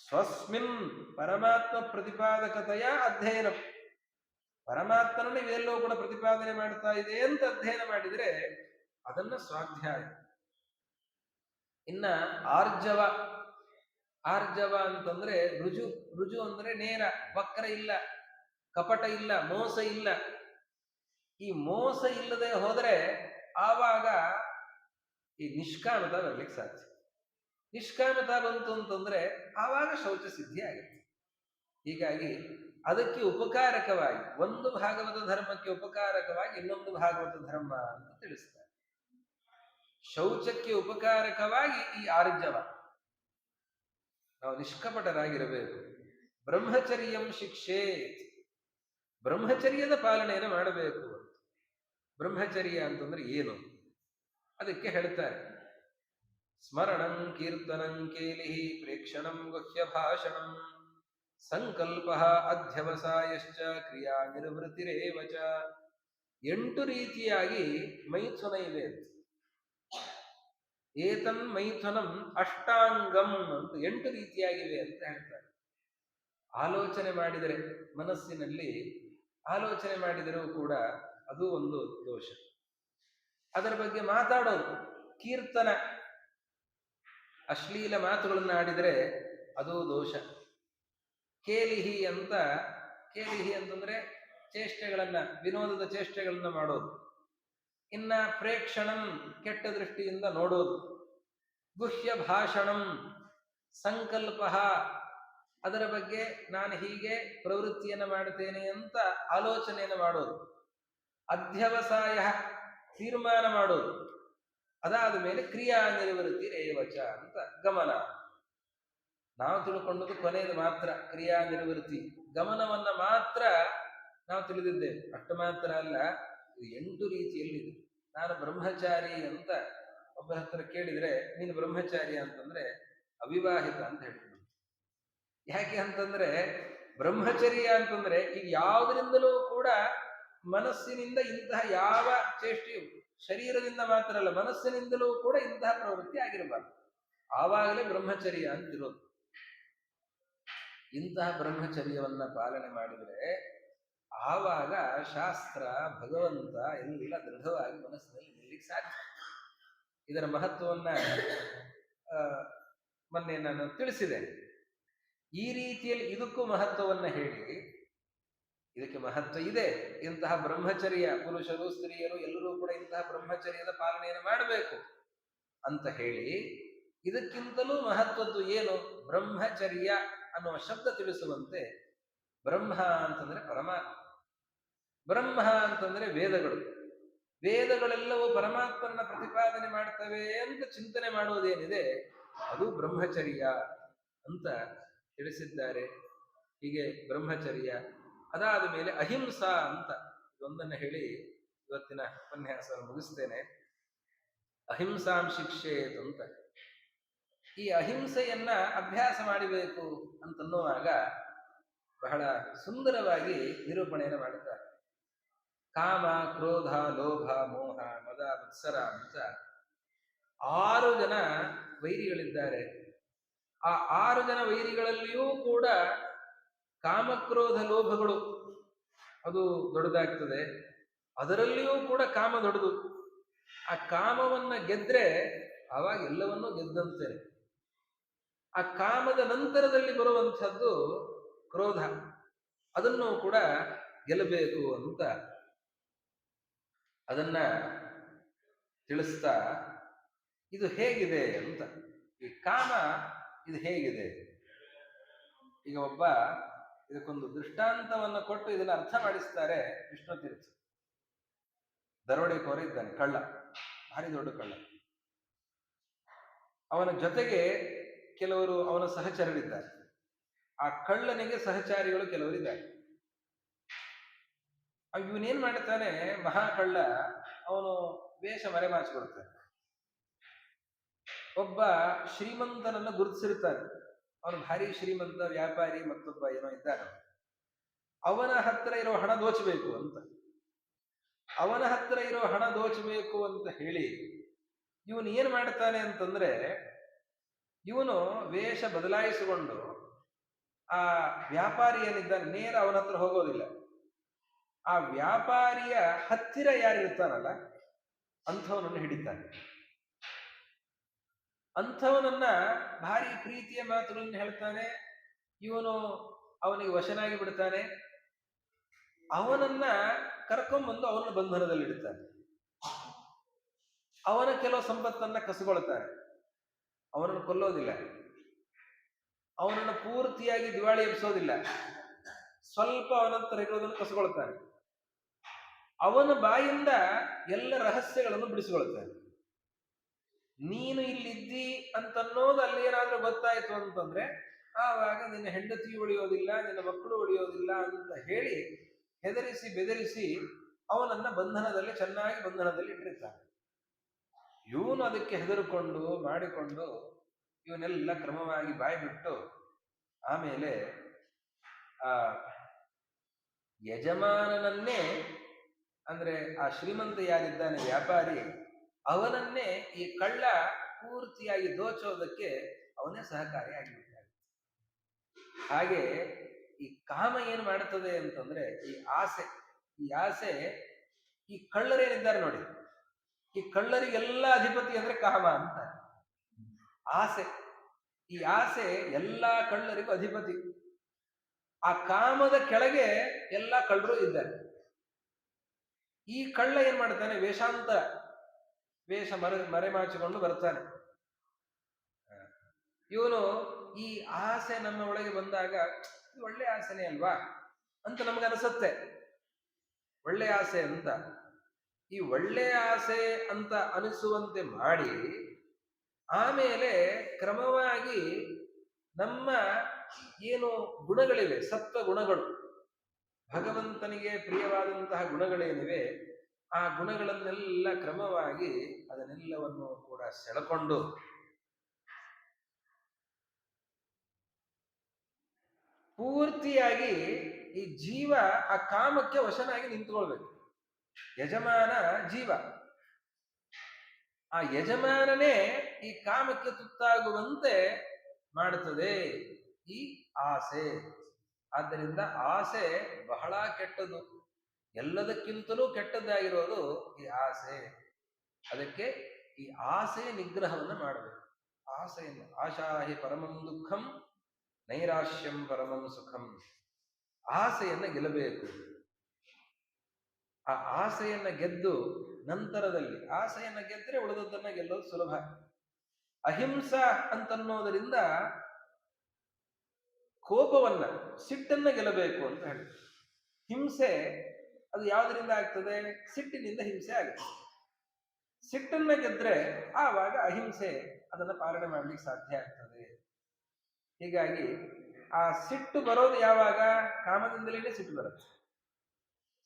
ಸ್ವಸ್ಮಿನ್ ಪರಮಾತ್ಮ ಪ್ರತಿಪಾದಕತೆಯ ಅಧ್ಯಯನ, ಪರಮಾತ್ಮನನ್ನು ಇವೆಲ್ಲವೂ ಕೂಡ ಪ್ರತಿಪಾದನೆ ಮಾಡ್ತಾ ಇದೆ ಅಂತ ಅಧ್ಯಯನ ಮಾಡಿದ್ರೆ ಅದನ್ನ ಸ್ವಾಧ್ಯಾಯ. ಇನ್ನ ಆರ್ಜವ, ಆರ್ಜವ ಅಂತಂದ್ರೆ ರುಜು. ರುಜು ಅಂದ್ರೆ ನೇರ, ವಕ್ರ ಇಲ್ಲ, ಕಪಟ ಇಲ್ಲ, ಮೋಸ ಇಲ್ಲ. ಈ ಮೋಸ ಇಲ್ಲದೆ ಹೋದ್ರೆ ಆವಾಗ ಈ ನಿಷ್ಕಾಮತ ಬರ್ಲಿಕ್ಕೆ ಸಾಧ್ಯ. ನಿಷ್ಕಾಮತ ಬಂತು ಅಂತಂದ್ರೆ ಆವಾಗ ಶೌಚ ಸಿದ್ಧಿ ಆಗುತ್ತೆ. ಹೀಗಾಗಿ ಅದಕ್ಕೆ ಉಪಕಾರಕವಾಗಿ, ಒಂದು ಭಾಗವತ ಧರ್ಮಕ್ಕೆ ಉಪಕಾರಕವಾಗಿ ಇನ್ನೊಂದು ಭಾಗವತ ಧರ್ಮ ಅಂತ ತಿಳಿಸ್ತಾರೆ. ಶೌಚಕ್ಕೆ ಉಪಕಾರಕವಾಗಿ ಈ ಆರ್ಜವ, ನಾವು ನಿಷ್ಕಪಟರಾಗಿರಬೇಕು. ಬ್ರಹ್ಮಚರ್ಯಂ ಶಿಕ್ಷೆ, ಬ್ರಹ್ಮಚರ್ಯದ ಪಾಲನೆಯನ್ನು ಮಾಡಬೇಕು. ಬ್ರಹ್ಮಚರ್ಯ ಅಂತಂದ್ರೆ ಏನು ಅದಕ್ಕೆ ಹೇಳ್ತಾರೆ. ಸ್ಮರಣಂ ಕೀರ್ತನಂ ಕೇಲಿ ಪ್ರೇಕ್ಷಣಂ ಗುಹ್ಯ ಭಾಷಣಂ ಸಂಕಲ್ಪ ಅಧ್ಯವಸಾಯಶ್ಚ ಕ್ರಿಯಾ ನಿರ್ವೃತ್ತಿರೇವಚ. 8 ರೀತಿಯಾಗಿ ಮೈಥುನ ಇವೆ. ಏತನ್ ಮೈಥುನಂ ಅಷ್ಟಾಂಗಂ ಅಂತ 8 ರೀತಿಯಾಗಿವೆ ಅಂತ ಹೇಳ್ತಾರೆ. ಆಲೋಚನೆ ಮಾಡಿದರೆ, ಮನಸ್ಸಿನಲ್ಲಿ ಆಲೋಚನೆ ಮಾಡಿದರೂ ಕೂಡ ಅದು ಒಂದು ದೋಷ. ಅದರ ಬಗ್ಗೆ ಮಾತಾಡೋದು, ಕೀರ್ತನ, ಅಶ್ಲೀಲ ಮಾತುಗಳನ್ನು ಆಡಿದರೆ ಅದು ದೋಷ. ಕೇಲಿಹಿ ಅಂತ, ಕೇಲಿಹಿ ಅಂತಂದ್ರೆ ಚೇಷ್ಟೆಗಳನ್ನ, ವಿನೋದದ ಚೇಷ್ಟೆಗಳನ್ನ ಮಾಡೋದು. ಇನ್ನ ಪ್ರೇಕ್ಷಣಂ, ಕೆಟ್ಟ ದೃಷ್ಟಿಯಿಂದ ನೋಡೋದು. ಗುಹ್ಯ ಭಾಷಣಂ, ಸಂಕಲ್ಪ, ಅದರ ಬಗ್ಗೆ ನಾನು ಹೀಗೆ ಪ್ರವೃತ್ತಿಯನ್ನು ಮಾಡ್ತೇನೆ ಅಂತ ಆಲೋಚನೆಯನ್ನು ಮಾಡೋದು. ಅಧ್ಯವಸಾಯ, ತೀರ್ಮಾನ ಮಾಡೋದು. ಅದಾದ ಮೇಲೆ ಕ್ರಿಯಾ ನಿರ್ವೃತ್ತಿ ರೇವಚ ಅಂತ ಗಮನ. ನಾವು ತಿಳ್ಕೊಂಡದ್ದು ಕೊನೆಯದು ಮಾತ್ರ, ಕ್ರಿಯಾ ನಿರ್ವೃತ್ತಿ, ಗಮನವನ್ನ ಮಾತ್ರ ನಾವು ತಿಳಿದಿದ್ದೇವೆ. ಅಷ್ಟು ಮಾತ್ರ ಅಲ್ಲ, ಇದು 8 ರೀತಿಯಲ್ಲಿದೆ. ನಾನು ಬ್ರಹ್ಮಚಾರಿ ಅಂತ ಒಬ್ಬರ ಹತ್ರ ಕೇಳಿದ್ರೆ, ನೀನು ಬ್ರಹ್ಮಚಾರಿ ಅಂತಂದ್ರೆ ಅವಿವಾಹಿತ ಅಂತ ಹೇಳ್ತೀನಿ. ಯಾಕೆ ಅಂತಂದ್ರೆ ಬ್ರಹ್ಮಚರ್ಯ ಅಂತಂದ್ರೆ ಈಗ ಯಾವುದರಿಂದಲೂ ಕೂಡ ಮನಸ್ಸಿನಿಂದ ಇಂತಹ ಯಾವ ಚೇಷ್ಟೆಯು, ಶರೀರದಿಂದ ಮಾತ್ರ ಅಲ್ಲ ಮನಸ್ಸಿನಿಂದಲೂ ಕೂಡ ಇಂತಹ ಪ್ರವೃತ್ತಿ ಆಗಿರಬಾರ್ದು. ಆವಾಗಲೇ ಬ್ರಹ್ಮಚರ್ಯ ಅಂತಿರೋದು. ಇಂತಹ ಬ್ರಹ್ಮಚರ್ಯವನ್ನ ಪಾಲನೆ ಮಾಡಿದರೆ ಆವಾಗ ಶಾಸ್ತ್ರ, ಭಗವಂತ ಎಲ್ಲ ದೃಢವಾಗಿ ಮನಸ್ಸಿನಲ್ಲಿ ನಿಲ್ಲಿಕ್ಕೆ ಸಾಧ್ಯ. ಇದರ ಮಹತ್ವವನ್ನ ಮೊನ್ನೆ ನಾನು ತಿಳಿಸಿದೆ. ಈ ರೀತಿಯಲ್ಲಿ ಇದಕ್ಕೂ ಮಹತ್ವವನ್ನ ಹೇಳಿ, ಇದಕ್ಕೆ ಮಹತ್ವ ಇದೆ, ಇಂತಹ ಬ್ರಹ್ಮಚರ್ಯ, ಪುರುಷರು ಸ್ತ್ರೀಯರು ಎಲ್ಲರೂ ಕೂಡ ಇಂತಹ ಬ್ರಹ್ಮಚರ್ಯದ ಪಾಲನೆಯನ್ನು ಮಾಡಬೇಕು ಅಂತ ಹೇಳಿ, ಇದಕ್ಕಿಂತಲೂ ಮಹತ್ವದ್ದು ಏನು? ಬ್ರಹ್ಮಚರ್ಯ ಅನ್ನುವ ಶಬ್ದ ತಿಳಿಸುವಂತೆ, ಬ್ರಹ್ಮ ಅಂತಂದ್ರೆ ಪರಮಾತ್ಮ, ಬ್ರಹ್ಮ ಅಂತಂದ್ರೆ ವೇದಗಳು, ವೇದಗಳೆಲ್ಲವೂ ಪರಮಾತ್ಮನ ಪ್ರತಿಪಾದನೆ ಮಾಡ್ತವೆ ಅಂತ ಚಿಂತನೆ ಮಾಡುವುದೇನಿದೆ ಅದು ಬ್ರಹ್ಮಚರ್ಯ ಅಂತ ತಿಳಿಸಿದ್ದಾರೆ. ಹೀಗೆ ಬ್ರಹ್ಮಚರ್ಯ, ಅದಾದ ಮೇಲೆ ಅಹಿಂಸಾ ಅಂತ ಇದೊಂದನ್ನು ಹೇಳಿ ಇವತ್ತಿನ ಉಪನ್ಯಾಸವನ್ನು ಮುಗಿಸ್ತೇನೆ. ಅಹಿಂಸಾಂ ಶಿಕ್ಷೇತ್ ಅಂತ, ಈ ಅಹಿಂಸೆಯನ್ನ ಅಭ್ಯಾಸ ಮಾಡಬೇಕು ಅಂತನ್ನುವಾಗ ಬಹಳ ಸುಂದರವಾಗಿ ನಿರೂಪಣೆಯನ್ನು ಮಾಡುತ್ತಾರೆ. ಕಾಮ, ಕ್ರೋಧ, ಲೋಭ, ಮೋಹ, ಮದ, ಮತ್ಸರ ಅಂತ 6 ಜನ ವೈರಿಗಳಿದ್ದಾರೆ. ಆ 6 ಜನ ವೈರಿಗಳಲ್ಲಿಯೂ ಕೂಡ ಕಾಮಕ್ರೋಧ ಲೋಭಗಳು ಅದು ದೊಡ್ಡದಾಗ್ತದೆ, ಅದರಲ್ಲಿಯೂ ಕೂಡ ಕಾಮ ದೊಡ್ಡದು. ಆ ಕಾಮವನ್ನ ಗೆದ್ರೆ ಆವಾಗ ಎಲ್ಲವನ್ನೂ ಗೆದ್ದಂತೆ. ಆ ಕಾಮದ ನಂತರದಲ್ಲಿ ಬರುವಂಥದ್ದು ಕ್ರೋಧ, ಅದನ್ನು ಕೂಡ ಗೆಲ್ಲಬೇಕು ಅಂತ ಅದನ್ನ ತಿಳಿಸ್ತಾ, ಇದು ಹೇಗಿದೆ ಅಂತ, ಈ ಕಾಮ ಇದು ಹೇಗಿದೆ, ಈಗ ಒಬ್ಬ ಇದಕ್ಕೊಂದು ದೃಷ್ಟಾಂತವನ್ನು ಕೊಟ್ಟು ಇದನ್ನ ಅರ್ಥ ಮಾಡಿಸ್ತಾರೆ ವಿಷ್ಣು ತೀರ್ಥ. ದರೋಡೆಕೋರ ಇದ್ದಾನೆ, ಕಳ್ಳ, ಭಾರಿ ದೊಡ್ಡ ಕಳ್ಳ. ಅವನ ಜೊತೆಗೆ ಕೆಲವರು ಅವನ ಸಹಚರರಿದ್ದಾರೆ. ಆ ಕಳ್ಳನಿಗೆ ಸಹಚಾರಿಗಳು ಕೆಲವರಿದ್ದಾರೆ. ಇವನೇನ್ ಮಾಡ್ತಾನೆ, ಮಹಾಕಳ್ಳ, ಅವನು ವೇಷ ಮರೆಮಾಚಿಕೊಡ್ತಾನೆ. ಒಬ್ಬ ಶ್ರೀಮಂತನನ್ನು ಗುರುತಿಸಿರ್ತಾನೆ, ಅವನು ಭಾರಿ ಶ್ರೀಮಂತ ವ್ಯಾಪಾರಿ, ಮತ್ತೊಬ್ಬ ಏನೋ ಇದ್ದಾನೆ, ಅವನ ಹತ್ರ ಇರೋ ಹಣ ದೋಚಬೇಕು ಅಂತ. ಅವನ ಹತ್ರ ಇರೋ ಹಣ ದೋಚಬೇಕು ಅಂತ ಹೇಳಿ ಇವನು ಏನ್ ಮಾಡ್ತಾನೆ ಅಂತಂದ್ರೆ, ಇವನು ವೇಷ ಬದಲಾಯಿಸಿಕೊಂಡು ಆ ವ್ಯಾಪಾರಿ ಏನಿದ್ದಾನೆ ನೇರ ಅವನ ಹತ್ರ ಹೋಗೋದಿಲ್ಲ. ಆ ವ್ಯಾಪಾರಿಯ ಹತ್ತಿರ ಯಾರಿರ್ತಾನಲ್ಲ ಅಂಥವನನ್ನು ಹಿಡಿತಾನೆ. ಅಂಥವನನ್ನ ಭಾರಿ ಪ್ರೀತಿಯ ಮಾತುಗಳನ್ನು ಹೇಳ್ತಾನೆ. ಇವನು ಅವನಿಗೆ ವಶನಾಗಿ ಬಿಡ್ತಾನೆ. ಅವನನ್ನ ಕರ್ಕೊಂಡ್ಬಂದು ಅವನ ಬಂಧನದಲ್ಲಿ ಇಡ್ತಾನೆ. ಅವನ ಕೆಲವು ಸಂಪತ್ತನ್ನ ಕಸಿಕೊಳ್ತಾನೆ. ಅವನನ್ನು ಕೊಲ್ಲೋದಿಲ್ಲ, ಅವನನ್ನು ಪೂರ್ತಿಯಾಗಿ ದಿವಾಳಿ ಎಬ್ಸೋದಿಲ್ಲ, ಸ್ವಲ್ಪ ಅವನಂತರ ಇರೋದನ್ನು ಕಸಿಕೊಳ್ತಾನೆ. ಅವನ ಬಾಯಿಂದ ಎಲ್ಲ ರಹಸ್ಯಗಳನ್ನು ಬಿಡಿಸಿಕೊಳ್ತಾನೆ. ನೀನು ಇಲ್ಲಿದ್ದಿ ಅಂತನ್ನೋದು ಅಲ್ಲಿ ಏನಾದ್ರೂ ಗೊತ್ತಾಯ್ತು ಅಂತಂದ್ರೆ ಆವಾಗ ನಿನ್ನ ಹೆಂಡತಿ ಉಳಿಯೋದಿಲ್ಲ, ನಿನ್ನ ಮಕ್ಕಳು ಉಳಿಯೋದಿಲ್ಲ ಅಂತ ಹೇಳಿ ಹೆದರಿಸಿ ಬೆದರಿಸಿ ಅವನನ್ನ ಬಂಧನದಲ್ಲಿ, ಚೆನ್ನಾಗಿ ಬಂಧನದಲ್ಲಿ ಇಟ್ಟಿರ್ತಾನೆ. ಇವನು ಅದಕ್ಕೆ ಹೆದರುಕೊಂಡು ಮಾಡಿಕೊಂಡು ಇವನೆಲ್ಲ ಕ್ರಮವಾಗಿ ಬಾಯಿ ಬಿಟ್ಟು ಆಮೇಲೆ ಆ ಯಜಮಾನನನ್ನೇ, ಅಂದ್ರೆ ಆ ಶ್ರೀಮಂತ ಯಾರಿದ್ದಾನೆ ವ್ಯಾಪಾರಿ, ಅವನನ್ನೇ ಈ ಕಳ್ಳ ಪೂರ್ತಿಯಾಗಿ ದೋಚೋದಕ್ಕೆ ಅವನೇ ಸಹಕಾರಿಯಾಗಿಬಿಡ್ತಾನೆ. ಹಾಗೆ ಈ ಕಾಮ ಏನು ಮಾಡುತ್ತದೆ ಅಂತಂದ್ರೆ, ಈ ಆಸೆ ಈ ಕಳ್ಳರೇನಿದ್ದಾರೆ ನೋಡಿ, ಈ ಕಳ್ಳರಿಗೆಲ್ಲ ಅಧಿಪತಿ ಅಂದ್ರೆ ಕಾಮ ಅಂತ. ಆಸೆ, ಈ ಆಸೆ ಎಲ್ಲಾ ಕಳ್ಳರಿಗೂ ಅಧಿಪತಿ. ಆ ಕಾಮದ ಕೆಳಗೆ ಎಲ್ಲ ಕಳ್ಳರು ಇದ್ದಾರೆ. ಈ ಕಳ್ಳ ಏನ್ ಮಾಡ್ತಾನೆ, ವೇಷ ಮರೆಮಾಚಿಕೊಂಡು ಬರ್ತಾನೆ. ಇವನು ಈ ಆಸೆ ನಮ್ಮ ಒಳಗೆ ಬಂದಾಗ ಇದು ಒಳ್ಳೆ ಆಸೆನೇ ಅಲ್ವಾ ಅಂತ ನಮ್ಗೆ ಅನಿಸುತ್ತೆ, ಒಳ್ಳೆ ಆಸೆ ಅಂತ. ಈ ಒಳ್ಳೆ ಆಸೆ ಅಂತ ಅನಿಸುವಂತೆ ಮಾಡಿ ಆಮೇಲೆ ಕ್ರಮವಾಗಿ ನಮ್ಮ ಏನು ಗುಣಗಳಿವೆ, ಸಪ್ತ ಗುಣಗಳು, ಭಗವಂತನಿಗೆ ಪ್ರಿಯವಾದಂತಹ ಗುಣಗಳೇನಿವೆ, ಆ ಗುಣಗಳನ್ನೆಲ್ಲ ಕ್ರಮವಾಗಿ ಅದನ್ನೆಲ್ಲವನ್ನು ಕೂಡ ಸೆಳೆಕೊಂಡು ಪೂರ್ತಿಯಾಗಿ ಈ ಜೀವ ಆ ಕಾಮಕ್ಕೆ ವಶನಾಗಿ ನಿಂತುಕೊಳ್ಬೇಕು. ಯಜಮಾನ ಜೀವ, ಆ ಯಜಮಾನನೇ ಈ ಕಾಮಕ್ಕೆ ತುತ್ತಾಗುವಂತೆ ಮಾಡುತ್ತದೆ ಈ ಆಸೆ. ಆದ್ದರಿಂದ ಆಸೆ ಬಹಳ ಕೆಟ್ಟದು, ಎಲ್ಲದಕ್ಕಿಂತಲೂ ಕೆಟ್ಟದ್ದಾಗಿರೋದು ಈ ಆಸೆ. ಅದಕ್ಕೆ ಈ ಆಸೆಯ ನಿಗ್ರಹವನ್ನು ಮಾಡಬೇಕು. ಆಸೆಯನ್ನು, ಆಶಾಹಿ ಪರಮಂ ದುಃಖಂ ನೈರಾಶ್ಯಂ ಪರಮಂ ಸುಖಂ. ಆಸೆಯನ್ನ ಗೆಲ್ಲಬೇಕು. ಆ ಆಸೆಯನ್ನ ಗೆದ್ದು ನಂತರದಲ್ಲಿ, ಆಸೆಯನ್ನ ಗೆದ್ರೆ ಉಳಿದದ್ದನ್ನ ಗೆಲ್ಲೋದು ಸುಲಭ. ಅಹಿಂಸ ಅಂತನ್ನೋದರಿಂದ ಕೋಪವನ್ನ, ಸಿಟ್ಟನ್ನ ಗೆಲ್ಲಬೇಕು ಅಂತ ಹೇಳಿ. ಹಿಂಸೆ ಅದು ಯಾವುದರಿಂದ ಆಗ್ತದೆ? ಸಿಟ್ಟಿನಿಂದ ಹಿಂಸೆ ಆಗುತ್ತೆ. ಸಿಟ್ಟನ್ನ ಗೆದ್ರೆ ಆವಾಗ ಅಹಿಂಸೆ ಅದನ್ನ ಪಾಲನೆ ಮಾಡ್ಲಿಕ್ಕೆ ಸಾಧ್ಯ ಆಗ್ತದೆ. ಹೀಗಾಗಿ ಆ ಸಿಟ್ಟು ಬರೋದು ಯಾವಾಗ? ಕಾಮದಿಂದಲೇ ಸಿಟ್ಟು ಬರುತ್ತೆ.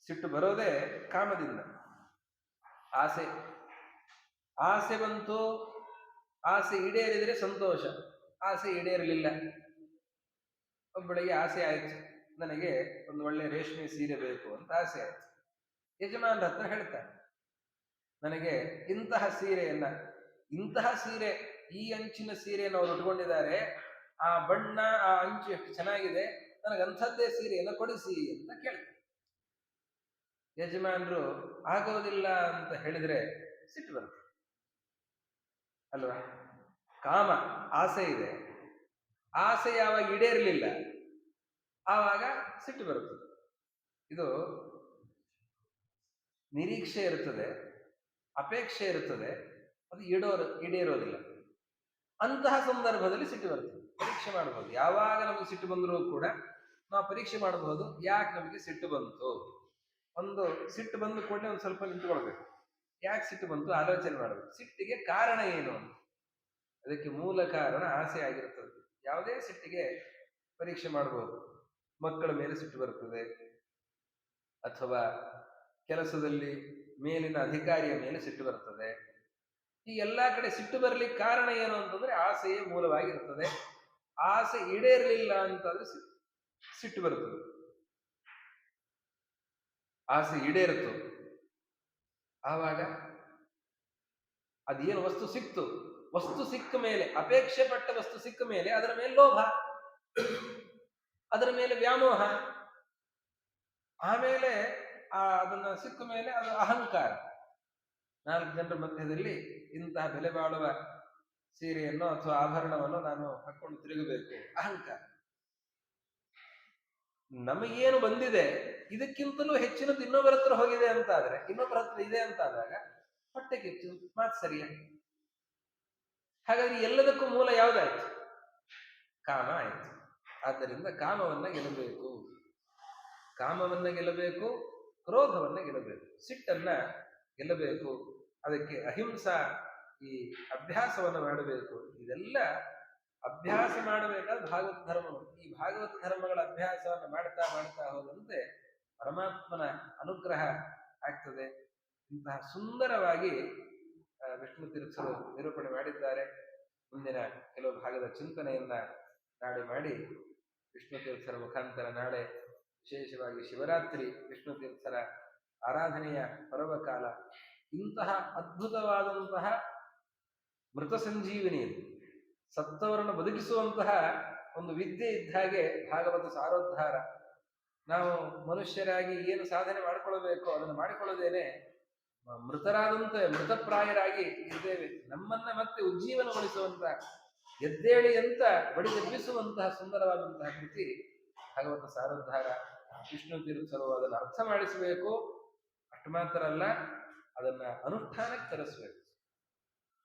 ಸಿಟ್ಟು ಬರೋದೇ ಕಾಮದಿಂದ. ಆಸೆ, ಆಸೆ ಬಂತು, ಆಸೆ ಈಡೇರಿದರೆ ಸಂತೋಷ. ಆಸೆ ಈಡೇರಲಿಲ್ಲ. ಒಬ್ಬಳಿಗೆ ಆಸೆ ಆಯ್ತು, ನನಗೆ ಒಂದು ಒಳ್ಳೆ ರೇಷ್ಮೆ ಸೀರೆ ಬೇಕು ಅಂತ ಆಸೆ ಆಯ್ತು. ಯಜಮಾನ್ರ ಹತ್ರ ಹೇಳ್ತಾರೆ, ನನಗೆ ಇಂತಹ ಸೀರೆಯನ್ನ, ಇಂತಹ ಸೀರೆ, ಈ ಅಂಚಿನ ಸೀರೆಯನ್ನು ಅವರು ಉಟ್ಕೊಂಡಿದ್ದಾರೆ, ಆ ಬಣ್ಣ, ಆ ಅಂಚು ಎಷ್ಟು ಚೆನ್ನಾಗಿದೆ, ನನಗಂಥದ್ದೇ ಸೀರೆಯನ್ನು ಕೊಡಿಸಿ ಅಂತ ಕೇಳ್ತಾರೆ. ಯಜಮಾನರು ಆಗೋದಿಲ್ಲ ಅಂತ ಹೇಳಿದ್ರೆ ಸಿಟ್ಟು ಬರುತ್ತೆ ಅಲ್ವಾ? ಕಾಮ, ಆಸೆ ಇದೆ, ಆಸೆ ಯಾವಾಗ ಈಡೇರಲಿಲ್ಲ ಆವಾಗ ಸಿಟ್ಟು ಬರುತ್ತದೆ. ಇದು ನಿರೀಕ್ಷೆ ಇರುತ್ತದೆ, ಅಪೇಕ್ಷೆ ಇರುತ್ತದೆ, ಅದು ಈಡೇರೋದಿಲ್ಲ. ಅಂತಹ ಸಂದರ್ಭದಲ್ಲಿ ಸಿಟ್ಟು ಬರ್ತದೆ. ಪರೀಕ್ಷೆ ಮಾಡಬಹುದು. ಯಾವಾಗ ನಮಗೆ ಸಿಟ್ಟು ಬಂದರೂ ಕೂಡ ನಾವು ಪರೀಕ್ಷೆ ಮಾಡಬಹುದು, ಯಾಕೆ ನಮಗೆ ಸಿಟ್ಟು ಬಂತು. ಒಂದು ಸಿಟ್ಟು ಬಂದು ಕೂಡಲೇ ಒಂದು ಸ್ವಲ್ಪ ನಿಂತುಕೊಳ್ಬೇಕು. ಯಾಕೆ ಸಿಟ್ಟು ಬಂತು ಆಲೋಚನೆ ಮಾಡಬೇಕು. ಸಿಟ್ಟಿಗೆ ಕಾರಣ ಏನು ಅಂತ. ಅದಕ್ಕೆ ಮೂಲ ಕಾರಣ ಆಸೆ ಆಗಿರುತ್ತದೆ. ಯಾವುದೇ ಸಿಟ್ಟಿಗೆ ಪರೀಕ್ಷೆ ಮಾಡಬಹುದು. ಮಕ್ಕಳ ಮೇಲೆ ಸಿಟ್ಟು ಬರುತ್ತದೆ, ಅಥವಾ ಕೆಲಸದಲ್ಲಿ ಮೇಲಿನ ಅಧಿಕಾರಿಯ ಮೇಲೆ ಸಿಟ್ಟು ಬರ್ತದೆ. ಈ ಎಲ್ಲಾ ಕಡೆ ಸಿಟ್ಟು ಬರಲಿಕ್ಕೆ ಕಾರಣ ಏನು ಅಂತಂದ್ರೆ ಆಸೆಯೇ ಮೂಲವಾಗಿರ್ತದೆ. ಆಸೆ ಈಡೇರಲಿಲ್ಲ ಅಂತಂದ್ರೆ ಸಿಟ್ಟು ಬರುತ್ತದೆ. ಆಸೆ ಈಡೇರಿತು, ಆವಾಗ ಅದೇನು ವಸ್ತು ಸಿಕ್ತು, ವಸ್ತು ಸಿಕ್ಕ ಮೇಲೆ, ಅಪೇಕ್ಷೆ ಪಟ್ಟ ವಸ್ತು ಸಿಕ್ಕ ಮೇಲೆ ಅದರ ಮೇಲೆ ಲೋಭ, ಅದರ ಮೇಲೆ ವ್ಯಾಮೋಹ, ಆಮೇಲೆ ಅದನ್ನ ಸಿಕ್ಕ ಮೇಲೆ ಅದು ಅಹಂಕಾರ. 4 ಜನರ ಮಧ್ಯದಲ್ಲಿ ಇಂತಹ ಬೆಲೆ ಬಾಳುವ ಸೀರೆಯನ್ನು ಅಥವಾ ಆಭರಣವನ್ನು ನಾನು ಹಾಕೊಂಡು ತಿರುಗಬೇಕು, ಅಹಂಕಾರ. ನಮಗೇನು ಬಂದಿದೆ ಇದಕ್ಕಿಂತಲೂ ಹೆಚ್ಚಿನದು ಇನ್ನೊಬ್ಬರ ಹತ್ರ ಹೋಗಿದೆ ಅಂತ ಆದ್ರೆ, ಇನ್ನೊಬ್ಬರ ಹತ್ರ ಇದೆ ಅಂತ ಆದಾಗ ಹೊಟ್ಟೆ ಕಿಚ್ಚು, ಮಾತು ಸರಿಯ. ಹಾಗಾಗಿ ಎಲ್ಲದಕ್ಕೂ ಮೂಲ ಯಾವ್ದಾಯ್ತು? ಕಾಮ ಆಯ್ತು. ಆದ್ದರಿಂದ ಕಾಮವನ್ನ ಗೆಲ್ಲಬೇಕು, ಕಾಮವನ್ನ ಗೆಲ್ಲಬೇಕು, ಕ್ರೋಧವನ್ನ ಗೆಲ್ಲಬೇಕು, ಸಿಟ್ಟನ್ನ ಗೆಲ್ಲಬೇಕು. ಅದಕ್ಕೆ ಅಹಿಂಸಾ ಈ ಅಭ್ಯಾಸವನ್ನು ಮಾಡಬೇಕು. ಇದೆಲ್ಲ ಅಭ್ಯಾಸ ಮಾಡಬೇಕಾದ ಭಾಗವತ ಧರ್ಮಗಳು. ಈ ಭಾಗವತ ಧರ್ಮಗಳ ಅಭ್ಯಾಸವನ್ನು ಮಾಡ್ತಾ ಮಾಡ್ತಾ ಹೋದಂತೆ ಪರಮಾತ್ಮನ ಅನುಗ್ರಹ ಆಗ್ತದೆ. ಇಂತಹ ಸುಂದರವಾಗಿ ವಿಷ್ಣು ತೀರ್ಥರು ನಿರೂಪಣೆ ಮಾಡಿದ್ದಾರೆ. ಮುಂದಿನ ಕೆಲವು ಭಾಗದ ಚಿಂತನೆಯನ್ನ ನಾಳೆ ಮಾಡಿ, ವಿಷ್ಣು ತೀರ್ಥರ ಮುಖಾಂತರ ನಾಳೆ ವಿಶೇಷವಾಗಿ ಶಿವರಾತ್ರಿ ವಿಷ್ಣು ತೀರ್ಥರ ಆರಾಧನೆಯ ಪರ್ವಕಾಲ. ಇಂತಹ ಅದ್ಭುತವಾದಂತಹ ಮೃತ ಸಂಜೀವಿನಿ, ಸತ್ತವರನ್ನು ಬದುಕಿಸುವಂತಹ ಒಂದು ವಿದ್ಯೆ ಇದ್ದ ಹಾಗೆ ಭಾಗವತ ಸಾರೋದ್ಧಾರ. ನಾವು ಮನುಷ್ಯರಾಗಿ ಏನು ಸಾಧನೆ ಮಾಡಿಕೊಳ್ಳಬೇಕು ಅದನ್ನು ಮಾಡಿಕೊಳ್ಳದೇನೆ ಮೃತರಾದಂತೆ ಮೃತಪ್ರಾಯರಾಗಿ ಇದ್ದೇವೆ. ನಮ್ಮನ್ನ ಮತ್ತೆ ಉಜ್ಜೀವನಗೊಳಿಸುವಂತಹ, ಎದ್ದೇಳಿ ಅಂತ ಬಡಿದೆಬ್ಬಿಸುವಂತಹ ಸುಂದರವಾದಂತಹ ಕೃತಿ ಭಾಗವತ ಸಾರೋದ್ಧಾರ. ವಿಷ್ಣು ತೀರ್ಥರು ಅದನ್ನು ಅರ್ಥ ಮಾಡಿಸಬೇಕು, ಅಷ್ಟು ಮಾತ್ರ ಅಲ್ಲ, ಅದನ್ನ ಅನುಷ್ಠಾನಕ್ಕೆ ತರಿಸಬೇಕು.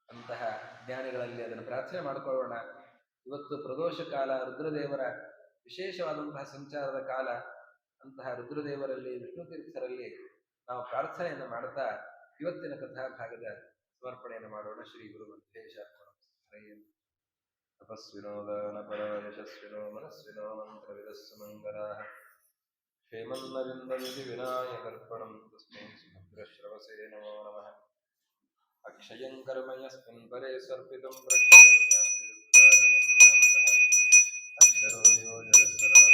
ಅಂತಹ ಜ್ಞಾನಿಗಳಲ್ಲಿ ಅದನ್ನು ಪ್ರಾರ್ಥನೆ ಮಾಡಿಕೊಳ್ಳೋಣ. ಇವತ್ತು ಪ್ರದೋಷ ಕಾಲ, ರುದ್ರದೇವರ ವಿಶೇಷವಾದಂತಹ ಸಂಚಾರದ ಕಾಲ. ಅಂತಹ ರುದ್ರದೇವರಲ್ಲಿ, ವಿಷ್ಣು ತೀರ್ಥರಲ್ಲಿ ನಾವು ಪ್ರಾರ್ಥನೆಯನ್ನು ಮಾಡ್ತಾ ಇವತ್ತಿನ ಕಥಾಭಾಗದ ಸಮರ್ಪಣೆಯನ್ನು ಮಾಡೋಣ. ಶ್ರೀ ಗುರು ಮಧ್ವೇಶಾರ್ಪಣ. ತಪಸ್ವಿನೋ ದಾನಪರ ಯಶಸ್ವಿನೋ ಮನಸ್ವಿನೋ ಮಂತ್ರವಿದಸ್ಸು ಮಂಗಲಾಃ ಕ್ಷೇಮನ್ನವಿಂದವಿಧಿ ವಿನಾಯಕರ್ಪಣಂ ತಸ್ಮೈ ಸುಭದ್ರಶ್ರವಸೇ ನಮೋ ನಮಃ. ಅಕ್ಷಯಂ ಕರ್ಮ ಯಸ್ಮಿನ್ ಪರೇ ಸರ್ಪಿತಂ ಪ್ರಕ್ಷಯಂ ಅಕ್ಷರೋ ಯೋಜನ ಸರ್ವ